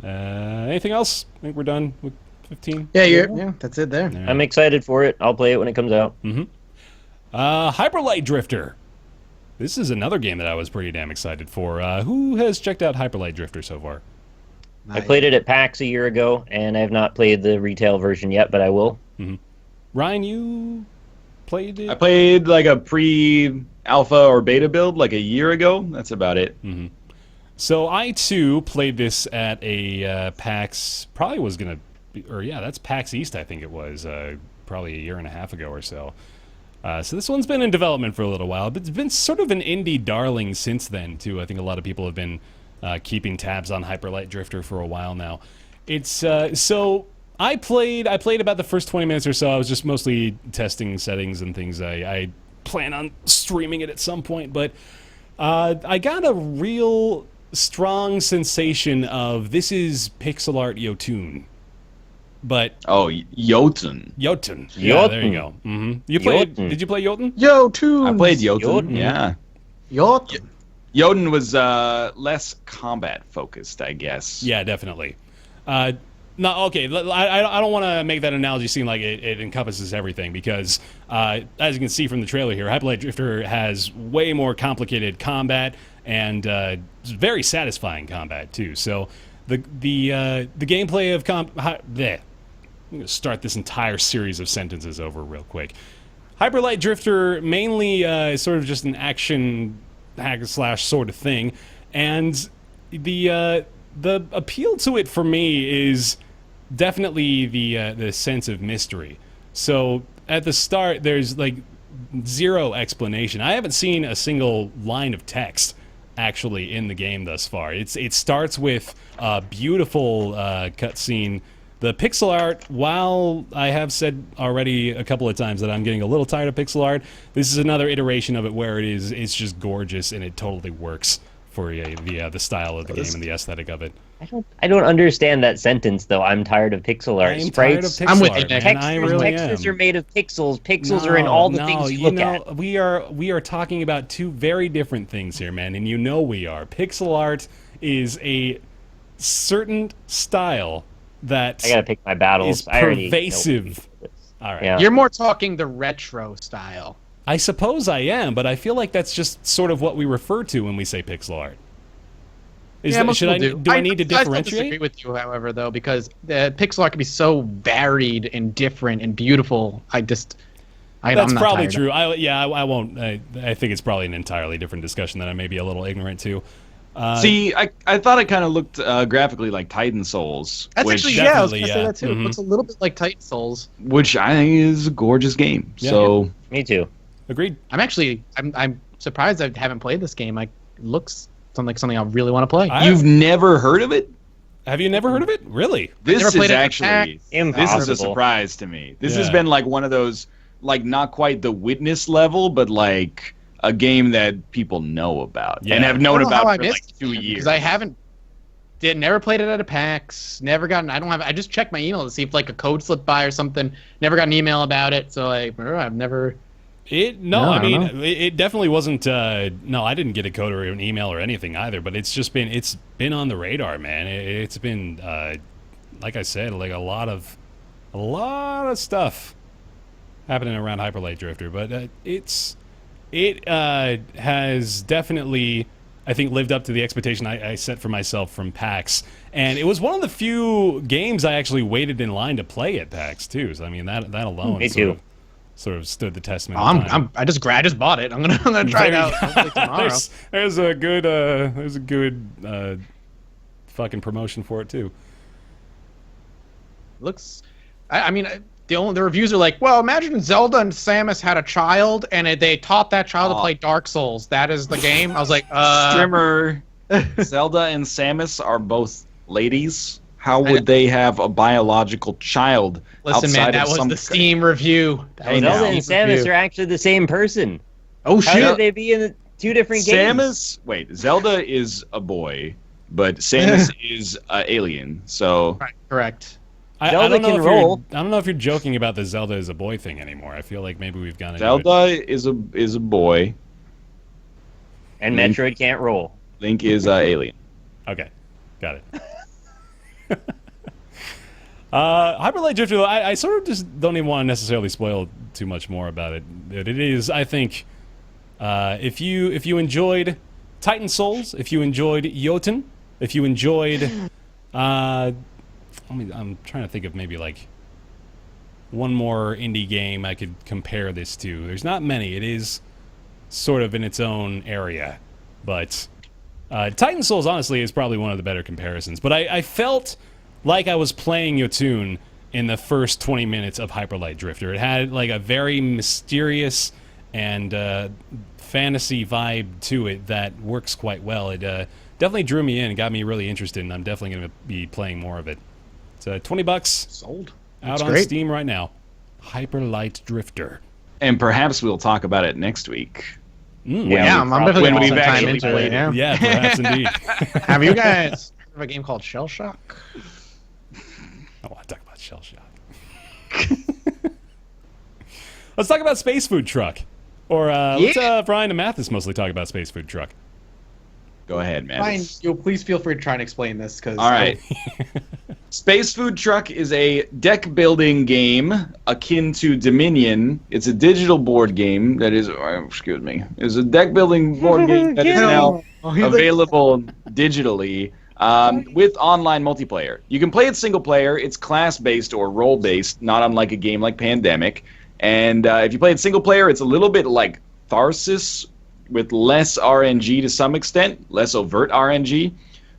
Anything else? I think we're done with 15. Yeah, that's it there. I'm excited for it. I'll play it when it comes out. Hyperlight Drifter. This is another game that I was pretty damn excited for. Who has checked out Hyperlight Drifter so far? I played it at PAX a year ago, and I have not played the retail version yet, but I will. Ryan, you played it? I played like a pre-alpha or beta build like a year ago. That's about it. So I too played this at a PAX. Probably was gonna be, that's PAX East. I think it was probably a year and a half ago or so. So this one's been in development for a little while, but it's been sort of an indie darling since then too. I think a lot of people have been keeping tabs on Hyperlight Drifter for a while now. It's so I played about the first 20 minutes or so. I was just mostly testing settings and things. I plan on streaming it at some point, but I got a real strong sensation of this is pixel art Yotun. But Jotun. Jotun. Yeah, there you go. You played? Jotun. Did you play Jotun? I played Jotun. Jotun. Yeah. Jotun. Jotun was less combat focused, I guess. Yeah, definitely. No, okay. I don't want to make that analogy seem like it encompasses everything because, as you can see from the trailer here, Hyper Light Drifter has way more complicated combat and very satisfying combat too. So the gameplay of I'm going to start this entire series of sentences over real quick. Hyper Light Drifter mainly is sort of just an action hack and slash sort of thing, and the appeal to it for me is definitely the sense of mystery. So at the start, there's like zero explanation. I haven't seen a single line of text actually in the game thus far. It starts with a beautiful cutscene. The pixel art, while I have said already a couple of times that I'm getting a little tired of pixel art, this is another iteration of it where it's just gorgeous and it totally works for the style of the game and the aesthetic of it. I don't understand that sentence though. I'm tired of pixel art. I'm tired of pixel I'm with art, you, man. Nick. I really Textures am. are made of pixels. Pixels are in all the things you look at. We are talking about two very different things here, man, and you know we are. Pixel art is a certain style that I gotta pick my battles. is I already know pervasive. All right. Yeah. You're more talking the retro style. I suppose I am, but I feel like that's just sort of what we refer to when we say pixel art. Most Should people do I need to I still disagree differentiate? with you, however, though, because the pixel art can be so varied and different and beautiful. That's I'm not probably tired. true. I won't. I think it's probably an entirely different discussion that I may be a little ignorant to. See, I thought it kind of looked graphically like Titan Souls, That's which actually, I was definitely, gonna say yeah. that too. Mhm. It looks a little bit like Titan Souls. I think is a gorgeous game. Yeah. So Me too. Agreed. I'm surprised I haven't played this game. It looks like something I really want to play. you've never heard of it? Have you never heard of it? Really? This never is played it. actually this is a Impossible. surprise to me. This has Yeah. been like one of those, like not quite the Witness level, but like a game that people know about Yeah. and have I known don't know how about I for like missed 2 it, years. because I never played it at a PAX. Never gotten. I just checked my email to see if like a code slipped by or something. Never got an email about it. So I've never. No, I I don't mean, it definitely wasn't. No, I didn't get a code or an email or anything either. But it's been on the radar, man. It's been, like I said, like a lot of stuff happening around Hyper Light Drifter. But it has definitely, I think, lived up to the expectation I set for myself from PAX. And it was one of the few games I actually waited in line to play at PAX too. So I mean, that alone Me too. sort of stood the test of time. I just bought it. I'm gonna try it out hopefully tomorrow. There's a good fucking promotion for it too. Looks. I mean, the reviews are like, well, imagine Zelda and Samus had a child and they taught that child to play Dark Souls. That is the game. I was like, Strimmer, Zelda and Samus are both ladies. How would they have a biological child? Listen, man, outside that of was some the Steam review. That was the Zelda and Steam Samus review. are actually the same person. Oh How shit! could they be in the two different games? Zelda is a boy, but Samus is an alien. So Right, correct. I Zelda don't know can if roll. I don't know if you're joking about the Zelda is a boy thing anymore. I feel like maybe we've gone into it. Zelda is a boy. And Link. Metroid can't roll. Link is alien. Okay, got it. Hyper Light Drifter, I sort of just don't even want to necessarily spoil too much more about it. It is, I think, if you enjoyed Titan Souls, if you enjoyed Jotun, if you enjoyed, I'm trying to think of maybe like one more indie game I could compare this to. There's not many. It is sort of in its own area, but Titan Souls honestly is probably one of the better comparisons. But I felt like I was playing Jotun in the first 20 minutes of Hyper Light Drifter. It had like a very mysterious and fantasy vibe to it that works quite well. It definitely drew me in and got me really interested, and I'm definitely going to be playing more of it. It's $20 Sold. out That's on great. Steam right now. Hyper Light Drifter. And perhaps we'll talk about it next week. Yeah, I'm definitely when gonna we've put some time actually into played it. it. Yeah. Yeah, perhaps indeed. Have you guys heard of a game called Shell Shock? I want to talk about Shell Shock. Let's talk about Space Food Truck. Or let's Brian and Mathis mostly talk about Space Food Truck. Go ahead, man. Ryan, you'll please feel free to try and explain this, because All right. Space Food Truck is a deck building game akin to Dominion. It's a digital board game that is, excuse me, is a deck building board game that is now available digitally with online multiplayer. You can play it single player. It's class based or role based, not unlike a game like Pandemic. And if you play it single player, it's a little bit like Tharsis with less RNG to some extent, less overt RNG.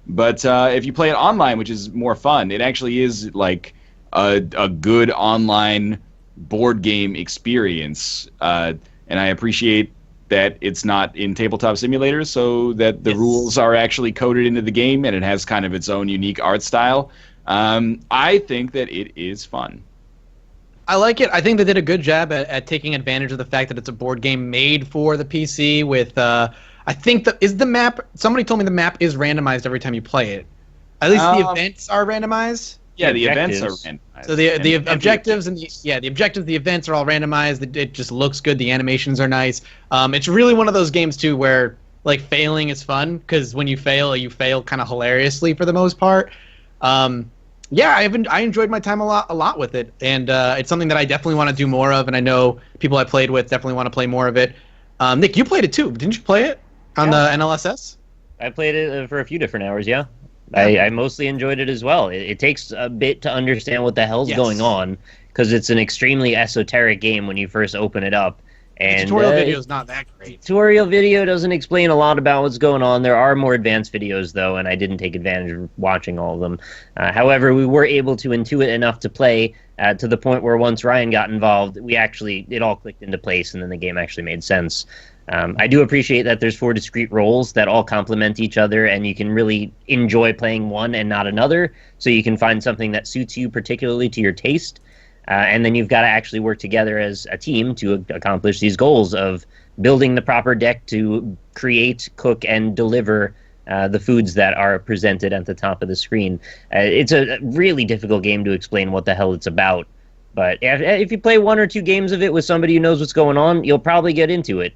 But if you play it online, which is more fun, it actually is like a good online board game experience. And I appreciate that it's not in tabletop simulators, so that the rules are actually coded into the game and it has kind of its own unique art style. I think that it is fun. I like it. I think they did a good job at taking advantage of the fact that it's a board game made for the PC with, I think the map, somebody told me the map is randomized every time you play it. At least the events are randomized. Yeah, the events are randomized. So the objectives and the objectives, the events are all randomized. It just looks good. The animations are nice. It's really one of those games too where like failing is fun, because when you fail kind of hilariously for the most part. Yeah, I enjoyed my time a lot with it, and it's something that I definitely want to do more of, and I know people I played with definitely want to play more of it. Nick, you played it too, didn't you play it on the NLSS? I played it for a few different hours, yeah. I mostly enjoyed it as well. It takes a bit to understand what the hell's going on, because it's an extremely esoteric game when you first open it up. And the tutorial video is not that great. Tutorial video doesn't explain a lot about what's going on. There are more advanced videos, though, and I didn't take advantage of watching all of them. However, we were able to intuit enough to play to the point where once Ryan got involved, it all clicked into place, and then the game actually made sense. I do appreciate that there's 4 discrete roles that all complement each other, and you can really enjoy playing one and not another, so you can find something that suits you particularly to your taste. And then you've got to actually work together as a team to accomplish these goals of building the proper deck to create, cook, and deliver the foods that are presented at the top of the screen. It's a really difficult game to explain what the hell it's about. But if you play 1 or 2 games of it with somebody who knows what's going on, you'll probably get into it.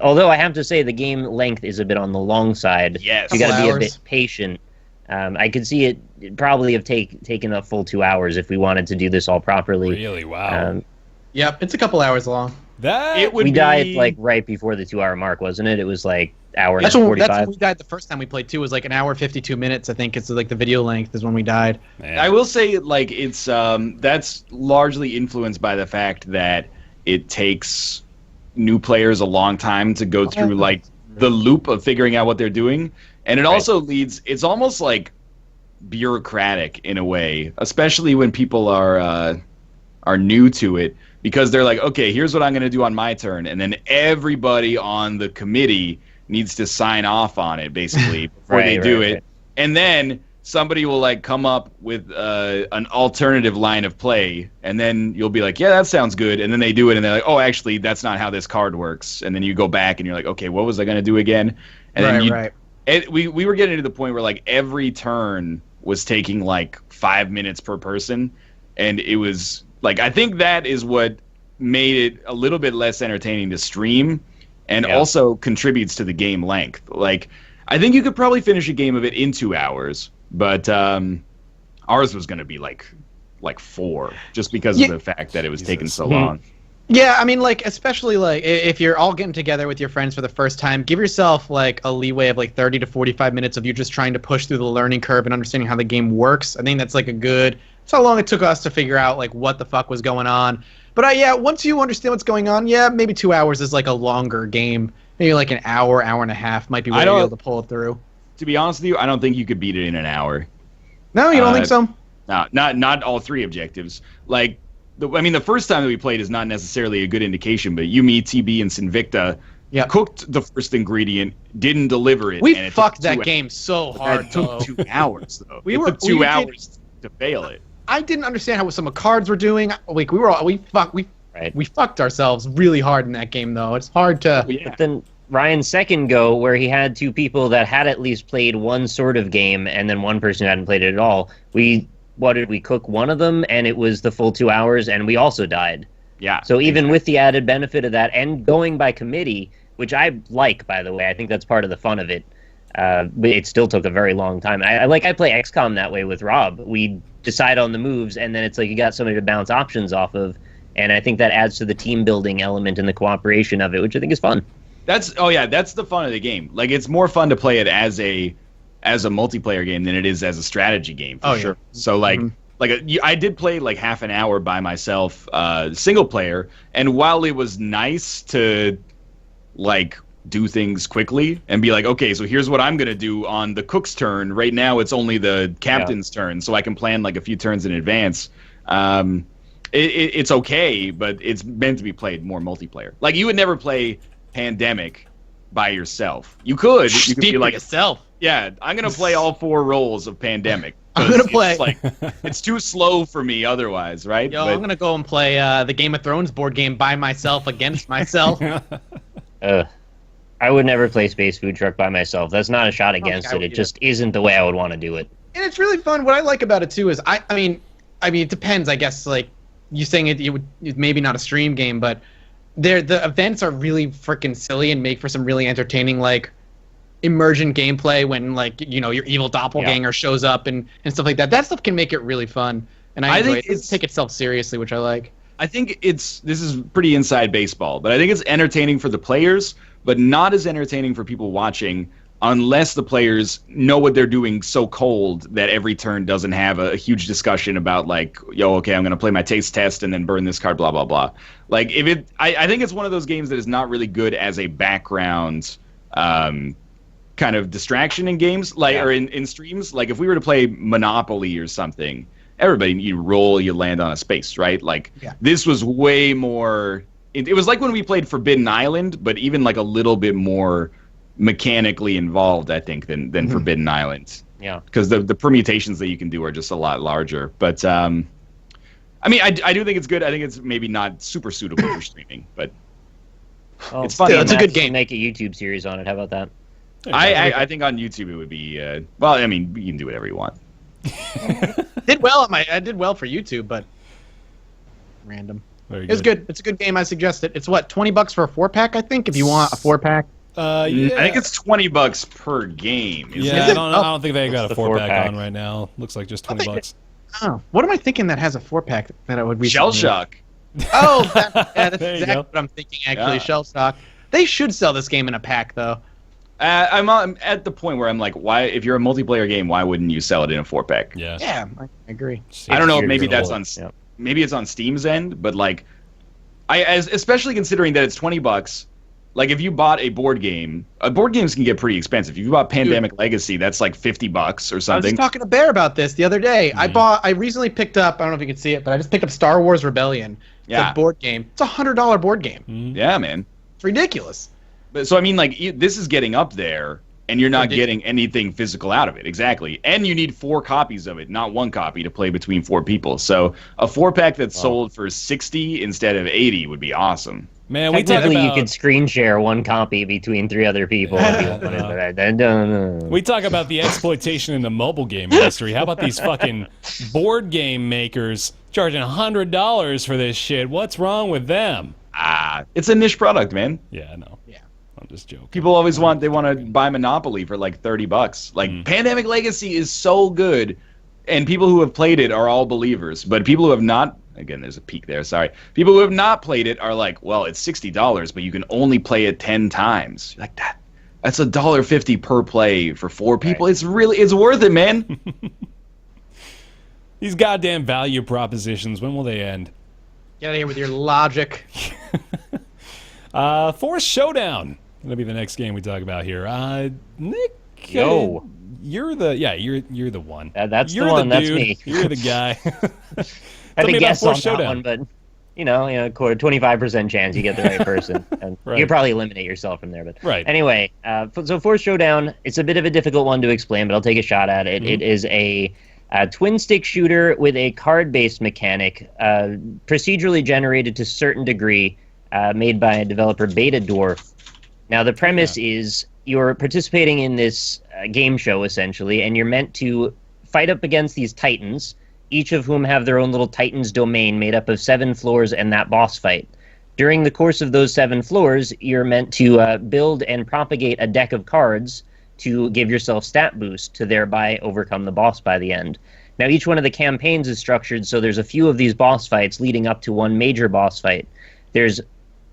Although I have to say the game length is a bit on the long side. Yes. You got to be a bit patient. I could see it probably have taken a full 2 hours if we wanted to do this all properly. Really? Wow. Yep, it's a couple hours long. We died like right before the 2 hour mark, wasn't it? It was like hour and 45. That's when we died the first time we played too. It was like an hour 52 minutes. I think it's like the video length is when we died. Man. I will say, like, it's that's largely influenced by the fact that it takes new players a long time to go through like the loop of figuring out what they're doing. And it also it's almost like bureaucratic in a way, especially when people are new to it, because they're like, okay, here's what I'm going to do on my turn. And then everybody on the committee needs to sign off on it, basically, before they do it. And then somebody will like come up with an alternative line of play, and then you'll be like, yeah, that sounds good. And then they do it, and they're like, oh, actually, that's not how this card works. And then you go back, and you're like, okay, what was I going to do again? And then we were getting to the point where like every turn was taking like 5 minutes per person, and it was like, I think that is what made it a little bit less entertaining to stream, and also contributes to the game length. Like, I think you could probably finish a game of it in 2 hours, but ours was going to be like 4, just because of the fact that it was taking so long. Yeah, I mean, like, especially, like, if you're all getting together with your friends for the first time, give yourself, like, a leeway of, like, 30 to 45 minutes of you just trying to push through the learning curve and understanding how the game works. I think that's, like, that's how long it took us to figure out, like, what the fuck was going on. But, once you understand what's going on, maybe 2 hours is, like, a longer game. Maybe, like, an hour and a half might be where you're able to pull it through. To be honest with you, I don't think you could beat it in an hour. No, you don't think so? No, not all 3 objectives. Like, the first time that we played is not necessarily a good indication, but Yumi, TB, and Sinvicta cooked the first ingredient, didn't deliver it. We fucked that game so hard, It took 2 hours, though. It took 2 hours to fail it. I didn't understand how some of the cards were doing. Like, we fucked ourselves really hard in that game, though. It's hard to... But then Ryan's second go, where he had 2 people that had at least played one sort of game, and then one person who hadn't played it at all, we cook one of them, and it was the full 2 hours, and we also died. Yeah. So even with the added benefit of that, and going by committee, which I like, by the way, I think that's part of the fun of it, But it still took a very long time. I play XCOM that way with Rob. We decide on the moves, and then it's like you got somebody to bounce options off of, and I think that adds to the team building element and the cooperation of it, which I think is fun. That's the fun of the game. Like, it's more fun to play it as a multiplayer game than it is as a strategy game, for sure. So like I did play like half an hour by myself, single player, and while it was nice to like do things quickly and be like, okay, so here's what I'm gonna do on the cook's turn. Right now it's only the captain's turn, so I can plan like a few turns in advance. It's okay, but it's meant to be played more multiplayer. Like, you would never play Pandemic by yourself. You could be like yourself. Yeah, I'm gonna play all 4 roles of Pandemic. I'm gonna play. It's too slow for me otherwise, right? Yo, I'm gonna go and play the Game of Thrones board game by myself against myself. I would never play Space Food Truck by myself. That's not a shot against it. It just isn't the way I would want to do it. And it's really fun. What I like about it too is I mean, it depends. I guess like you saying it would maybe not a stream game, but the events are really freaking silly and make for some really entertaining like immersion gameplay when like your evil doppelganger shows up and stuff like that. That stuff can make it really fun. And I think it take itself seriously, which I like. I think this is pretty inside baseball, but I think it's entertaining for the players, but not as entertaining for people watching unless the players know what they're doing so cold that every turn doesn't have a huge discussion about like, yo, okay, I'm going to play my taste test and then burn this card, blah, blah, blah. Like, I think it's one of those games that is not really good as a background kind of distraction in games, like, or in streams. Like, if we were to play Monopoly or something, everybody, you roll, you land on a space, right? Like, this was way more... It was like when we played Forbidden Island, but even like a little bit more mechanically involved, I think, than Forbidden Island. Yeah. Because the permutations that you can do are just a lot larger. But, I mean, I do think it's good. I think it's maybe not super suitable for streaming, but it's fun. It's a good game. Make a YouTube series on it. How about that? I think on YouTube it would be, well, I mean, you can do whatever you want. I did well for YouTube, but random. It was good. It's a good game. I suggest it. It's what, $20 for a 4-pack, I think, if you want a 4-pack. I think it's $20 per game. Yeah, I don't think they got a 4-pack on right now. Looks like just $20. Oh, what am I thinking that has a 4-pack that I would be Shell Shock? Oh, that's exactly what I'm thinking. Actually, Shell Shock. They should sell this game in a pack, though. I'm at the point where I'm like, why? If you're a multiplayer game, why wouldn't you sell it in a 4-pack? Yeah, I agree. I don't know if maybe that's on. Yep. Maybe it's on Steam's end, but like, especially considering that it's $20. Like, if you bought a board games can get pretty expensive. If you bought Pandemic Legacy, that's like $50 or something. I was talking to Bear about this the other day. I recently picked up, I don't know if you can see it, but I just picked up Star Wars Rebellion. It's a board game. It's a $100 board game. Yeah, man. It's ridiculous. But so I mean, like, this is getting up there, and you're not getting anything physical out of it. Exactly. And you need 4 copies of it, not 1 copy, to play between 4 people. So a 4-pack that's sold for $60 instead of $80 would be awesome. Man, technically, you could screen share 1 copy between 3 other people. We talk about the exploitation in the mobile game industry. How about these fucking board game makers charging $100 for this shit? What's wrong with them? It's a niche product, man. Yeah, I know. Yeah. I'm just joking. People always want to buy Monopoly for like $30. Like, Pandemic Legacy is so good, and people who have played it are all believers. But people who have not, again, there's a peak there, sorry. People who have not played it are like, well, it's $60, but you can only play it 10 times. Like, that's $1.50 per play for 4 people. Right. It's worth it, man. These goddamn value propositions, when will they end? Get out of here with your logic. Force Showdown. That'll be the next game we talk about here. Nick, you're the one. That's the one. That's me. You're the guy. I had to guess on that one, but 25% chance you get the right person, and you probably eliminate yourself from there. But anyway, so Force Showdown, it's a bit of a difficult one to explain, but I'll take a shot at it. It is a twin stick shooter with a card-based mechanic, procedurally generated to a certain degree, made by a developer Beta Dwarf. Now, the premise is you're participating in this game show, essentially, and you're meant to fight up against these titans, each of whom have their own little titans domain made up of 7 floors and that boss fight. During the course of those 7 floors, you're meant to build and propagate a deck of cards to give yourself stat boost to thereby overcome the boss by the end. Now, each one of the campaigns is structured so there's a few of these boss fights leading up to one major boss fight. There's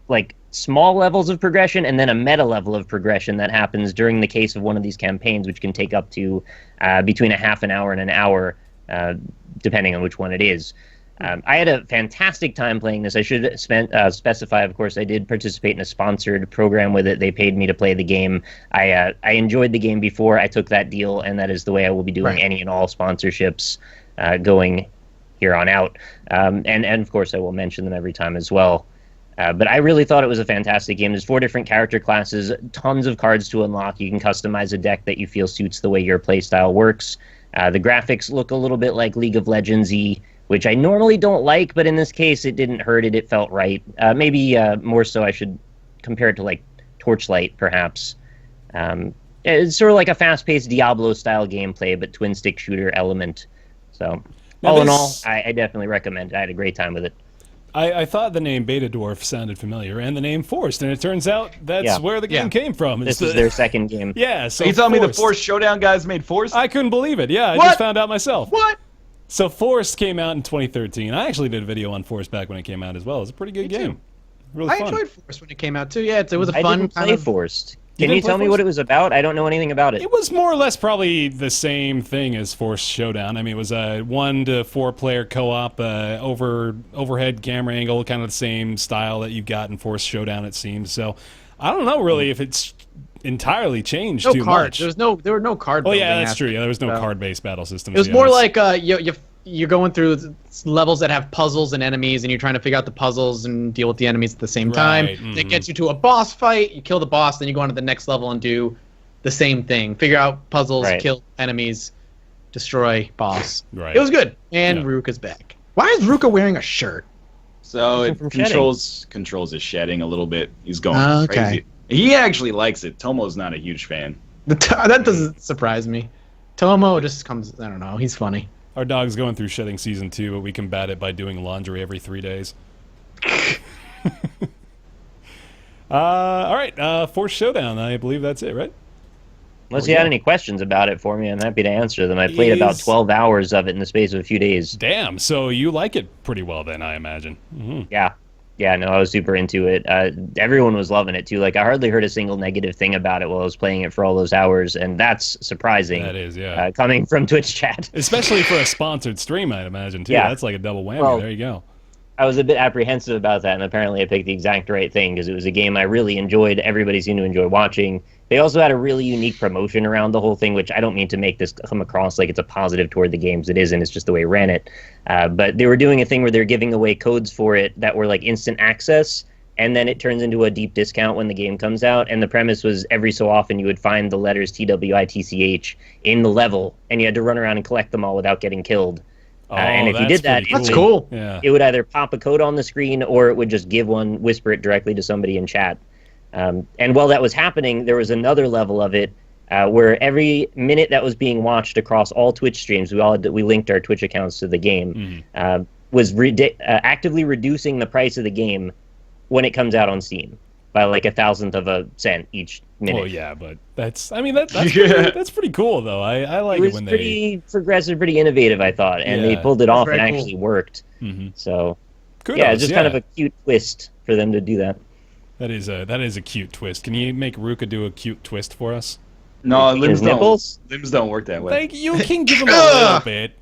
like small levels of progression and then a meta level of progression that happens during the case of one of these campaigns, which can take up to between a half an hour and an hour, depending on which one it is. I had a fantastic time playing this. I should specify, of course, I did participate in a sponsored program with it. They paid me to play the game. I enjoyed the game before I took that deal, and that is the way I will be doing any and all sponsorships going here on out. And of course, I will mention them every time as well. But I really thought it was a fantastic game. There's 4 different character classes, tons of cards to unlock. You can customize a deck that you feel suits the way your playstyle works. The graphics look a little bit like League of Legends-y, which I normally don't like, but in this case, it didn't hurt it. It felt right. Maybe more so I should compare it to, like, Torchlight, perhaps. It's sort of like a fast-paced Diablo-style gameplay, but twin-stick shooter element. So, all in all, I definitely recommend it. I had a great time with it. I thought the name Beta Dwarf sounded familiar, and the name Forced, and it turns out that's where the game came from. This is their second game. Yeah, so Are you telling me the Forced Showdown guys made Forced? I couldn't believe it. Yeah, I just found out myself. What? So Forced came out in 2013. I actually did a video on Forced back when it came out as well. It was a pretty good game. Really I fun. enjoyed Forced when it came out too. Yeah, it was a I fun didn't kind play of. Forced. You Can you didn't play tell me Forced? what it was about? I don't know anything about it. It was more or less probably the same thing as Forced Showdown. I mean, it was a 1 to 4 player co-op, overhead camera angle, kind of the same style that you've got in Forced Showdown, it seems. So I don't know really if it's entirely changed No too cards. much. There were no card. Oh yeah, building that's true. Yeah, there was no aspects. card-based battle systems. It was yeah, more that's- like you're going through levels that have puzzles and enemies, and you're trying to figure out the puzzles and deal with the enemies at the same time. Right, It gets you to a boss fight. You kill the boss, then you go on to the next level and do the same thing. Figure out puzzles, kill enemies, destroy boss. Right. It was good. And Yeah. Ruka's back. Why is Ruka wearing a shirt? So it From controls his shedding a little bit. He's going crazy. He actually likes it. Tomo's not a huge fan. That doesn't surprise me. Tomo just comes. I don't know. He's funny. Our dog's going through shedding season 2, but we combat it by doing laundry every 3 days. All right, Forced Showdown. I believe that's it, right? Unless you had any questions about it for me, I'm happy to answer them. I played about 12 hours of it in the space of a few days. Damn, so you like it pretty well then, I imagine. Mm-hmm. Yeah, no, I was super into it. Everyone was loving it, too. Like, I hardly heard a single negative thing about it while I was playing it for all those hours, and that's surprising. That is, yeah. Coming from Twitch chat. Especially for a sponsored stream, I'd imagine, too. Yeah. That's like a double whammy. Well, there you go. I was a bit apprehensive about that, and apparently I picked the exact right thing, because it was a game I really enjoyed. Everybody seemed to enjoy watching. They also had a really unique promotion around the whole thing, which I don't mean to make this come across like it's a positive toward the games. It isn't. It's just the way I ran it. But they were doing a thing where they're giving away codes for it that were like instant access, and then it turns into a deep discount when the game comes out. And the premise was every so often you would find the letters TWITCH in the level, and you had to run around and collect them all without getting killed. And if you did that, pretty That's cool. Yeah. it would either pop a code on the screen or it would just give one, whisper it directly to somebody in chat. And while that was happening, there was another level of it where every minute that was being watched across all Twitch streams, we linked our Twitch accounts to the game, was actively reducing the price of the game when it comes out on Steam by like 1,000th of a cent each minute. Well, yeah, but that's pretty cool, though. I like It it was when pretty progressive, pretty innovative, I thought, and they Yeah. pulled it off and very cool. actually worked. So, Kudos, yeah, it's just kind of a cute twist for them to do that. That is a cute twist. Can you make Ruka do a cute twist for us? No, His limbs nipples? don't work that way. Like, you can give him a little bit.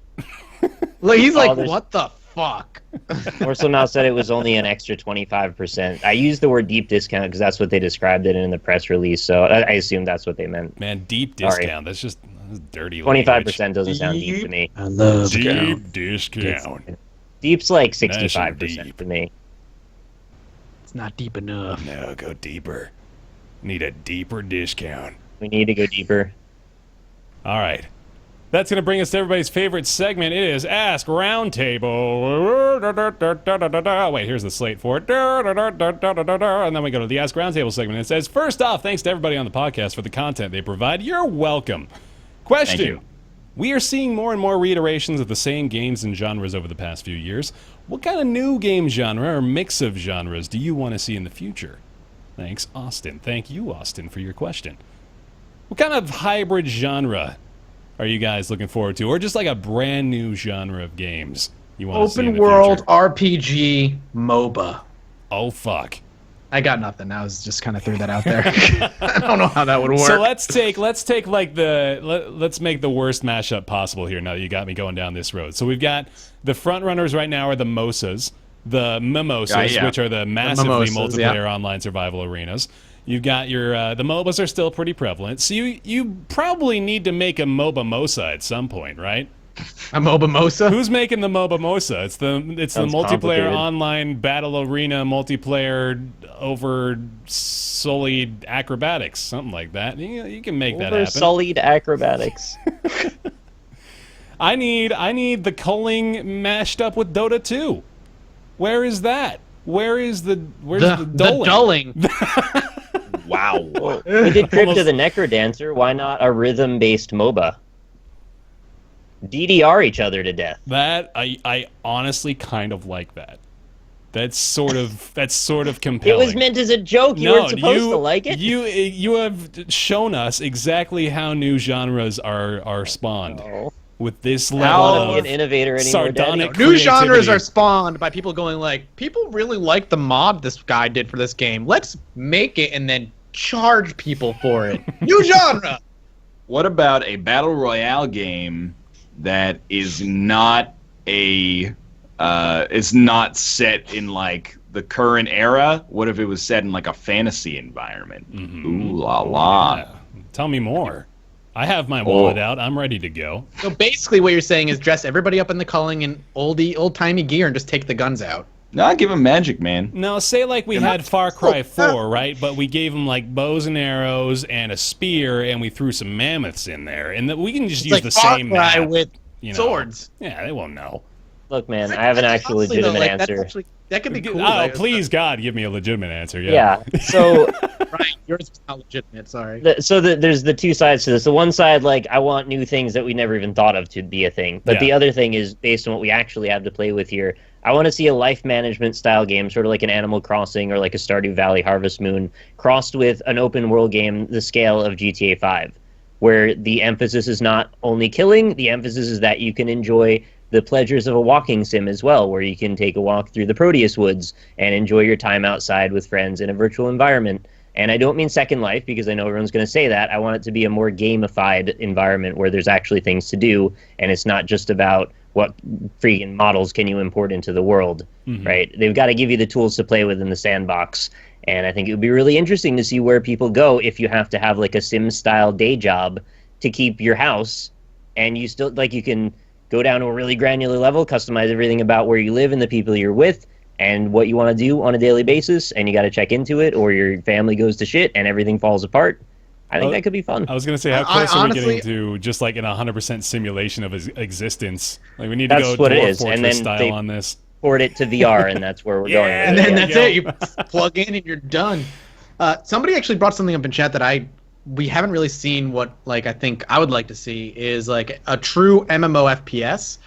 Like he's like, there's- what the fuck? Or somehow said it was only an extra 25%. I used the word deep discount because that's what they described it in the press release, so I assume that's what they meant. Man, deep Sorry. discount. That's just dirty 25% doesn't sound deep to me. I love language. Deep discount. Deep's like Nice and 65% deep. for me. It's not deep enough. No, go deeper. Need a deeper discount. We need to go deeper. All right. That's going to bring us to everybody's favorite segment. It is Ask Roundtable. Wait, here's the slate for it. And then we go to the Ask Roundtable segment. It says, first off, thanks to everybody on the podcast for the content they provide. You're welcome. Question. Thank you. We are seeing more and more reiterations of the same games and genres over the past few years. What kind of new game genre or mix of genres do you want to see in the future? Thanks, Austin. Thank you, Austin, for your question. What kind of hybrid genre are you guys looking forward to, or just like a brand new genre of games you want to see in Open the world future? RPG MOBA. Oh fuck. I got nothing. I was just kind of threw that out there. I don't know how that would work. So let's take like let's make the worst mashup possible here. Now that you got me going down this road. So we've got the front runners right now are the MOSAs, the Mimosas, Yeah. which are the massively Mimosas, multiplayer yeah. online survival arenas. You've got your the MOBAs are still pretty prevalent. So you probably need to make a MOBA MOSA at some point, right? A MOBA Mosa? Who's making the MOBA MOSA? It's the Sounds multiplayer complicated. online battle arena multiplayer over solid acrobatics, something like that. You can make that Over happen. sullied acrobatics. I need the culling mashed up with Dota 2. Where is that? Where's the The dulling? dulling. Wow. We did Crypt Almost- of the Necrodancer. Why not a rhythm-based MOBA? DDR each other to death. That I honestly kind of like that. That's sort of compelling. It was meant as a joke. You weren't supposed to like it. You have shown us exactly how new genres are spawned Oh. with this I level don't wanna be of an innovator anymore, sardonic Daddy. New genres creativity. are spawned by people going like, people really like the mod this guy did for this game. Let's make it and then charge people for it. New genre. What about a battle royale game that is not is not set in like the current era? What if it was set in like a fantasy environment? Ooh la la. Yeah. Tell me more. I have my wallet out. I'm ready to go. So basically what you're saying is dress everybody up in the culling in old-timey gear and just take the guns out. No, give him magic, man. Now, say like we had Far Cry 4, right? But we gave them like bows and arrows and a spear, and we threw some mammoths in there, and we can just use Like the Far same Cry map, with you know. swords. Yeah, they won't know. Look, man, I have an actual Honestly, though, legitimate like, that's answer. actually- that could be cool. Oh, like, please, God, give me a legitimate answer. Yeah. Yeah. So Right, yours is not legitimate. Sorry. there's the two sides to this. The one side, like, I want new things that we never even thought of to be a thing. But Yeah. the other thing is, based on what we actually have to play with here, I want to see a life management style game, sort of like an Animal Crossing or like a Stardew Valley Harvest Moon, crossed with an open world game the scale of GTA 5, where the emphasis is not only killing, the emphasis is that you can enjoy the pleasures of a walking sim as well, where you can take a walk through the Proteus woods and enjoy your time outside with friends in a virtual environment. And I don't mean Second Life, because I know everyone's going to say that. I want it to be a more gamified environment where there's actually things to do, and it's not just about what freaking models can you import into the world, right? They've got to give you the tools to play with in the sandbox. And I think it would be really interesting to see where people go if you have to have like a sim-style day job to keep your house, and you still, like, you can go down to a really granular level, customize everything about where you live and the people you're with and what you want to do on a daily basis, and you got to check into it, or your family goes to shit and everything falls apart. I think that could be fun. I was going to say, how I close are we honestly- getting to just like an 100% simulation of his existence? Like, we need to That's go what it Dwarf is, and Fortress then style they- on this. Port it to VR, and that's where we're going. Yeah, with And it. then there that's you it. You plug in and you're done. Somebody actually brought something up in chat that we haven't really seen. What, like, I think I would like to see is like a true MMO FPS.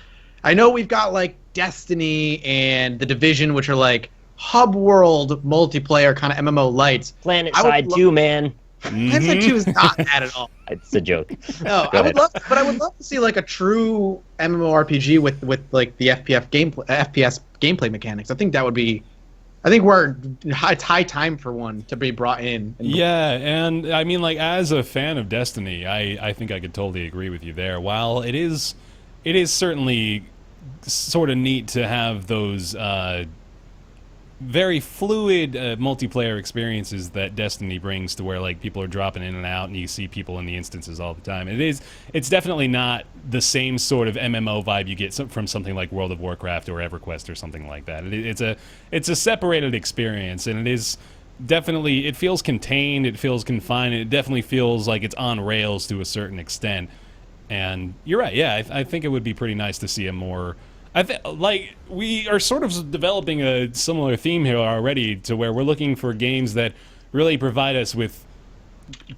I know we've got like Destiny and The Division, which are like hub world multiplayer kind of MMO lights. Planet I would Side lo- 2, man. Planet Side 2 is not that at all. It's a joke. No, Go I would ahead. love to see like a true MMORPG with like the FPS gameplay mechanics. I think that would be. I think it's high time for one to be brought in. Yeah, and I mean, like, as a fan of Destiny, I think I could totally agree with you there. While it is certainly sort of neat to have those very fluid multiplayer experiences that Destiny brings, to where like people are dropping in and out and you see people in the instances all the time. It's definitely not the same sort of MMO vibe you get from something like World of Warcraft or EverQuest or something like that. It's a separated experience, and it feels contained, it feels confined, and it definitely feels like it's on rails to a certain extent. And you're right, yeah, I think it would be pretty nice to see a more... like, we are sort of developing a similar theme here already, to where we're looking for games that really provide us with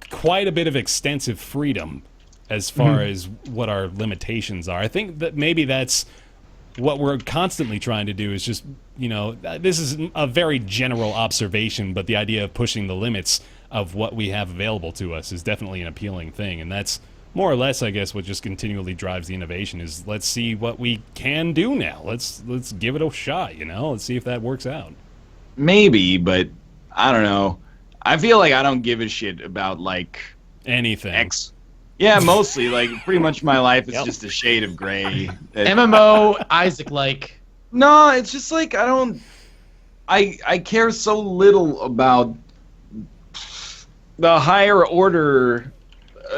quite a bit of extensive freedom as far as what our limitations are. I think that maybe that's what we're constantly trying to do, is just, this is a very general observation, but the idea of pushing the limits of what we have available to us is definitely an appealing thing, and that's more or less, I guess, what just continually drives the innovation is let's see what we can do now. Let's give it a shot, Let's see if that works out. Maybe, but I don't know. I feel like I don't give a shit about like anything. Yeah, mostly. Like pretty much my life is just a shade of gray. MMO Isaac like. No, it's just like I care so little about the higher order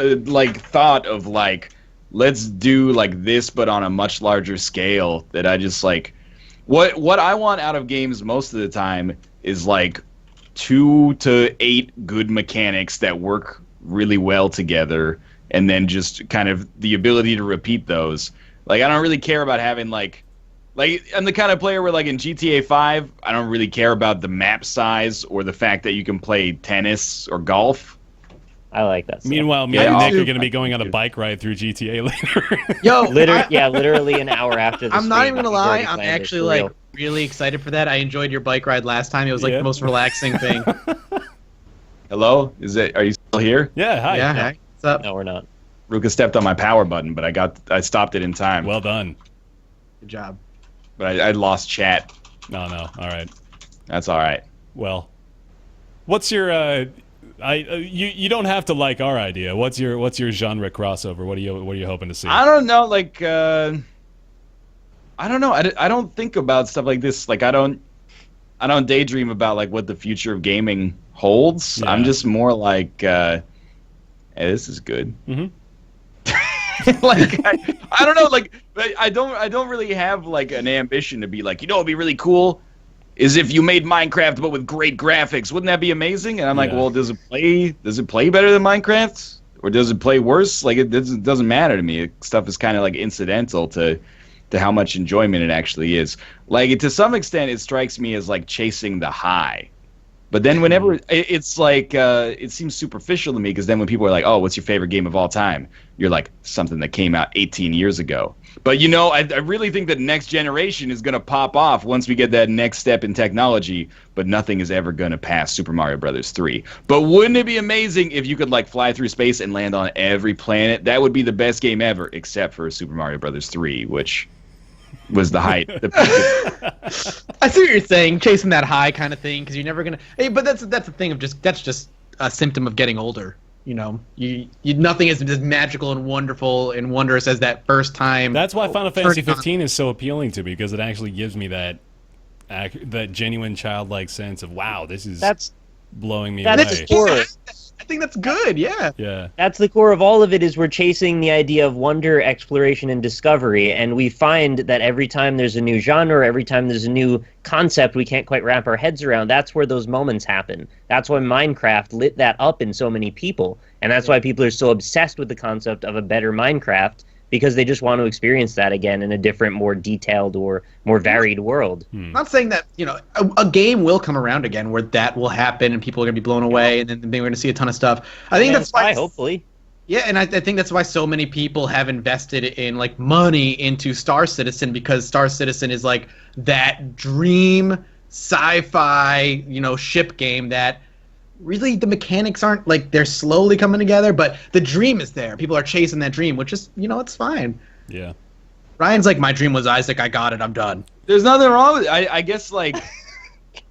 like thought of like let's do like this but on a much larger scale that I just like what I want out of games most of the time is like 2 to 8 good mechanics that work really well together and then just kind of the ability to repeat those. Like I don't really care about having like I'm the kind of player where like in GTA 5 I don't really care about the map size or the fact that you can play tennis or golf. I like that stuff. Meanwhile, me and Nick are going to be going on a bike ride through GTA later. Yo, literally an hour after the I'm not stream, even gonna we've lie. already I'm planned it, actually for like real. really excited for that. I enjoyed your bike ride last time. It was like the most relaxing thing. Hello? Are you still here? Yeah, hi. Yeah. Hi. What's up? No, we're not. Ruka stepped on my power button, but I stopped it in time. Well done. Good job. But I lost chat. No, all right. That's all right. Well, what's your you don't have to like our idea. What's your genre crossover? What are you hoping to see? I don't know. Like I don't know. I don't think about stuff like this. Like I don't daydream about like what the future of gaming holds. Yeah. I'm just more like, hey, this is good. Mm-hmm. Like I don't know. Like I don't really have like an ambition to be like, it'd be really cool is if you made Minecraft but with great graphics. Wouldn't that be amazing? And I'm like, well, does it play better than Minecraft? Or does it play worse? Like it doesn't matter to me. Stuff is kind of like incidental to how much enjoyment it actually is. Like to some extent it strikes me as like chasing the high. But then whenever it's like it seems superficial to me because then when people are like, "Oh, what's your favorite game of all time?" You're like, something that came out 18 years ago. But I really think that next generation is going to pop off once we get that next step in technology, but nothing is ever going to pass Super Mario Brothers 3. But wouldn't it be amazing if you could like fly through space and land on every planet? That would be the best game ever, except for Super Mario Brothers 3, which was the height. I see what you're saying, chasing that high kind of thing, because you're never gonna. Hey, but that's the thing of that's just a symptom of getting older. You nothing is as magical and wonderful and wondrous as that first time. That's why Final Fantasy 15 is so appealing to me because it actually gives me that genuine childlike sense of wow, this is blowing me away. I think that's good. Yeah. Yeah. That's the core of all of it. Is we're chasing the idea of wonder, exploration, and discovery, and we find that every time there's a new genre, every time there's a new concept we can't quite wrap our heads around, that's where those moments happen. That's why Minecraft lit that up in so many people, and that's why people are so obsessed with the concept of a better Minecraft, because they just want to experience that again in a different, more detailed or more varied world. I'm not saying that, a game will come around again where that will happen and people are going to be blown away and then we're going to see a ton of stuff. I think that's why, hopefully. Yeah, and I think that's why so many people have invested in like money into Star Citizen, because Star Citizen is like that dream sci-fi, ship game that really the mechanics aren't like they're slowly coming together, but the dream is there. People are chasing that dream, which is it's fine. Yeah. Ryan's like, my dream was Isaac. I got it. I'm done. There's nothing wrong with it. I guess like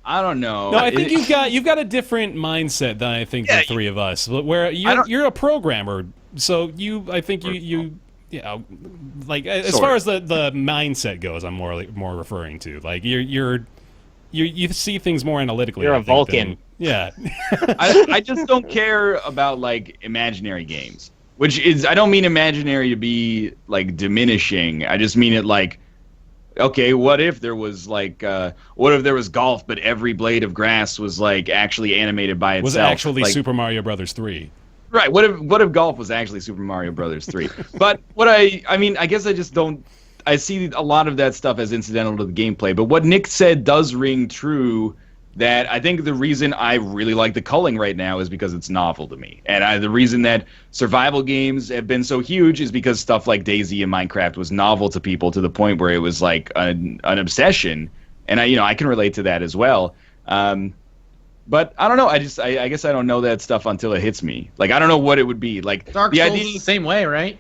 I don't know. No, I think you've got a different mindset than I think the three of us. Where you're a programmer, so I think you like as far as the mindset goes, I'm more referring to like you see things more analytically. You're a Vulcan. Yeah. I just don't care about like imaginary games, which is I don't mean imaginary to be like diminishing. I just mean it like, okay, what if there was like golf, but every blade of grass was like actually animated by itself? Was actually like, Super Mario Brothers 3. Right. What if golf was actually Super Mario Brothers 3? But what I mean, I guess I just don't. I see a lot of that stuff as incidental to the gameplay. But what Nick said does ring true. That I think the reason I really like the culling right now is because it's novel to me. And the reason that survival games have been so huge is because stuff like DayZ and Minecraft was novel to people to the point where it was like an obsession. And I can relate to that as well. But I don't know. I guess I don't know that stuff until it hits me. Like I don't know what it would be. Like Dark the Souls idea, is the same way, right?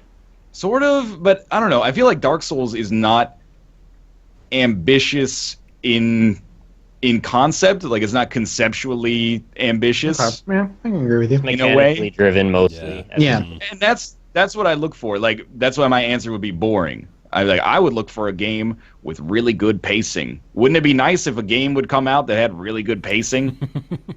sort of. But I don't know. I feel like Dark Souls is not ambitious in concept. Like it's not conceptually ambitious. Okay. Yeah, I can agree with you. In a way. Mechanically driven mostly. Yeah. And that's what I look for. Like that's why my answer would be boring. I would look for a game with really good pacing. Wouldn't it be nice if a game would come out that had really good pacing?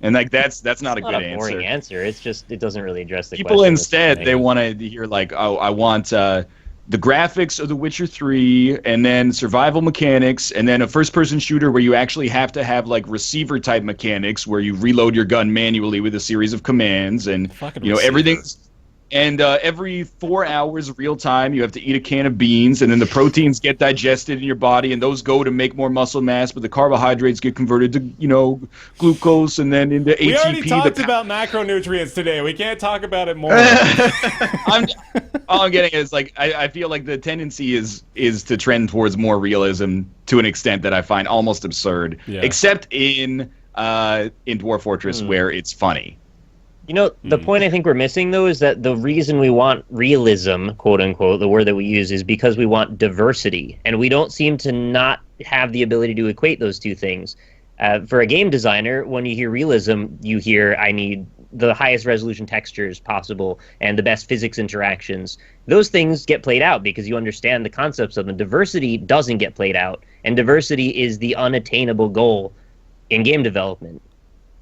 And like that's not a It's not good a boring answer. answer. It's just it doesn't really address the People question. instead they want to hear like, oh, I want the graphics of The Witcher 3, and then survival mechanics, and then a first-person shooter where you actually have to have like receiver-type mechanics where you reload your gun manually with a series of commands, and Fucking you know receiver. everything's. And every 4 hours, real time, you have to eat a can of beans, and then the proteins get digested in your body, and those go to make more muscle mass, but the carbohydrates get converted to, glucose, and then into ATP. We already talked about macronutrients today. We can't talk about it more. All I'm getting is like I feel like the tendency is to trend towards more realism to an extent that I find almost absurd, Yeah. except in Dwarf Fortress where it's funny. The point I think we're missing, though, is that the reason we want realism, quote unquote, the word that we use, is because we want diversity. And we don't seem to not have the ability to equate those two things. For a game designer, when you hear realism, you hear, I need the highest resolution textures possible and the best physics interactions. Those things get played out because you understand the concepts of them. Diversity doesn't get played out. And diversity is the unattainable goal in game development.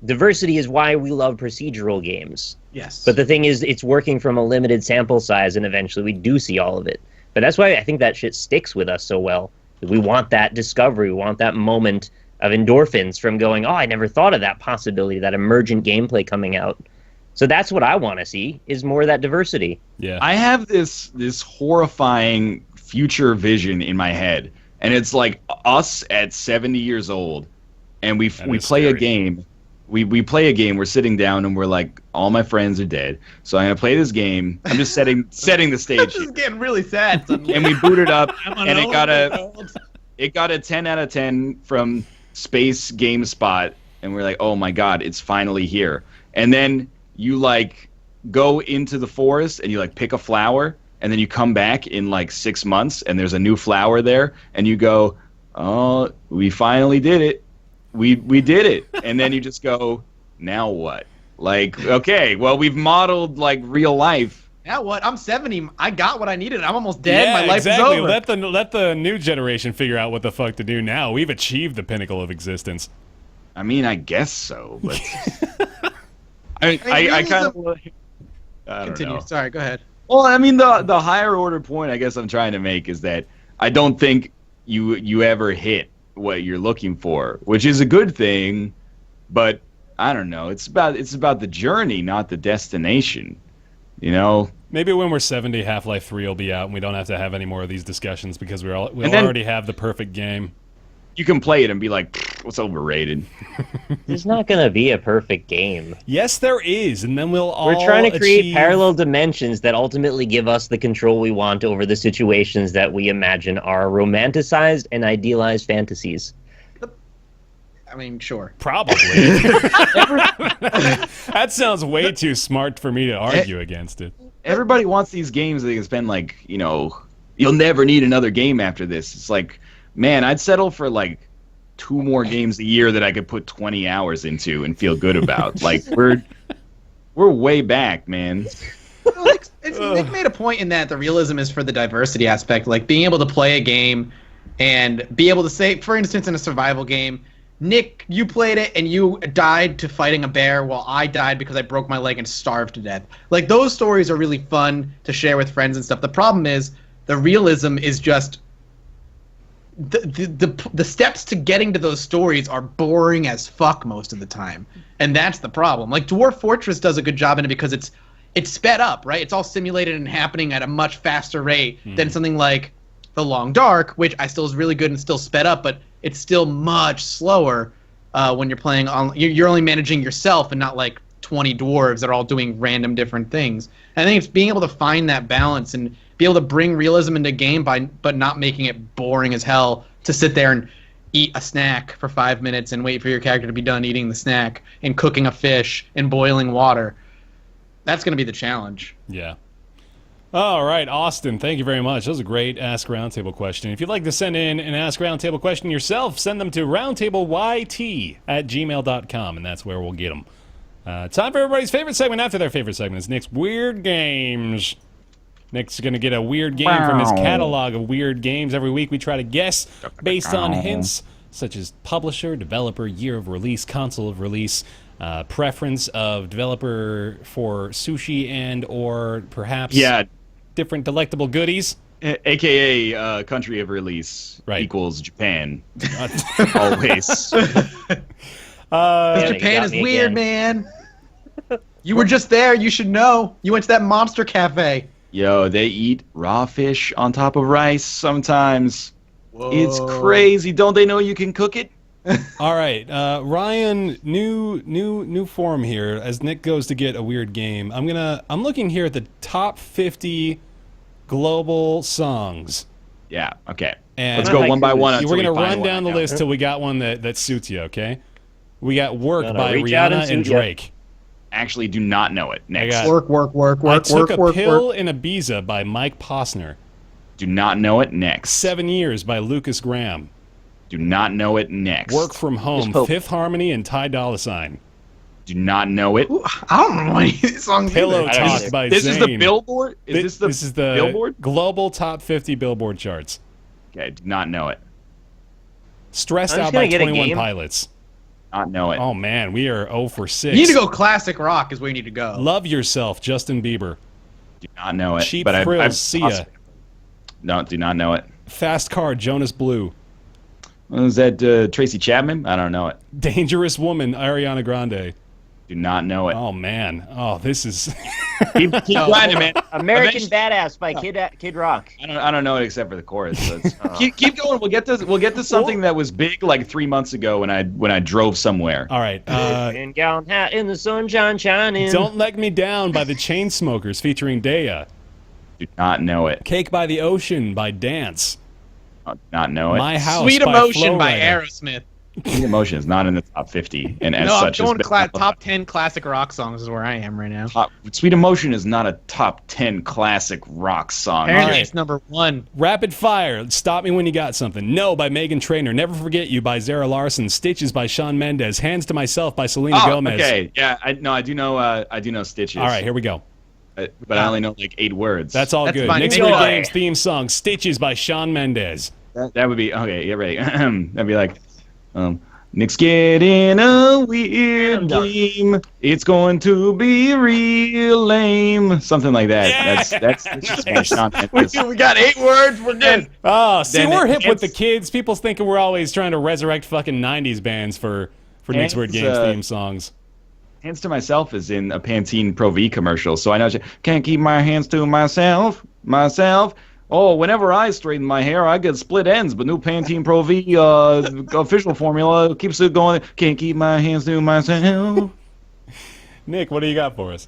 Diversity is why we love procedural games. Yes. But the thing is, it's working from a limited sample size, and eventually we do see all of it. But that's why I think that shit sticks with us so well. We want that discovery. We want that moment of endorphins from going, oh, I never thought of that possibility, that emergent gameplay coming out. So that's what I want to see, is more of that diversity. Yeah. I have this horrifying future vision in my head, and it's like us at 70 years old, and we play scary. a game. We play a game. We're sitting down and we're like, all my friends are dead. So I'm gonna play this game. I'm just setting the stage. This is getting really sad suddenly. And we boot it up, I'm and an it got a 10 out of 10 from Space GameSpot, and we're like, oh my god, it's finally here. And then you like go into the forest and you like pick a flower, and then you come back in like 6 months and there's a new flower there, and you go, oh, we finally did it. We did it. And then you just go, now what? Like, okay, well, we've modeled like real life. Now what? I'm 70. I got what I needed. I'm almost dead. Yeah, My life exactly. is over. Let the new generation figure out what the fuck to do now. We've achieved the pinnacle of existence. I mean, I guess so, but I kind of I don't Continue. know. Sorry, go ahead. Well, I mean, the higher order point I guess I'm trying to make is that I don't think you ever hit what you're looking for, which is a good thing, but I don't know. It's about the journey, not the destination. Maybe when we're 70, Half-Life 3 will be out, and we don't have to have any more of these discussions because we'll And then- already have the perfect game. You can play it and be like, what's overrated? There's not going to be a perfect game. Yes, there is, and then we'll all We're trying to create achieve- parallel dimensions that ultimately give us the control we want over the situations that we imagine are romanticized and idealized fantasies. I mean, sure. Probably. That sounds way too smart for me to argue against it. Everybody wants these games that they can spend like, you'll never need another game after this. It's like, man, I'd settle for like 2 more games a year that I could put 20 hours into and feel good about. Like we're way back, man. Well, Nick made a point in that the realism is for the diversity aspect, like being able to play a game and be able to say, for instance, in a survival game, Nick, you played it and you died to fighting a bear while I died because I broke my leg and starved to death. Like, those stories are really fun to share with friends and stuff. The problem is the realism is just the steps to getting to those stories are boring as fuck most of the time. And that's the problem. Like, Dwarf Fortress does a good job in it because it's sped up, right? It's all simulated and happening at a much faster rate than something like The Long Dark, which I still is really good and still sped up, but it's still much slower when you're playing on. You're only managing yourself and not like 20 dwarves that are all doing random different things. And I think it's being able to find that balance and be able to bring realism into a game but not making it boring as hell to sit there and eat a snack for 5 minutes and wait for your character to be done eating the snack and cooking a fish and boiling water. That's going to be the challenge. Yeah. All right, Austin, thank you very much. That was a great Ask Roundtable question. If you'd like to send in an Ask Roundtable question yourself, send them to roundtableyt@gmail.com, and that's where we'll get them. Time for everybody's favorite segment after their favorite segment. It's Nick's Weird Games. Nick's going to get a weird game from his catalog of weird games. Every week we try to guess based on hints such as publisher, developer, year of release, console of release, preference of developer for sushi and or perhaps different delectable goodies. AKA country of release equals Japan. Always. Japan is weird, man. You were just there. You should know. You went to that monster cafe. Yo, they eat raw fish on top of rice sometimes. Whoa. It's crazy. Don't they know you can cook it? All right, Ryan, new form here as Nick goes to get a weird game. I'm looking here at the top 50 global songs. Yeah, okay. And let's go one by one. We're gonna run down the list till we got one that suits you, okay? We got Work by Rihanna and Drake. Actually do not know it. Next. Work. I Took a Pill in Ibiza by Mike Posner. Do not know it. Next. 7 Years by Lucas Graham. Do not know it. Next. Work From Home, Fifth Harmony and Ty Dolla $ign. Do not know it. Ooh, I don't know any of these songs. Pillow Talk by This Zayn. is the Billboard? This is the Billboard? Global Top 50 Billboard charts. Okay, do not know it. Stressed Out by 21 Pilots. Not know it. Oh man, we are 0 for 6. You need to go classic rock is where you need to go. Love Yourself, Justin Bieber. Do not know it. Cheap but Thrills, Sia. No, do not know it. Fast Car, Jonas Blue. Was that Tracy Chapman? I don't know it. Dangerous Woman, Ariana Grande. Do not know it. Oh man. Oh, this is. keep grinding, man. American Badass by Kid Rock. I don't know it except for the chorus. So keep going. We'll get to something that was big like 3 months ago when I drove somewhere. All right. In gown hat in the sunshine shining. Don't Let Me Down by the Chainsmokers featuring Daya. Do not know it. Cake by the Ocean by Dance. Do not know it. My House Sweet by Emotion by Flowrider. Aerosmith. Sweet Emotion is not in the top 50, and as No, I'm such, going top 10 classic rock songs is where I am right now. Sweet Emotion is not a top 10 classic rock song. Apparently it's number 1. Rapid Fire, Stop Me When You Got Something. No by Megan Trainor. Never Forget You by Zara Larson. Stitches by Shawn Mendes. Hands to Myself by Selena Gomez. Okay, yeah, I do know Stitches. All right, here we go. But I only know like 8 words. That's all good. fine. Nick's Weird Games theme song, Stitches by Shawn Mendes. That would be okay. Yeah, right. That'd be like, Nick's getting a weird game. It's going to be real lame. Something like that. Yeah. That's just my Shawn Mendes. We got 8 words. We're good. Oh, see, Then we're hip with the it's- kids. People thinking we're always trying to resurrect fucking 90s bands for Nick's Weird Games theme songs. Hands to Myself is in a Pantene Pro V commercial, so I know can't keep my hands to myself. Oh, whenever I straighten my hair, I get split ends, but new Pantene Pro V official formula keeps it going. Can't keep my hands to myself. Nick, what do you got for us?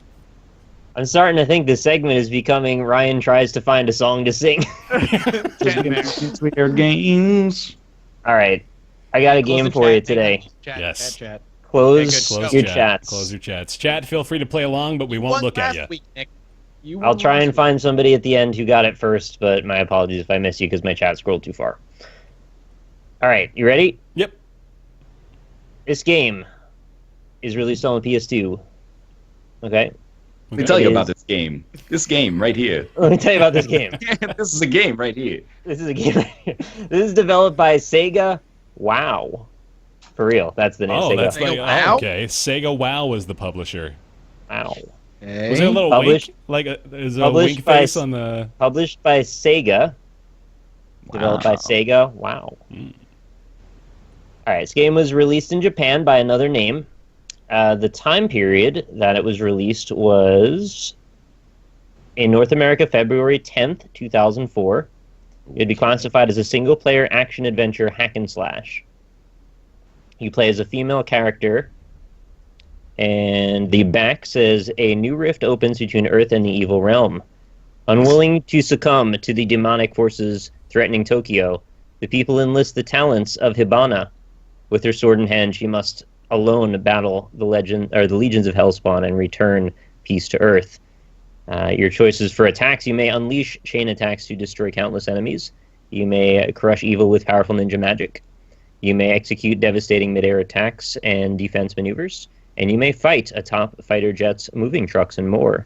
I'm starting to think this segment is becoming Ryan tries to find a song to sing. It's Weird Games. All right, I got a game for you today. Yes. Chat. Close Close your chat. chats. Close your chats. Chat, feel free to play along, but we won't look at you. I'll try and find somebody at the end who got it first, but my apologies if I miss you because my chat scrolled too far. All right, you ready? Yep. This game is released on the PS2. Okay. Let me tell you about this game. This game right here. Let me tell you about this game. This is a game right here. This is a game. This is developed by Sega. Wow. For real, that's the name. Oh, Sega. that's like Wow? okay. Sega WoW was the publisher. Wow. Was there a little Published- wink? Is there a published wink by face on the? Published by Sega. Developed by Sega. Wow. Mm. All right, this game was released in Japan by another name. The time period that it was released was in North America, February 10th, 2004. It'd be classified as a single-player action-adventure hack-and-slash. You play as a female character, and the back says, a new rift opens between Earth and the evil realm. Unwilling to succumb to the demonic forces threatening Tokyo, The people enlist the talents of Hibana. With her sword in hand, she must alone battle the legions of Hellspawn and return peace to Earth. Your choices for attacks: you may unleash chain attacks to destroy countless enemies. You may crush evil with powerful ninja magic. You may execute devastating midair attacks and defense maneuvers. And you may fight atop fighter jets, moving trucks, and more.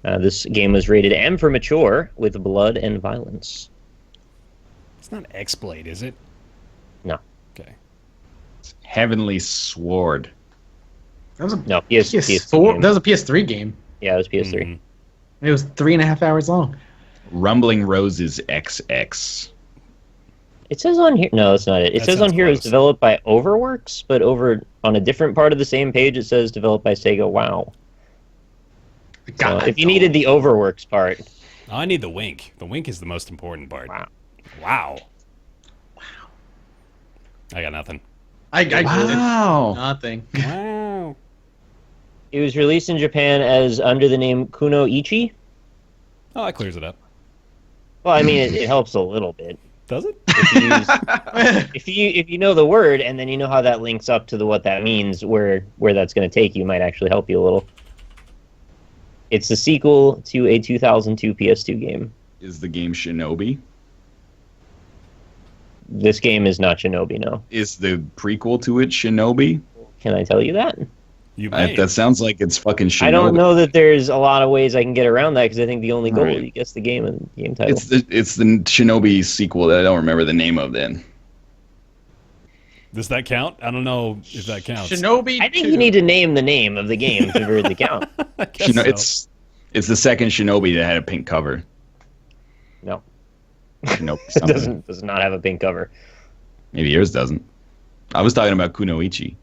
This game was rated M for mature, with blood and violence. It's not X-Blade, is it? No. Okay. Heavenly Sword. That was a No, PS4. game. That was a PS3 game. Yeah, it was PS3. It was 3.5 hours long. Rumbling Roses XX. It says on here... No, that's not it. It That says on sounds here it was close. developed by Overworks, but over on a different part of the same page it says developed by Sega WoW. So God, if you needed the Overworks part... Oh, I need the wink. The wink is the most important part. Wow. Wow. I got nothing. I Wow. nothing. Wow. It was released in Japan as under the name Kuno Ichi. Oh, that clears it up. Well, I mean, it helps a little bit. Does it? If you know the word and then you know how that links up to what that means, where that's going to take you, might actually help you a little. It's the sequel to a 2002 PS2 game. Is the game Shinobi? This game is not Shinobi, no. Is the prequel to it Shinobi? Can I tell you that? You may. That sounds like it's fucking Shinobi. I don't know that there's a lot of ways I can get around that because I think the only goal Right. is you guess the game and game title. It's the Shinobi sequel that I don't remember the name of then. Does that count? I don't know if that counts. Shinobi. I think 2. you need to name the name of the game for it to count. I guess so. It's the second Shinobi that had a pink cover. No, Shinobi it something. does not have a pink cover. Maybe yours doesn't. I was talking about Kunoichi.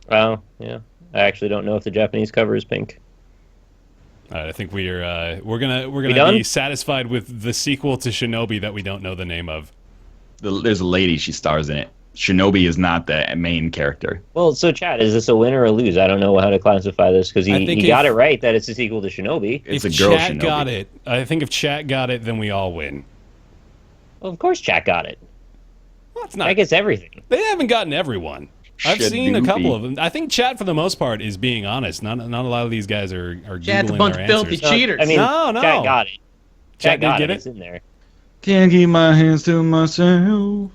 Well, yeah. I actually don't know if the Japanese cover is pink. All right, I think we're gonna done? be satisfied with the sequel to Shinobi that we don't know the name of. There's a lady, she stars in it. Shinobi is not the main character. Well, so Chad, is this a win or a lose? I don't know how to classify this because I think he got if- it right that it's a sequel to Shinobi. It's if a girl chat Shinobi. got it, I think if chat got it, then we all win. Well, of course, Chat got it. Well, it's I not. guess everything. They haven't gotten everyone. I've seen a Shinobi. couple of them. I think chat for the most part is being honest. Not a lot of these guys are Chat's a googling bunch their of filthy answers. cheaters. I mean, No. Chat got it. Chat did got get it. it? It's in there. Can't keep my hands to myself.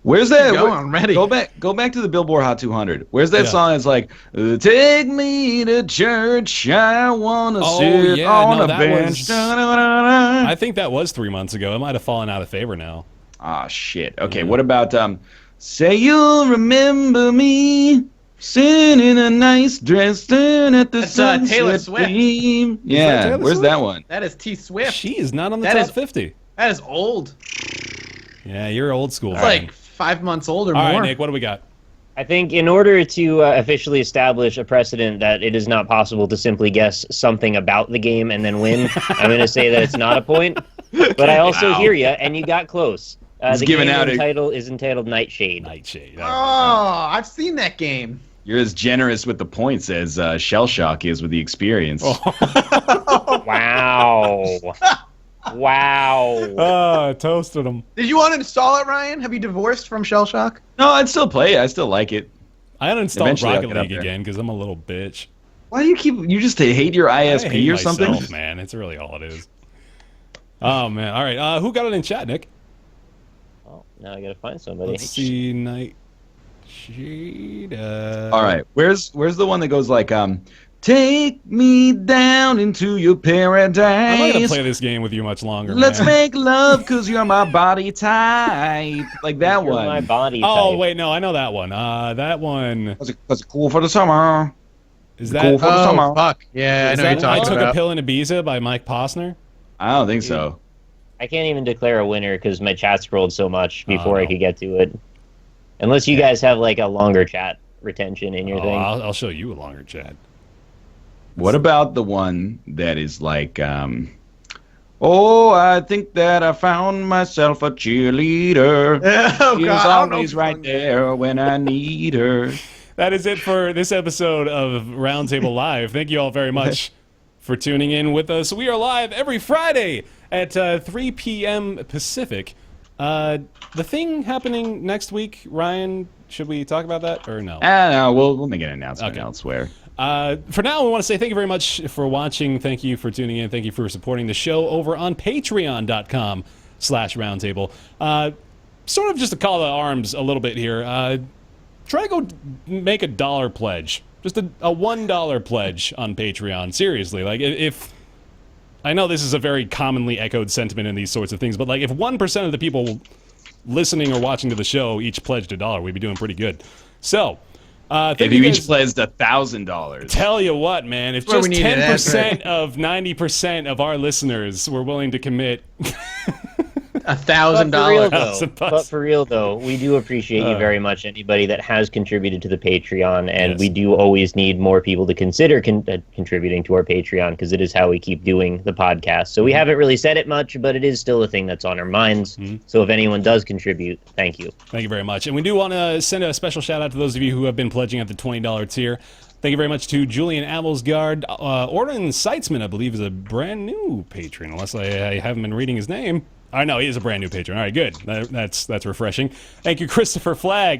Where's that? Go on, ready. Go back to the Billboard Hot 200. Where's that Yeah. song? It's like, take me to church. I wanna Oh, sit yeah, on no, a that bench. was- Da-da-da-da-da. I think that was 3 months ago. It might have fallen out of favor now. Ah, shit. Okay, Yeah. what about say you'll remember me sitting in a nice dress, staring at the That's, sunset Taylor Swift. gleam. Yeah, Taylor where's Swift? that one? That is T Swift. She is not on the That top is- 50. That is old. Yeah, you're old school. It's man. like 5 months old or All more. right, Nick, what do we got? I think in order to officially establish a precedent that it is not possible to simply guess something about the game and then win, I'm going to say that it's not a point. But I also Wow. hear you, and you got close. He's The giving game out is entitled Nightshade. Nightshade. Oh, I've seen that game. You're as generous with the points as Shell Shock is with the experience. Wow. Wow. Toasted him. Did you want to install it, Ryan? Have you divorced from Shell Shock? No, I'd still play it. I still like it. I uninstalled Eventually I'll Rocket get up League there. again because I'm a little bitch. Why do you just hate your I ISP hate or something? myself, man. It's really all it is. Oh, man. All right. Who got it in chat, Nick? Oh, now I got to find somebody. Let's see. Nightshade. All right, where's the one that goes like take me down into your paradise. I'm not gonna play this game with you much longer. Let's man. make love cause you're my body type. Like that You're one. my body Oh type. wait, no, I know that one. That one Cause it's cool for the summer. is Cool that. for the summer. fuck. Yeah, Is I know that what you're I talking took about. a pill in Ibiza by Mike Posner. I don't think so. I can't even declare a winner because my chat scrolled so much before I no. could get to it. Unless you guys have like a longer chat retention in your Oh, thing. I'll show you a longer chat. What about the one that is like oh, I think that I found myself a cheerleader. Oh, She's God, I don't know always if right it's there when I need her. That is it for this episode of Roundtable Live. Thank you all very much for tuning in with us. We are live every Friday at 3 p.m. Pacific. The thing happening next week, Ryan, should we talk about that or no? No, we'll make an announcement elsewhere. For now, we want to say thank you very much for watching. Thank you for tuning in. Thank you for supporting the show over on patreon.com/roundtable. Sort of just a call to arms a little bit here. Try to go make a $1 pledge. Just a $1 pledge on Patreon. Seriously, like if I know this is a very commonly echoed sentiment in these sorts of things, but like if 1% of the people listening or watching to the show each pledged $1, we'd be doing pretty good. So, if you each pledged $1,000, tell you what, man, if just 10% of 90% of our listeners were willing to commit $1,000. But for real though, we do appreciate you very much, anybody that has contributed to the Patreon, and we do always need more people to consider contributing to our Patreon, because it is how we keep doing the podcast. So we haven't really said it much, but it is still a thing that's on our minds. So if anyone does contribute, thank you. Thank you very much. And we do want to send a special shout out to those of you who have been pledging at the $20 tier. Thank you very much to Julian Amelsgaard. Orrin Seitzman, I believe, is a brand new patron, unless I haven't been reading his name. I know he is a brand new patron. All right, good. That's refreshing. Thank you, Christopher Flagg,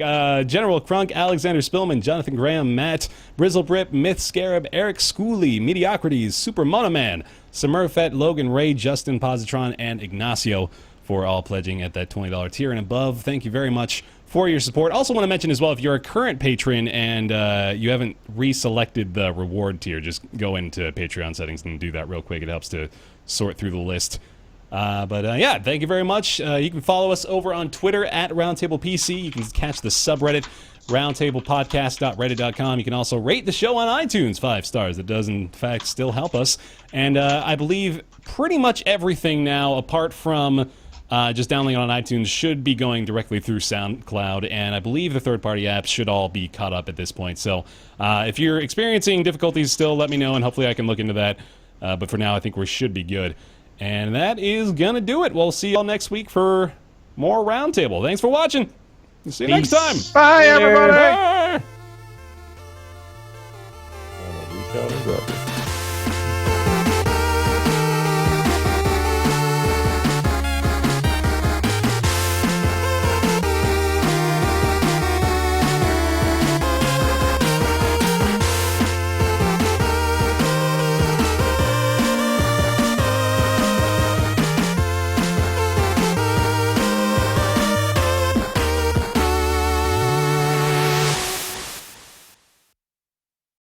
General Crunk, Alexander Spillman, Jonathan Graham, Matt, Brizzlebrip, Myth Scarab, Eric Schooley, Mediocrities, Super Monoman, Smurfette, Logan Ray, Justin Positron, and Ignacio for all pledging at that $20 tier and above. Thank you very much for your support. Also want to mention as well, if you're a current patron and you haven't reselected the reward tier, just go into Patreon settings and do that real quick. It helps to sort through the list. Yeah, thank you very much. You can follow us over on Twitter at RoundtablePC. You can catch the subreddit, roundtablepodcast.reddit.com. You can also rate the show on iTunes 5 stars. It does, in fact, still help us. And I believe pretty much everything now, apart from just downloading on iTunes, should be going directly through SoundCloud. And I believe the third-party apps should all be caught up at this point. So if you're experiencing difficulties still, let me know, and hopefully I can look into that. But for now, I think we should be good. And that is gonna do it. We'll see y'all next week for more Roundtable. Thanks for watching. See you next time. Bye, everybody. Bye.